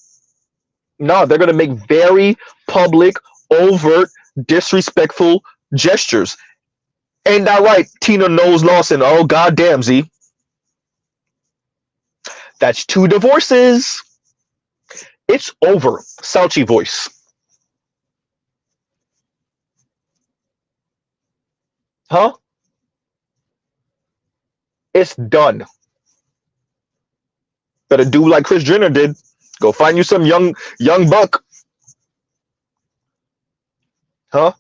Speaker 1: No, they're going to make very public, overt, disrespectful gestures. Ain't that right, Tina Knowles Lawson? Oh, goddamn, Z. That's 2 divorces. It's over. Souchy voice. Huh? It's done. Better do like Kris Jenner did. Go find you some young buck. Huh?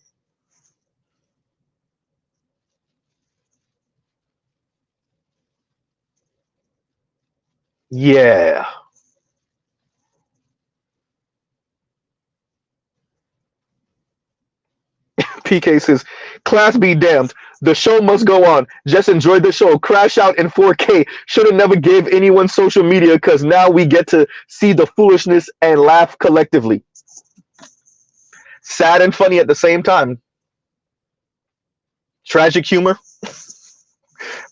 Speaker 1: Yeah. PK says, class be damned. The show must go on. Just enjoy the show. Crash out in 4K. Should have never gave anyone social media because now we get to see the foolishness and laugh collectively. Sad and funny at the same time. Tragic humor.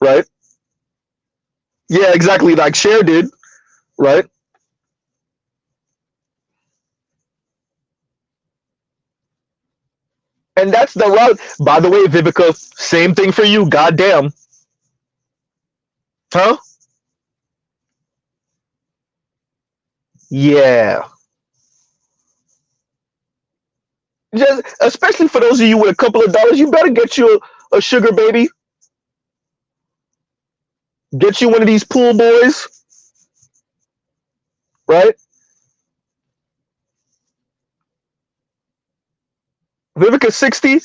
Speaker 1: Right? Yeah, exactly. Like Cher did. Right? And that's the route. By the way, Vivica, same thing for you. Goddamn. Huh? Yeah. Just especially for those of you with a couple of dollars, you better get you a sugar baby. Get you one of these pool boys, right? Vivica 60,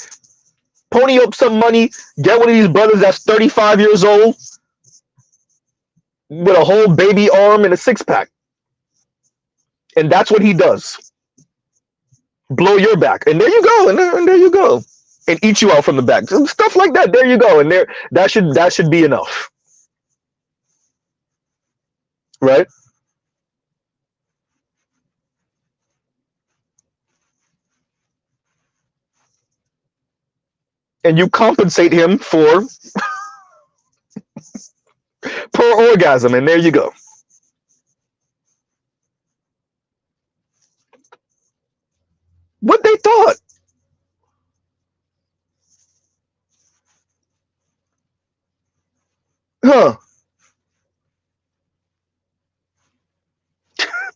Speaker 1: pony up some money, get one of these brothers that's 35 years old with a whole baby arm and a six pack. And that's what he does. Blow your back. And there you go. And there you go. And eat you out from the back. Stuff like that. There you go. And there that should be enough. Right? And you compensate him for per orgasm. And there you go. What they thought. Huh.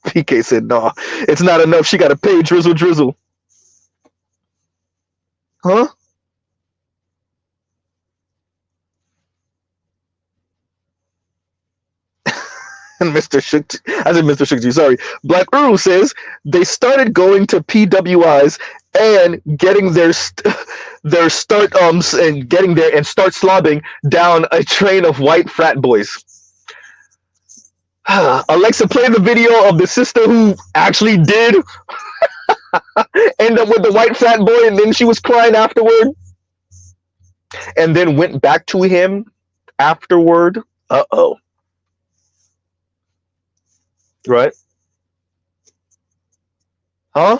Speaker 1: PK said, no, it's not enough. She got to pay drizzle drizzle. Huh? And Mr. Shook, I said Mr. Shook, sorry. Black Uru says they started going to PWIs and getting their start and getting there and start slobbing down a train of white frat boys. Alexa, play the video of the sister who actually did end up with the white frat boy, and then she was crying afterward, and then went back to him afterward. Uh-oh. Right? Huh?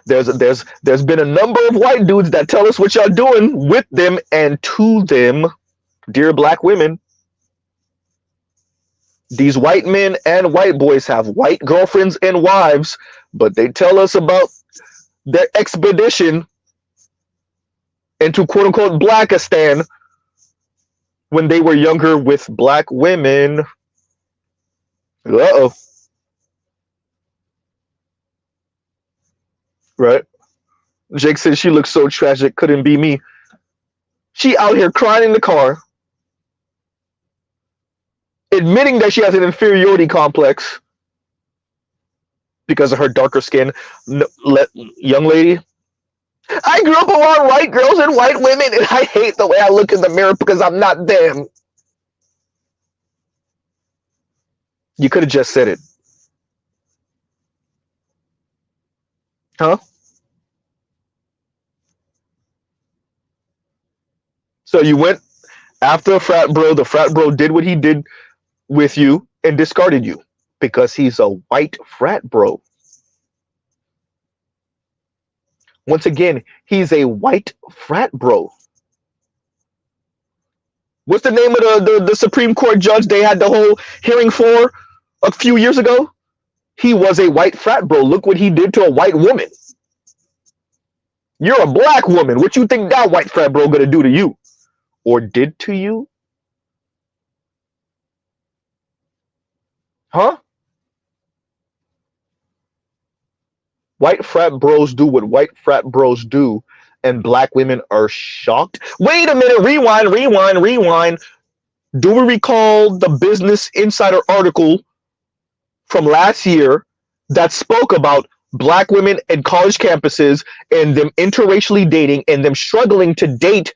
Speaker 1: There's been a number of white dudes that tell us what y'all doing with them and to them, dear black women. These white men and white boys have white girlfriends and wives, but they tell us about their expedition into quote unquote Blackistan when they were younger with black women. Uh-oh. Right? Jake said she looks so tragic, couldn't be me. She out here crying in the car, admitting that she has an inferiority complex because of her darker skin. Young lady, I grew up around white girls and white women, and I hate the way I look in the mirror because I'm not them. You could have just said it. Huh? So you went after a frat bro. The frat bro did what he did with you and discarded you because he's a white frat bro. Once again, he's a white frat bro. What's the name of the Supreme Court judge they had the whole hearing for a few years ago? He was a white frat bro. Look what he did to a white woman. You're a black woman. What you think that white frat bro gonna do to you? Or did to you? Huh? White frat bros do what white frat bros do, and black women are shocked. Wait a minute, rewind. Do we recall the Business Insider article from last year that spoke about black women in college campuses and them interracially dating and them struggling to date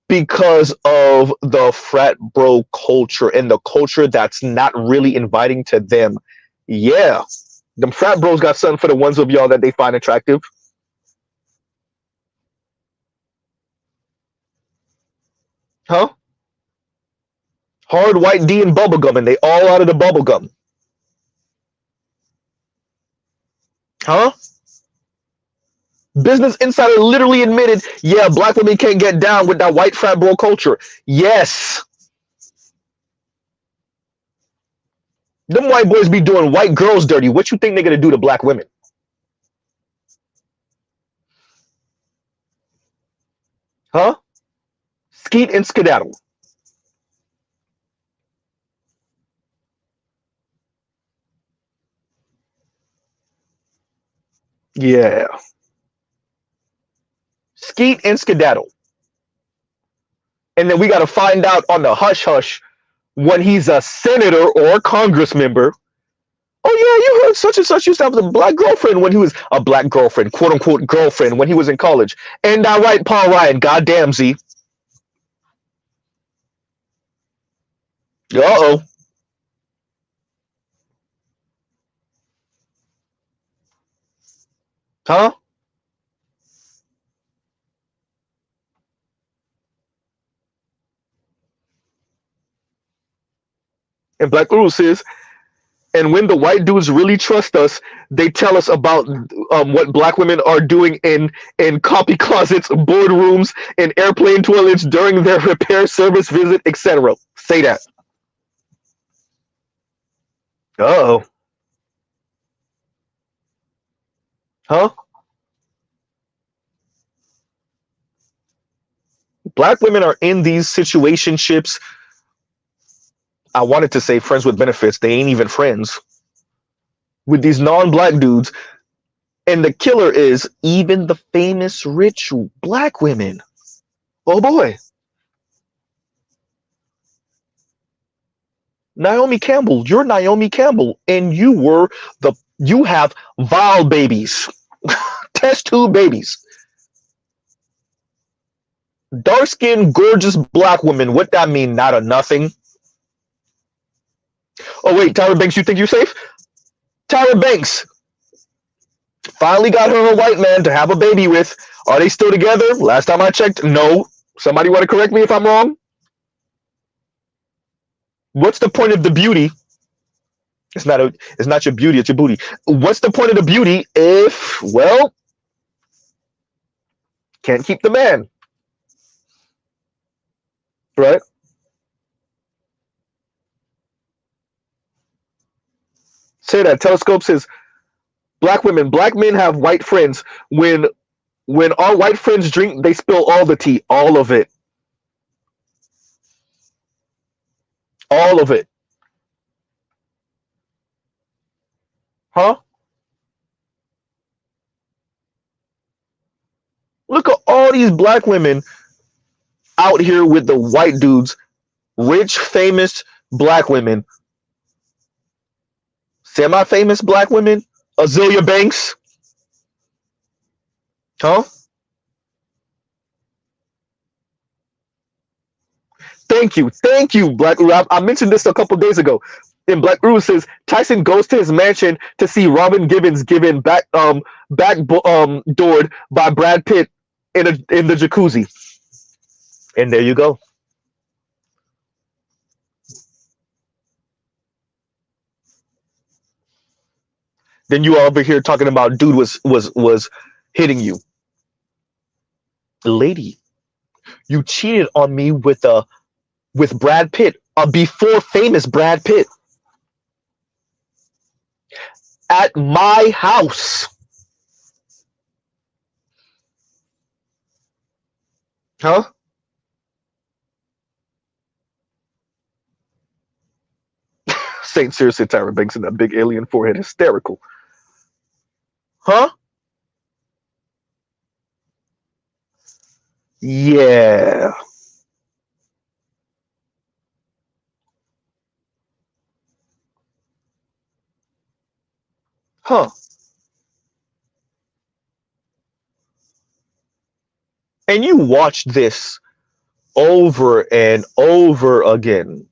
Speaker 1: because of the frat bro culture and the culture that's not really inviting to them? Yeah. Them frat bros got something for the ones of y'all that they find attractive. Huh? Hard white D and bubblegum, and they all out of the bubblegum. Huh? Business Insider literally admitted, yeah, black women can't get down with that white frat bro culture. Yes. Them white boys be doing white girls dirty. What you think they're gonna do to black women? Huh? Skeet and skedaddle. Yeah. Skeet and skedaddle. And then we got to find out on the hush hush when he's a senator or a congress member. Oh yeah, you heard such and such used to have a black girlfriend when he was a black girlfriend, quote unquote girlfriend when he was in college. And I write Paul Ryan, goddamn Z. Uh-oh. Huh? And Black Uru says, and when the white dudes really trust us, they tell us about what black women are doing in copy closets, boardrooms, and airplane toilets during their repair service visit, etc. Say that. Uh-oh. Huh? Black women are in these situationships. I wanted to say friends with benefits. They ain't even friends with these non-black dudes. And the killer is even the famous rich black women. Oh boy. Naomi Campbell, you're Naomi Campbell, and you have vial babies, test tube babies. Dark-skinned, gorgeous black women. What that mean? Not a nothing. Oh wait, Tyra Banks, you think you're safe? Tyra Banks finally got her a white man to have a baby with. Are they still together? Last time I checked, no. Somebody want to correct me if I'm wrong? What's the point of the beauty? It's not your beauty, it's your booty. What's the point of the beauty if, well, can't keep the man? Right? Say that. Telescope says black men have white friends. When our white friends drink, they spill all the tea, all of it. All of it. Huh? Look at all these black women out here with the white dudes, rich, famous black women, semi-famous black women, Azealia Banks. Huh? Thank you, Black Uru. I mentioned this a couple days ago. And Black Uru says Tyson goes to his mansion to see Robin Gibbons given doored by Brad Pitt in the jacuzzi. And there you go. Then you are over here talking about dude was hitting you. Lady, you cheated on me with Brad Pitt, a before famous Brad Pitt, at my house. Huh? Saint seriously, Tyra Banks and that big alien forehead, hysterical. Huh? Yeah. Huh. And you watch this over and over again.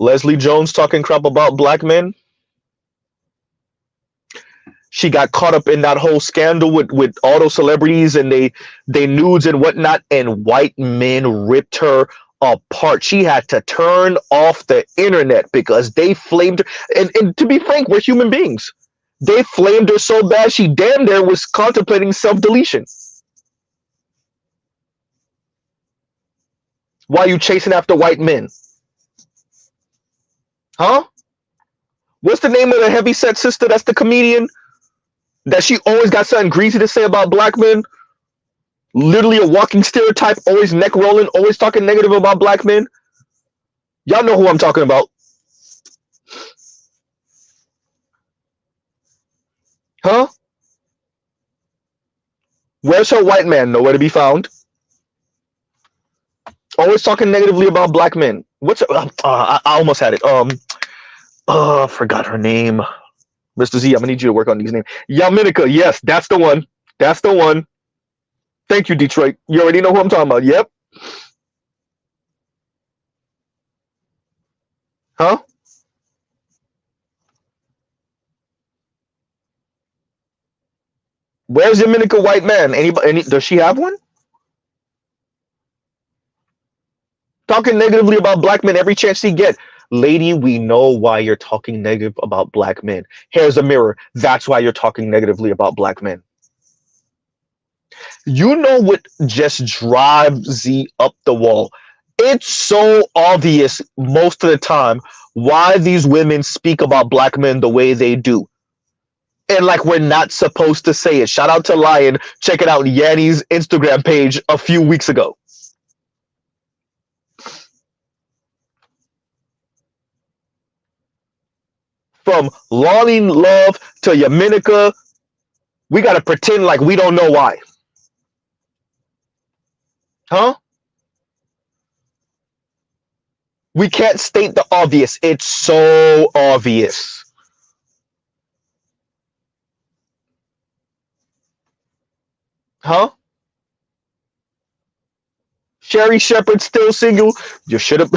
Speaker 1: Leslie Jones talking crap about black men. She got caught up in that whole scandal with auto celebrities and they nudes and whatnot, and white men ripped her apart. She had to turn off the internet because they flamed her. And to be frank, we're human beings. They flamed her so bad she damn near was contemplating self-deletion. Why are you chasing after white men? Huh? What's the name of the heavyset sister that's the comedian? That she always got something greasy to say about black men? Literally a walking stereotype, always neck rolling, always talking negative about black men. Y'all know who I'm talking about. Huh? Where's her white man? Nowhere to be found. Always talking negatively about black men. What's I almost had it. I forgot her name. Mr. Z, I'm gonna need you to work on these names. Yaminica, yes, that's the one. That's the one. Thank you, Detroit. You already know who I'm talking about. Yep. Huh? Where's Yaminica white man? Anybody? Does she have one? Talking negatively about black men every chance he get. Lady, we know why you're talking negative about black men. Here's a mirror. That's why you're talking negatively about black men. You know what just drives Z up the wall? It's so obvious most of the time why these women speak about black men the way they do. And like we're not supposed to say it. Shout out to Lion. Check it out. Yanni's Instagram page a few weeks ago. From Lonnie Love to Yaminica, we gotta pretend like we don't know why. Huh? We can't state the obvious. It's so obvious. Huh? Sherry Shepherd still single? You should have.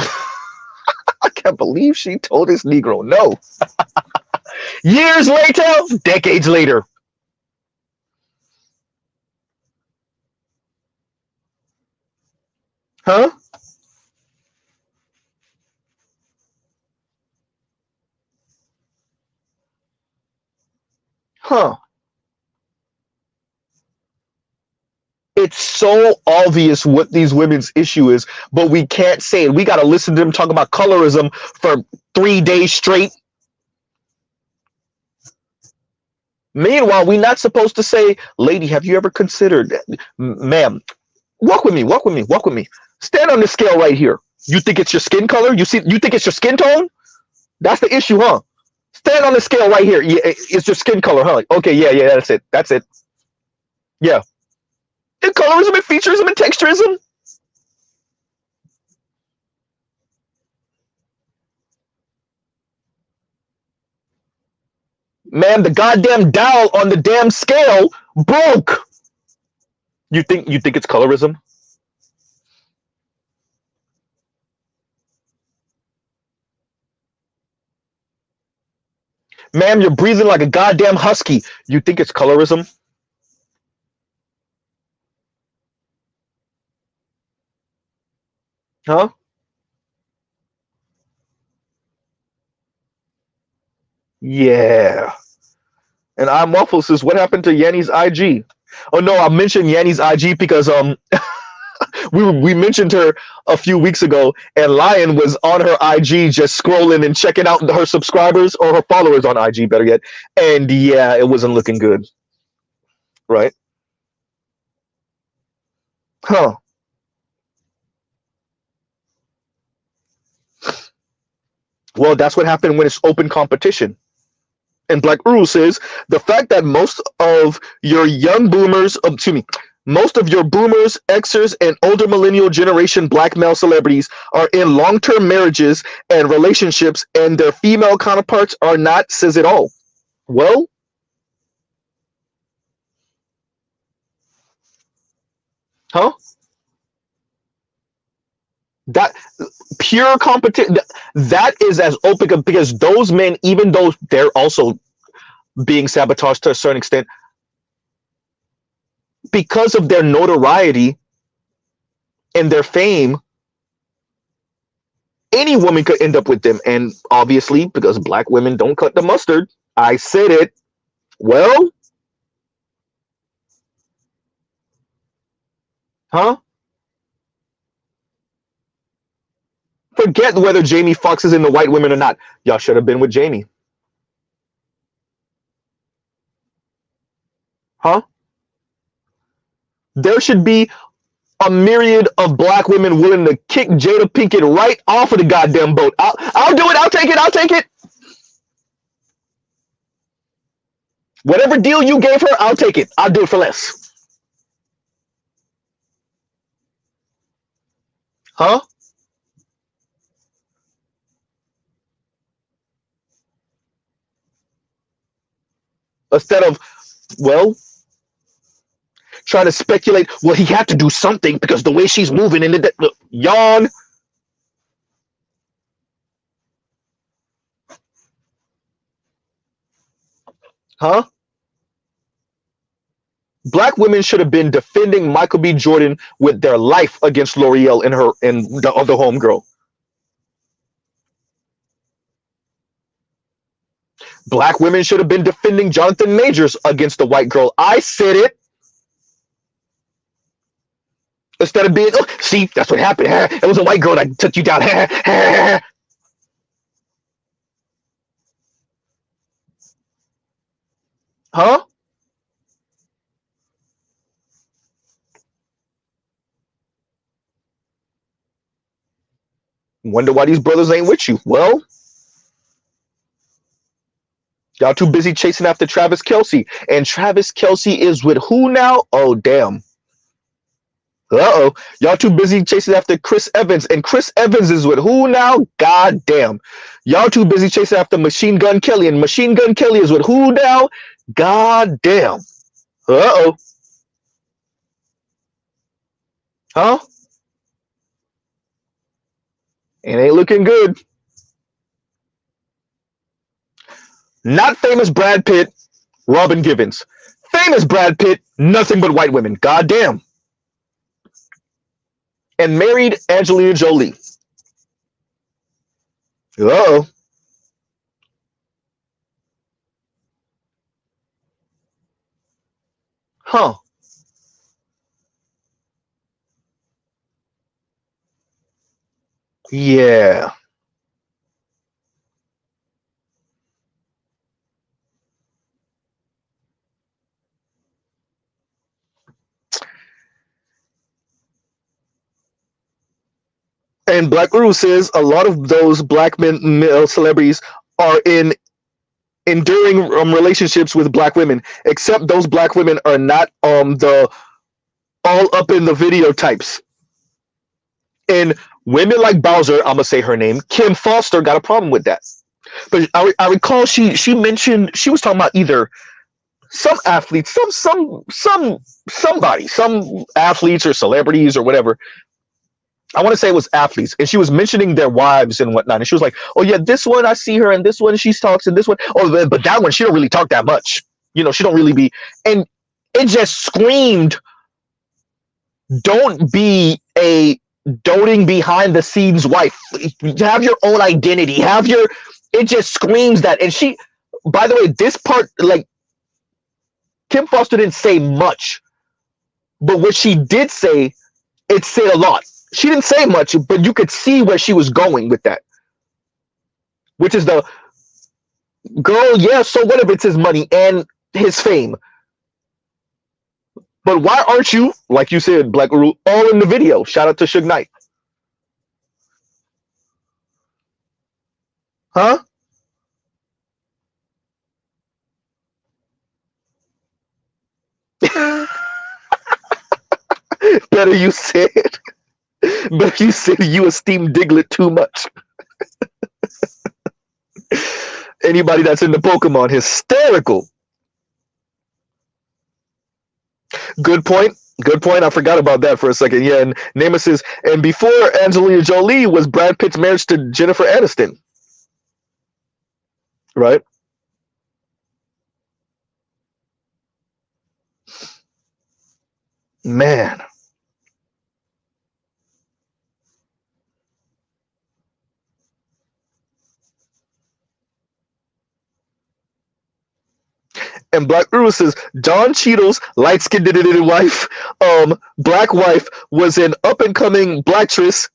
Speaker 1: I can't believe she told this Negro no. Years later, decades later. Huh? Huh. It's so obvious what these women's issue is, but we can't say it. We got to listen to them talk about colorism for 3 days straight. Meanwhile, we're not supposed to say, lady, have you ever considered, ma'am, walk with me, walk with me, walk with me. Stand on this scale right here. You think it's your skin color? You think it's your skin tone? That's the issue, huh? Stand on the scale right here. Yeah, it's your skin color, huh? Okay, yeah, that's it. That's it. Yeah. And colorism and featurism and texturism. Man, the goddamn dial on the damn scale broke. You think it's colorism? Ma'am, you're breathing like a goddamn husky. You think it's colorism? Huh? Yeah. And I'm Waffle says, what happened to Yanni's IG? Oh no, I mentioned Yanni's IG because we mentioned her a few weeks ago, and Lion was on her IG just scrolling and checking out her subscribers or her followers on IG, better yet. And yeah, it wasn't looking good. Right? Huh. Well, that's what happened when it's open competition. And Black Uru says the fact that most of your young boomers, excuse me, most of your boomers, Xers, and older millennial generation black male celebrities are in long-term marriages and relationships, and their female counterparts are not, says it all. Well, huh? That pure competition, that is as open because those men, even though they're also being sabotaged to a certain extent, because of their notoriety and their fame, any woman could end up with them. And obviously, because black women don't cut the mustard, I said it. Well, huh? Forget whether Jamie Foxx is in the white women or not. Y'all should have been with Jamie. Huh? There should be a myriad of black women willing to kick Jada Pinkett right off of the goddamn boat. I'll do it. I'll take it. I'll take it. Whatever deal you gave her, I'll take it. I'll do it for less. Huh? Instead of, well, trying to speculate, well, he had to do something because the way she's moving and look, yawn. Huh? Black women should have been defending Michael B. Jordan with their life against L'Oreal and the other homegirl. Black women should have been defending Jonathan Majors against the white girl. I said it. Instead of being, oh, see, that's what happened. It was a white girl that took you down. Huh? Wonder why these brothers ain't with you. Well, y'all too busy chasing after Travis Kelce. And Travis Kelce is with who now? Oh, damn. Uh-oh. Y'all too busy chasing after Chris Evans. And Chris Evans is with who now? God damn. Y'all too busy chasing after Machine Gun Kelly. And Machine Gun Kelly is with who now? God damn. Uh-oh. Huh? It ain't looking good. Not famous Brad Pitt, Robin Givens. Famous Brad Pitt, nothing but white women. God damn. And married Angelina Jolie. Uh-oh. Huh. Yeah. And Black Guru says a lot of those black male celebrities are in enduring relationships with black women, except those black women are not the all up in the video types. And women like Bowser, I'm gonna say her name, Kim Foster, got a problem with that. But I recall she mentioned she was talking about either some athletes, somebody, some athletes or celebrities or whatever. I want to say it was athletes, and she was mentioning their wives and whatnot. And she was like, "Oh yeah, this one I see her, and this one she talks, and this one, oh, but that one she don't really talk that much. You know, she don't really be." And it just screamed, "Don't be a doting behind the scenes wife. Have your own identity. Have your." It just screams that. And she, by the way, this part, like Kim Foster didn't say much, but what she did say, it said a lot. She didn't say much, but you could see where she was going with that. Which is the girl, yeah, so what if it's his money and his fame? But why aren't you, like you said, Black Guru, all in the video? Shout out to Suge Knight. Huh? Better you said. But you said you esteem Diglett too much. Anybody that's into Pokemon, hysterical. Good point. Good point. I forgot about that for a second. Yeah, and Namus says, and before Angelina Jolie was Brad Pitt's marriage to Jennifer Aniston. Right? Man. And Black Guru says Don Cheadle's light-skinned wife, black wife, was an up-and-coming blacktress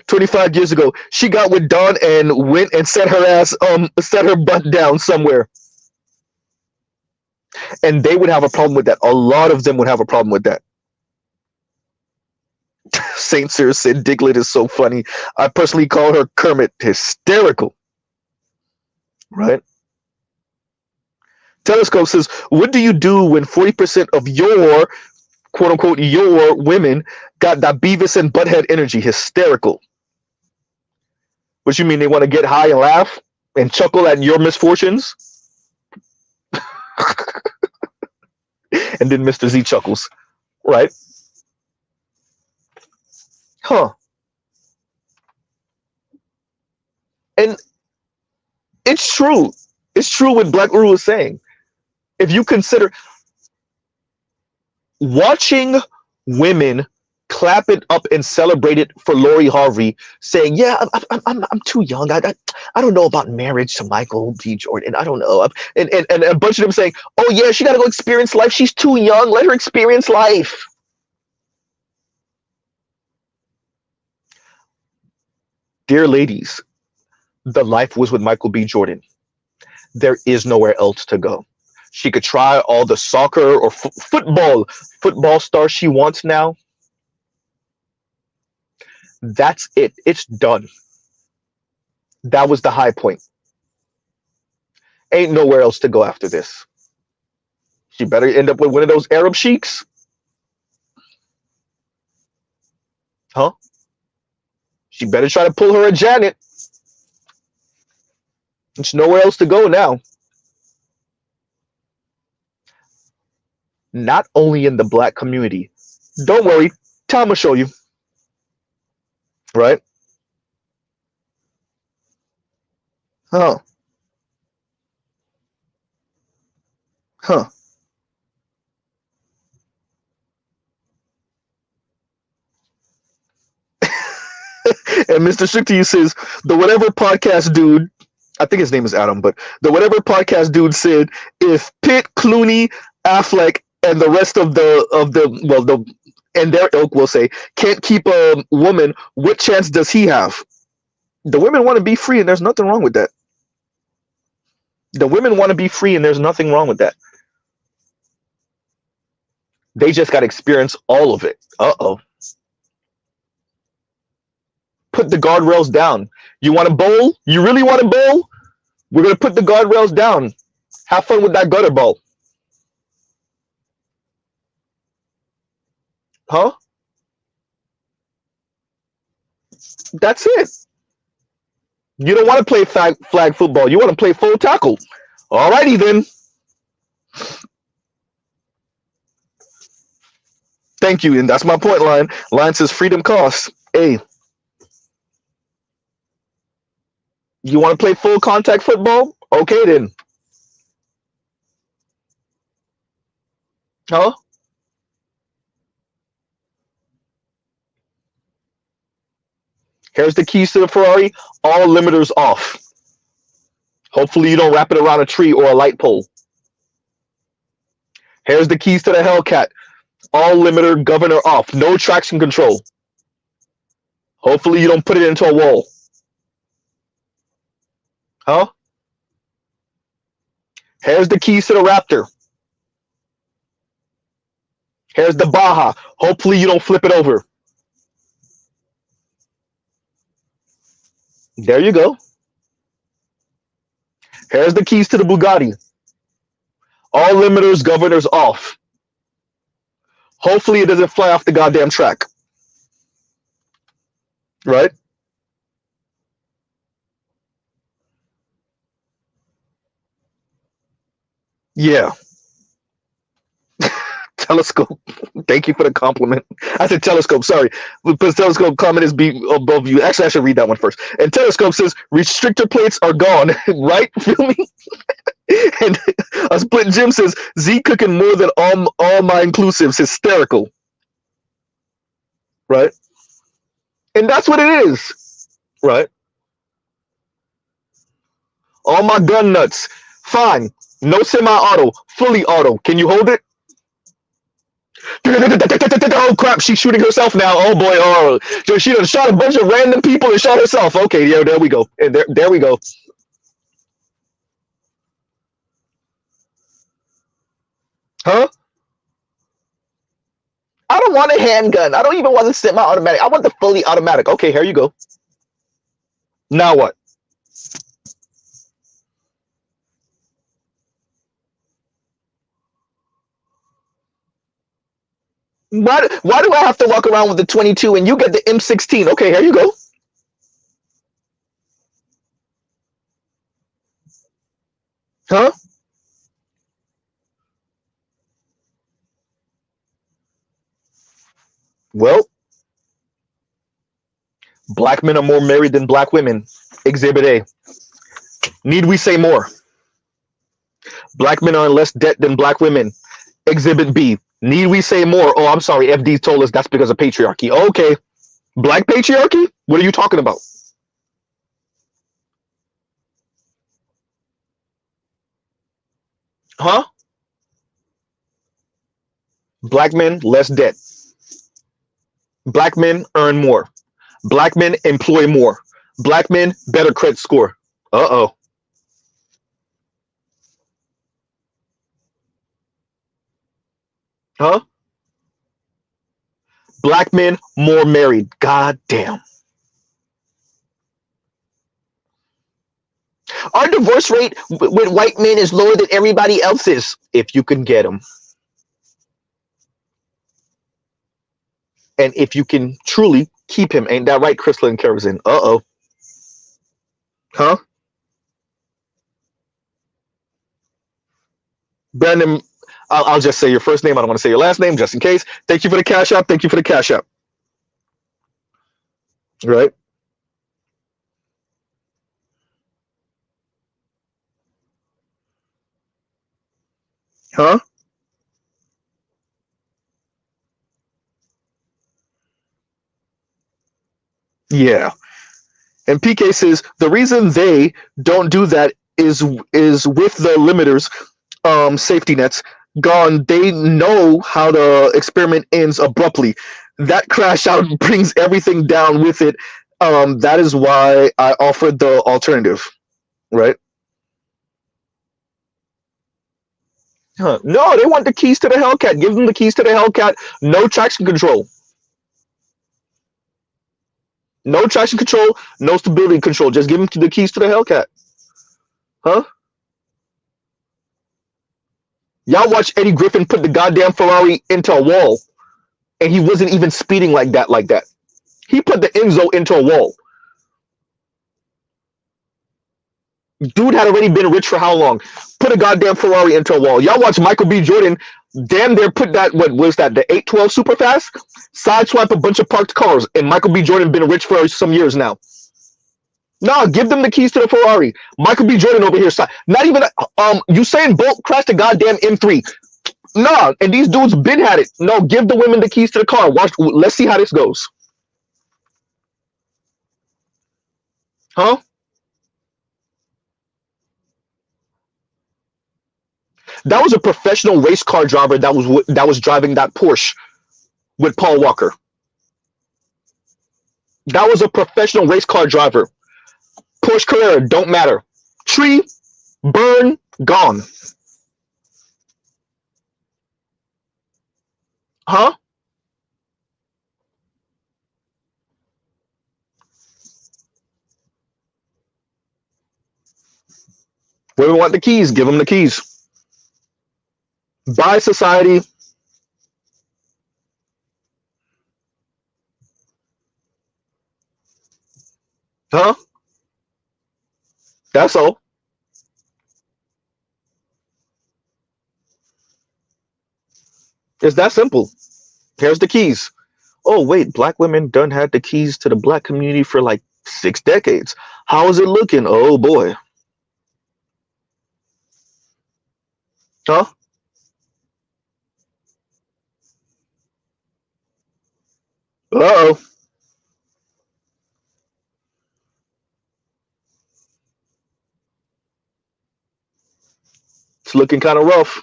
Speaker 1: 25 years ago. She got with Don and went and set her butt down somewhere. And they would have a problem with that. A lot of them would have a problem with that. Saint Cyr said Diglett is so funny. I personally call her Kermit. Hysterical. Right? Telescope says, what do you do when 40% of your quote unquote your women got that Beavis and Butthead energy? Hysterical. What you mean, they want to get high and laugh and chuckle at your misfortunes? And then Mr. Z chuckles, right? Huh. And it's true. It's true what Black Rule is saying. If you consider watching women clap it up and celebrate it for Lori Harvey, saying, "Yeah, I'm too young. I don't know about marriage to Michael B. Jordan. I don't know." And a bunch of them saying, "Oh yeah, she got to go experience life. She's too young. Let her experience life." Dear ladies, the life was with Michael B. Jordan. There is nowhere else to go. She could try all the soccer or football stars she wants now. That's it. It's done. That was the high point. Ain't nowhere else to go after this. She better end up with one of those Arab sheiks. Huh? She better try to pull her a Janet. There's nowhere else to go now. Not only in the Black community. Don't worry. Time will show you. Right? Huh. Huh. And Mr. Shukti says, the whatever podcast dude, I think his name is Adam, but the whatever podcast dude said, if Pitt, Clooney, Affleck, and the rest of the and their ilk will say, can't keep a woman, what chance does he have? The women want to be free, and there's nothing wrong with that. The women want to be free, and there's nothing wrong with that. They just got to experience all of it. Uh-oh. Put the guardrails down. You want to bowl? You really want to bowl? We're going to put the guardrails down. Have fun with that gutter ball. Huh? That's it. You don't want to play flag football. You want to play full tackle. Alrighty then. Thank you. And that's my point, Line. Line says freedom costs. Hey. You want to play full contact football? Okay then. Huh? Here's the keys to the Ferrari. All limiters off. Hopefully you don't wrap it around a tree or a light pole. Here's the keys to the Hellcat. All limiter governor off. No traction control. Hopefully you don't put it into a wall. Huh? Here's the keys to the Raptor. Here's the Baja. Hopefully you don't flip it over. There you go. Here's the keys to the Bugatti. All limiters, governors off. Hopefully it doesn't fly off the goddamn track. Right? Yeah. Telescope. Thank you for the compliment. I said telescope, sorry. Because telescope comment is be above you. Actually, I should read that one first. And telescope says restrictor plates are gone. Right? Feel me? And a split Jim says Z cooking more than all my inclusives. Hysterical. Right? And that's what it is. Right? All my gun nuts. Fine. No semi-auto. Fully auto. Can you hold it? Oh crap, she's shooting herself now. Oh boy, oh, she done shot a bunch of random people and shot herself. Okay, yeah, there we go. And there we go. Huh? I don't want a handgun. I don't even want the semi-automatic. I want the fully automatic. Okay, here you go. Now what? Why do I have to walk around with the 22 and you get the M16? Okay, here you go. Huh? Well, black men are more married than black women. Exhibit A. Need we say more? Black men are in less debt than black women. Exhibit B. Need we say more? Oh, I'm sorry. FD told us that's because of patriarchy. Okay. Black patriarchy? What are you talking about? Huh? Black men, less debt. Black men earn more. Black men employ more. Black men, better credit score. Uh-oh. Huh? Black men, more married. God damn. Our divorce rate with white men is lower than everybody else's, if you can get them. And if you can truly keep him. Ain't that right, Crystal and Kerosene? Uh-oh. Huh? Brandon, I'll just say your first name. I don't want to say your last name just in case. Thank you for the cash app. Thank you for the cash app. Right? Huh? Yeah. And PK says the reason they don't do that is with the limiters, safety nets gone. They know how the experiment ends abruptly. That crash out brings everything down with it. That is why I offered the alternative. Right? Huh. No, they want the keys to the Hellcat. Give them the keys to the Hellcat. No traction control. No traction control. No stability control. Just give them the keys to the Hellcat. Huh? Y'all watch Eddie Griffin put the goddamn Ferrari into a wall, and he wasn't even speeding like that. Like that. He put the Enzo into a wall. Dude had already been rich for how long? Put a goddamn Ferrari into a wall. Y'all watch Michael B. Jordan damn near put that, what was that, the 812 super fast? Sideswipe a bunch of parked cars, and Michael B. Jordan been rich for some years now. No, give them the keys to the Ferrari. Michael B. Jordan over here. Not even, Usain Bolt crashed a goddamn M3. No, and these dudes been had it. No, give the women the keys to the car. Watch, let's see how this goes. Huh? That was a professional race car driver that was driving that Porsche with Paul Walker. That was a professional race car driver. Porsche Carrera, don't matter. Tree, burn, gone. Huh? Women want the keys, give them the keys. Bye, society. Huh? That's all. It's that simple. Here's the keys. Oh, wait, black women done had the keys to the black community for like 6 decades. How is it looking? Oh, boy. Huh? Uh-oh. It's looking kind of rough.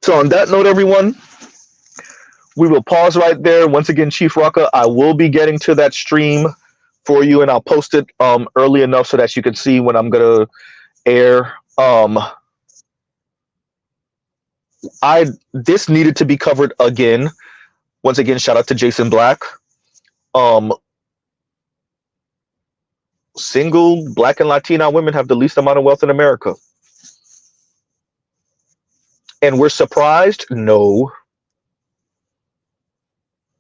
Speaker 1: So on that note, everyone, we will pause right there. Once again, Chief Rocka, I will be getting to that stream for you, and I'll post it early enough so that you can see when I'm gonna air. This needed to be covered again. Once again, shout out to Jason Black. Single black and Latina women have the least amount of wealth in America. And we're surprised? No.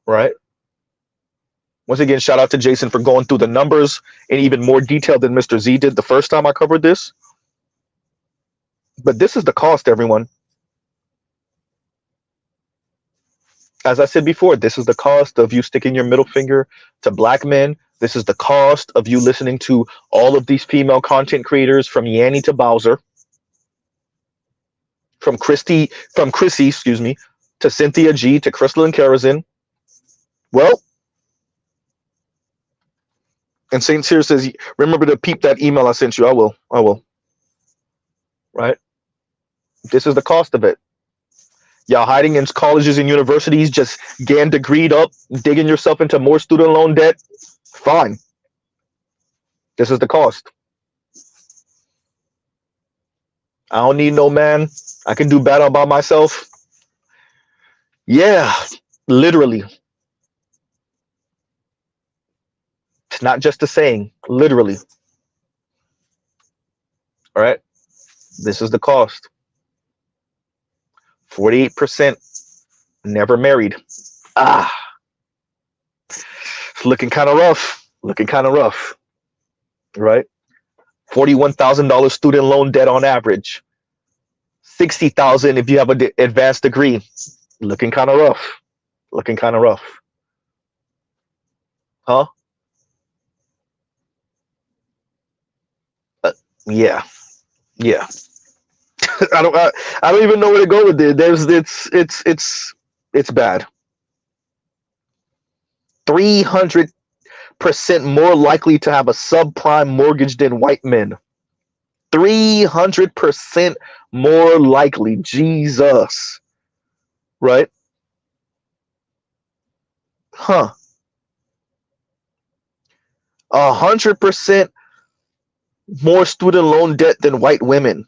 Speaker 1: Right? Once again, shout out to Jason for going through the numbers in even more detail than Mr. Z did the first time I covered this. But this is the cost, everyone. As I said before, this is the cost of you sticking your middle finger to black men. This is the cost of you listening to all of these female content creators, from Yanni to Bowser, from Chrissy, excuse me, to Cynthia G, to Crystal and Kerosene. Well, and Saint Cyr says, remember to peep that email I sent you. I will. Right? This is the cost of it. Y'all hiding in colleges and universities, just getting degreed up, digging yourself into more student loan debt. Fine. This is the cost. I don't need no man. I can do bad all by myself. Yeah, literally. It's not just a saying, literally. All right. This is the cost. 48% never married. It's looking kind of rough. Right? $41,000 student loan debt on average. $60,000 if you have an advanced degree. Looking kind of rough. Huh? Yeah. I don't even know where to go with it. It's bad. 300% more likely to have a subprime mortgage than white men. 300% more likely. Jesus. Right? Huh. 100% more student loan debt than white women.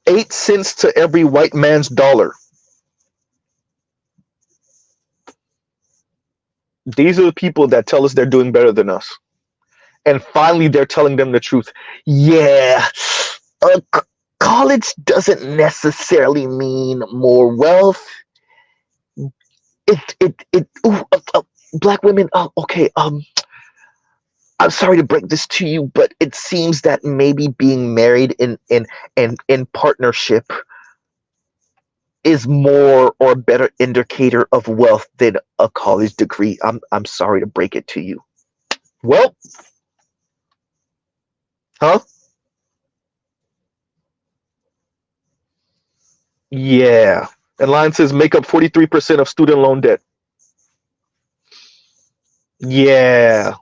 Speaker 1: 8 cents to every white man's dollar. These are the people that tell us they're doing better than us. And finally, they're telling them the truth. Yeah, college doesn't necessarily mean more wealth. Black women, okay, I'm sorry to break this to you, but it seems that maybe being married in partnership is more or a better indicator of wealth than a college degree. I'm sorry to break it to you. Well, huh? Yeah. And Lion says make up 43% of student loan debt. Yeah.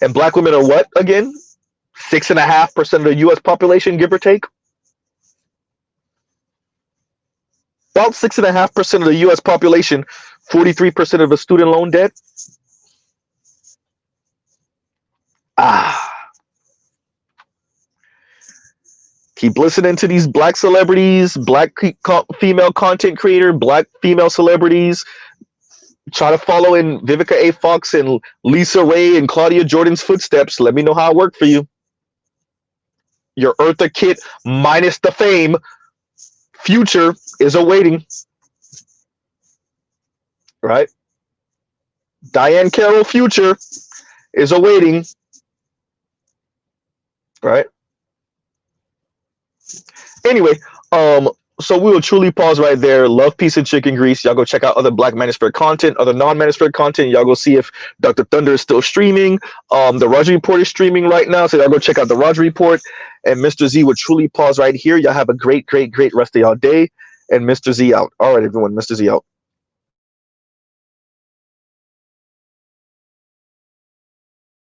Speaker 1: And black women are what again? 6.5% of the U.S. population, give or take. About 6.5% of the U.S. population, 43% of the student loan debt. Keep listening to these black celebrities, black female content creator, black female celebrities. Try to follow in Vivica A. Fox and Lisa Ray and Claudia Jordan's footsteps. Let me know how it worked for you. Your Eartha Kitt minus the fame future is awaiting. Right? Diane Carroll future is awaiting. Right? Anyway, so we will truly pause right there. Love, peace, and chicken grease. Y'all go check out other Black Manosphere content, other non-Manosphere content. Y'all go see if Dr. Thunder is still streaming. The Roger Report is streaming right now, so y'all go check out the Roger Report. And Mr. Z will truly pause right here. Y'all have a great, great, great rest of y'all day. And Mr. Z out. All right, everyone. Mr. Z out.